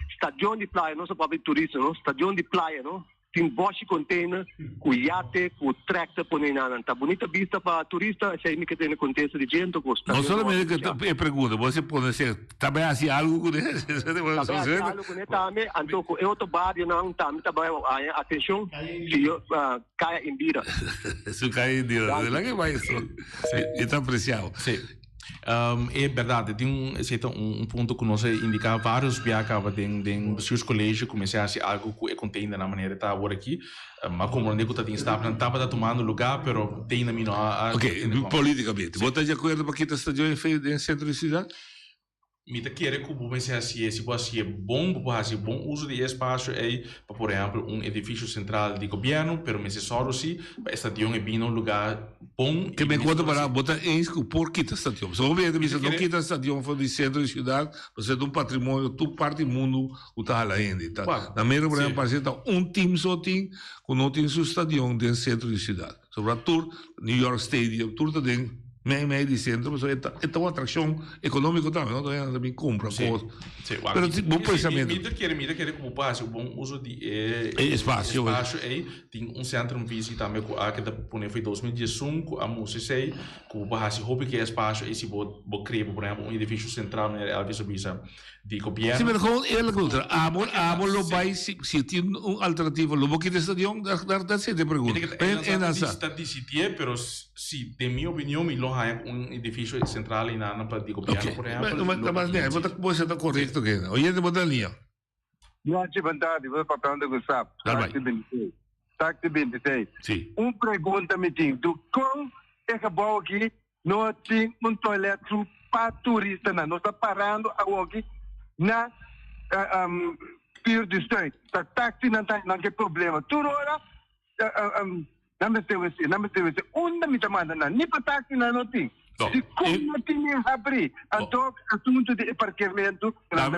Estação de praia, não só para ver turista, não? Estação de praia, não? tem boche container, com iate, com tractor, põe na tá bonita vista para turista, se que tem contexto de gente, não solamente que pergunta, você pode ser, também assim algo com isso? Também algo com isso, também, então, eu tô barrio não, também atenção, se eu caia em bira. Se caia em bira, lá que vai isso, está apreciado. Sim. É verdade, tem um ponto que nós indicamos vários viajantes de seus colégios, comecei a ser algo que contém na maneira de estar agora aqui, mas como não está estava tomando lugar, mas tem na minha... Ok, politicamente, você está de acordo para que esta estação é feita no centro da cidade? Mita querer que o se é bom, fazer bom uso de espaço por exemplo, edifício central de governo, pero necessário sim, a estação é bem um lugar bom. Que me conta para botar em por que a estação? Se obviamente não quita a estação for do centro da cidade, você é um patrimônio, tu parte do mundo o tá lá ainda, tá? Na mesma maneira, parece que time só tem, que não tem sua estação dentro do centro da cidade. Sobretudo New York Stadium, tudo tem meio de centro, mas é uma atração econômica também, não é também compra coisas. Mas bom pensamento. Mita quer como passe o bom uso de espaço aí tem um centro visita também que da pone foi 2015 a música sei que passe hobby que espaço e se vou criar por exemplo edifício central na Elvis Obisa de governo. Sim, mas com ele contra amo lo vai se tem alternativa lo vou que estação dar se te pergunta. É nessa decidir, pero se de minha opinião melhor um edifício central e na de governo por exemplo. Mas né, você está correto que não. Olha de botalinha. Não te vontade, vou papel de Gustavo. Táxi 26. Sim. Pergunta me tem, do como é que bom aqui não tem toilette para turista não, nós está parando aqui na Pier District. Táxi não tem problema. Tudo hora não me sei, onde me manda não, nem para táxi não tem. Se como não tem abrir, então assunto de parqueamento. Dá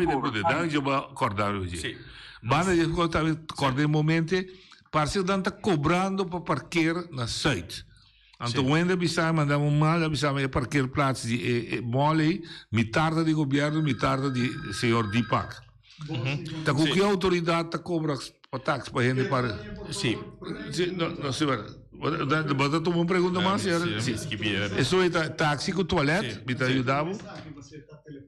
eu vou acordar hoje. Bana de acordar um momento, parece que está cobrando para parquear na site. Então, quando bisa mandar mal, bisa parquear plaats de mole, metade de governo, metade de senhor Deepak. Então, qualquer autoridade está cobrando para táxi para gente para. Sim. Não sei. Bota tu uma pergunta mais, sim. Isso é táxi com toalete, me ajudava.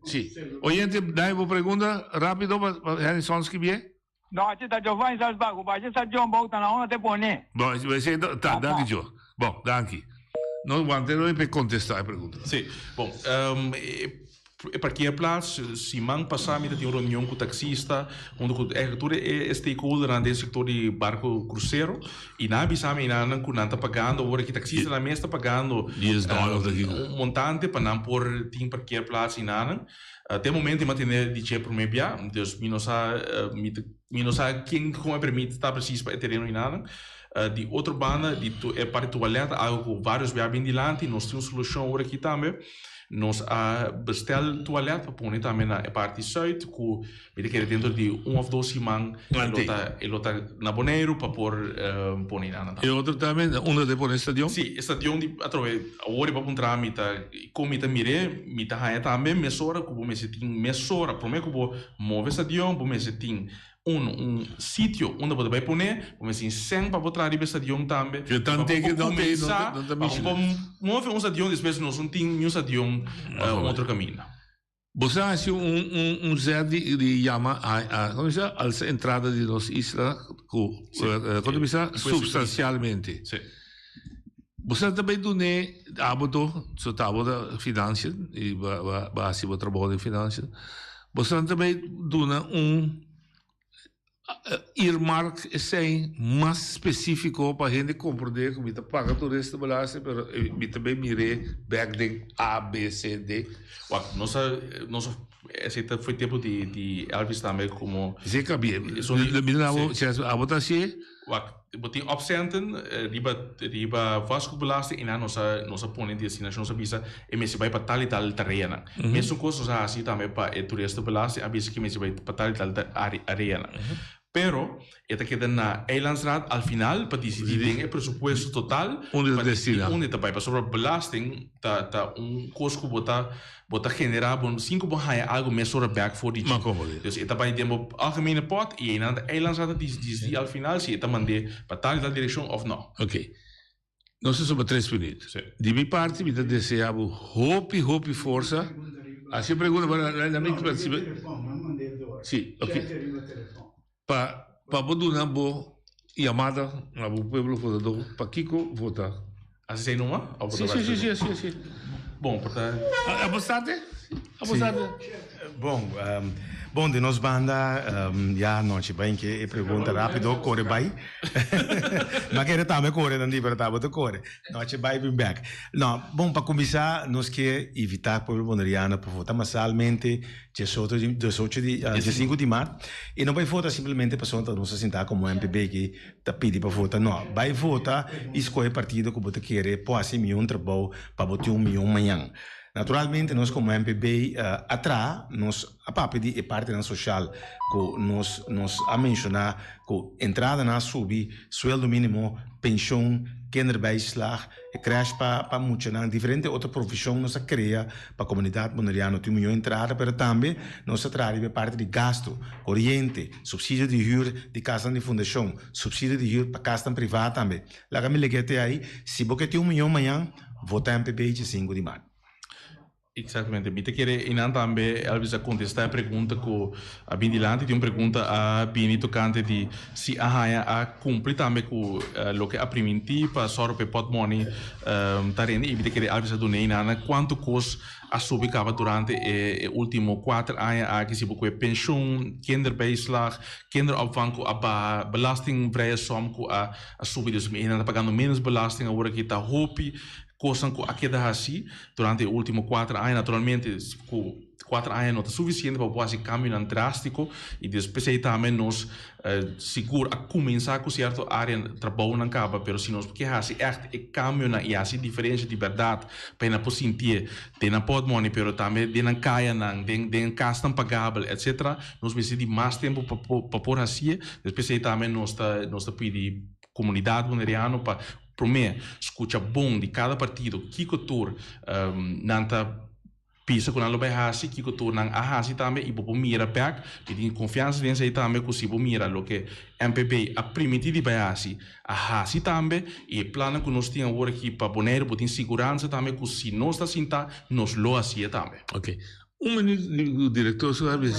Sim. Oyente, dá uma pergunta rápido para a sons que vier. Não, a gente Giovanni Salzburgo, mas essa John volta na onda de boné. Bom, você tá, danke Joe. Bom, danke. Não vou ter para contestar a pergunta. Sim. Bom, parkeerplaats, se man passar, tem uma reunião com o taxista, onde tudo é stakeholder no setor de barco cruzeiro, e na bisama não está pagando, agora que taxista na mesa está pagando montante para não pôr tem parkeerplaats em nada. Até o momento, eu tenho de cheio para o meu bia, então, não sabe quem como permite estar preciso para terreno em nada. De outra banda, é para toalete, algo com vários bias bem dilante, nós temos solução agora aqui também. Nós bestel toalete para pôr também na parte site, que é dentro de ou dois semanas, ele está na boneiro para pôr em nada. E outro também, onde de pôr estação? Sim, estação de através agora para encontrar como mire, também mesora, como me tem mesora, para mim como mover estação, para me tem sítio onde você vai pôr, como assim, sem para botar a estação também. Eu também que não tem, mover um estação, depois nós não tem estação outro caminho. Você acha Zé de Yama a entrada de las islas substancialmente? Sim. Você também doné abodo, so tábua finanças e base o trabalho de finanças. Você também dona earmark é mais específico para a gente compreender como está paga todo este balanço, mas também mire backding A, B, C, D. Esse foi tempo de Elvis também como... Sim, cabia. A votação? Botei opcenten, riba vascobelasting e na nossa põe de destinação nossa visa e me se vai para tal e tal terreno. Mesmo coisas assim também para turista belasting, a vez que me se vai para tal e tal arena. Pero, esta queda na Eilandsraad al final para decidir el presupuesto total. Onde destina? Onde também para sobre belasting, tá custo bota generar 5 algo mais sobre back voor die. Maar kom maar. Dus esta bij tempo algemene pot e na Eilandsraad decide al final se esta mande para tal da direção of não. Ok. Nós somos 3 minutos. De minha parte, me desejo hope força. Assim pergunta para a minha participa. Sim, ok. Para poder dar boa chamada ao povo votador para Kiko votar. Assim não é? Sim. Bom, portanto. Abostante? Bom, de nós banda, já não te bem que pergunta rápido, corre bem. Mas que também corre, não diz para tá, corre. Não te bem, bem back. Não, bom, para começar, nós que evitar o povo bonariano para votar massalmente 5 de março. E não vai votar simplesmente para só não se sentar como MPB que está pedindo para votar. Não, vai votar e escolher partido que você quer, pode ser um trabalho para votar 1 milhão amanhã. Naturalmente, nós como MPB, atrás, nós, a parte é parte da social, que nós a mencionar, que entrada na subir, sueldo mínimo, pensão, kinderbijslag, creche para muitos, diferente outra profissão, nós cria para a comunidade bonariana, tem uma entrada, mas também nós traz parte de gasto, corrente, subsídio de huur, de casa de fundação, subsídio de huur para casa privada também. Lá que me liguei aí, se você tem 1 milhão amanhã, vota MPB de 5 de março. Exatamente. Eu queria também Elvis a contestar a pergunta que a Bindilante tem uma pergunta a Bini tocante de se a cumprir também com o que a primiti para só para pot money tarene e eu queria Elvis a donar quanto custa a subicava durante os últimos 4 anos a que se boque pensão, kinderbijslag, kinderopvang a belastingvrije som a subir dus me pagando menos belasting agora que está hopi coisas que aqui da assim durante os últimos 4 anos naturalmente 4 anos não é suficiente para fazer cambio drástico e depois também nós seguro a começar com certa área de trabalho não acaba, mas se nós porque assim é cambio na e assim diferença de verdade para não sentir tem não pode money, mas também tem não caia não tem casta pagável etc. Nós precisamos de mais tempo para por assim depois também nós está pedir comunidade bonariana para para mim, escuta bom de cada partido, que cultura nanta pisa com a lobe hasi, que cultura nang ahasi também e bobo mira back, e tem confiança nesse aí também que se bo mira lo que MPB a primiti de bahasi, ahasi também e plano que nós tínhamos agora aqui para boneiro, botin segurança também que se nós está sinta, nós lo assim também. Ok. Minuto, o diretor sabe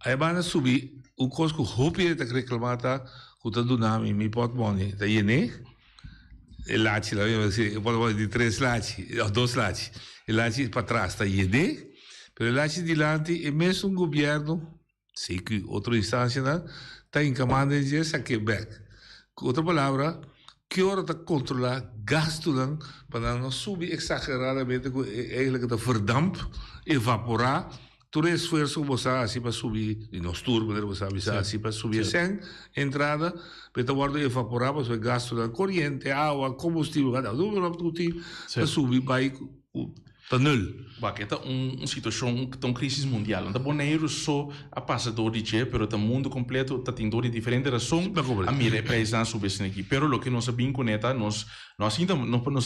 aí vai subir o custo que hope está reclamada, que está dando mi pot money, tá aí e laci, di 3 laci, o 2 laci, e laci para trás está aí, pero laci dilante e mesmo governo, sei que outra instância está encamando de essa Quebec. Outra palavra, que hora está controlar gasto para não subir exageradamente, eigenlijk de verdamp, evaporar, todo esforço que você faz para subir, e nos turmas você faz assim para subir sem entrada, para guardar evaporar, para o gasto da corrente, água, combustível, para subir para está nulo. Porque é uma situação que tem crise mundial. Então, boneiro só a passador de che, pero o mundo completo está tendo diferentes razões. A mira é preço subir aqui. Pero o que nós sabemos com neta, nós não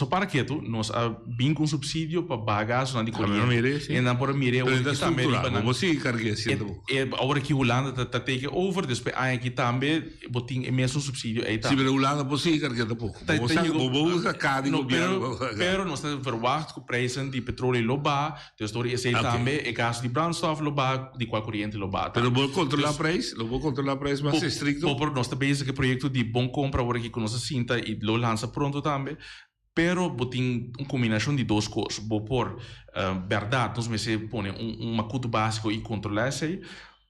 para quieto, nós bem com subsídio para bagaço na de corrente. E não para mire o também. Você carrega assim. E agora que a Holanda está take over, depois aqui também botin o mesmo subsídio aí tá. Sim, mas a Holanda você carrega pouco. Pero nós estamos verwacht com preço de petróleo loba, dus door is também e gasto de brandstof loba, de qual corrente loba. Pero vou controlar preço, vou controlar preço mais estricto. Por nós também esse projeto de bom compra agora que nós sinta e lo lança pronto também. Pero botin uma combinação de duas coisas. Vou por verdade, nós me põe macuto básico e controlar isso aí.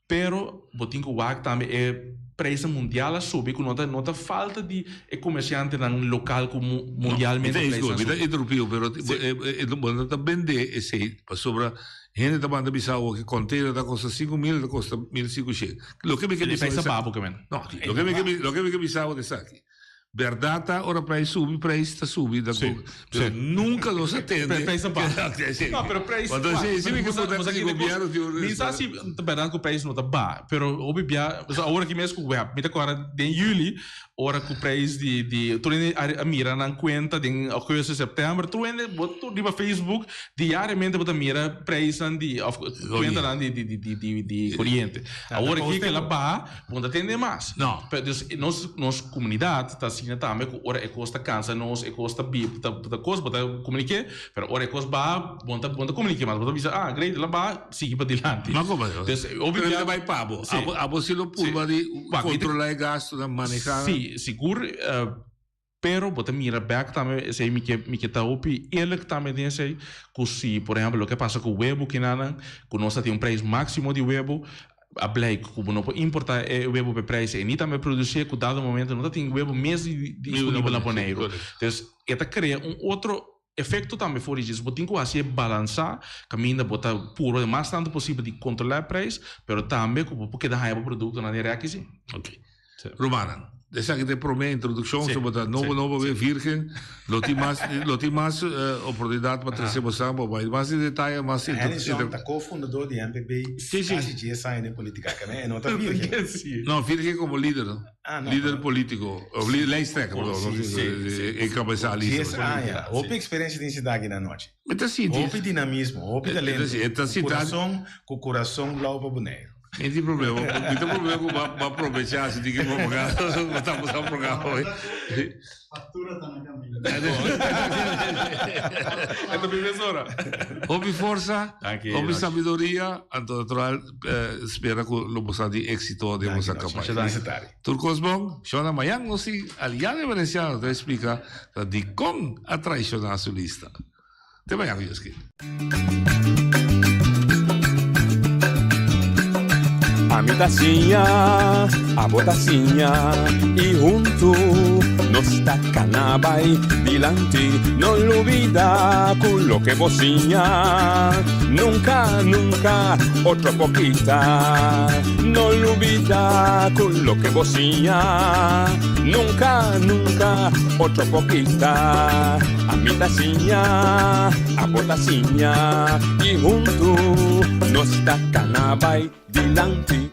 Pero botin que o WAC também é preço mundial a subir, que nota falta de comerciante no local como mundialmente preço. Não, é interrompido, mas também esse sobre gente está mandando Bissau que container está custa 5.000, custa 1.500. Lo que me quer Bissau é babo que men. No, lo que me quer Bissau é aqui. verdade, ora preço está subindo. Nunca nos atende. Preço baixo. Não, pero preço. Quando se vê que podemos ir governo de um. Nem sabe se verdade que o preço não está baixo, pero o bibia, agora que mesmo o web, me tá agora em julho, hora que o preço de tu a mira na conta de agosto setembro, tu no Facebook diariamente você mira preço de conta de corrente. Agora que ela baixo, não atende mais. Não. Nos comunidade está assim também que ora é custa cansa, nós é custa bip, tá coisa para comunicar, pero ora é coisa baixo, bom comunicar, mas você diz great lá baixo, siga para diante. Mas como é? Obviamente vai pabo. A você não pode controlar o gasto da manejar. Sim, seguro. Pero você mira back também, sei me que tá opi, ele também tem sei que se, por exemplo, o que passa com o web que nada, que nós tem preço máximo de web, a Blake, como não pode importar o web para preço, e nem também produzir que dado momento não tem web mesmo disponível na Boneiro. Então, ela cria outro efeito também fora disso. Você tem que fazer balançar, caminho botar puro o mais tanto possível de controlar o preço, mas também porque dá o produto na área aqui sim. Ok. Romana. Deixa que te promete introdução sobre a novo virgem, lo tem mais oportunidade para trazer você, mais detalhe, mais introdução. Ele é cofundador de MPB, quase dia sai de política, né? Não tá virgem. Não, virgem como líder, líder político, líder externo, encabeçar lista. Houve experiência de cidade na noite. Houve dinamismo, houve talento, coração lá para Boneiro. Não tem problema, não tem problema para aproveitar se tem que pagar, estamos a pagar hoje. Fatura está na caminho. É da professora. Houve força, houve sabedoria, então natural, espera que o possa ter êxito de nossa campanha. Turcos bom, Shona Mayang, nós aliado valenciano, te explica de como a traicionar a sua lista. Te vai a ver aqui. A mi tacinha, a botacinha e junto nos tacanabay dilante, no olvida con lo que vocinha, nunca, nunca, otra poquita, no olvida con lo que vocinha, nunca, nunca, otra poquita, a mi tacinha, a botacinha e junto nos tacanabay dilante.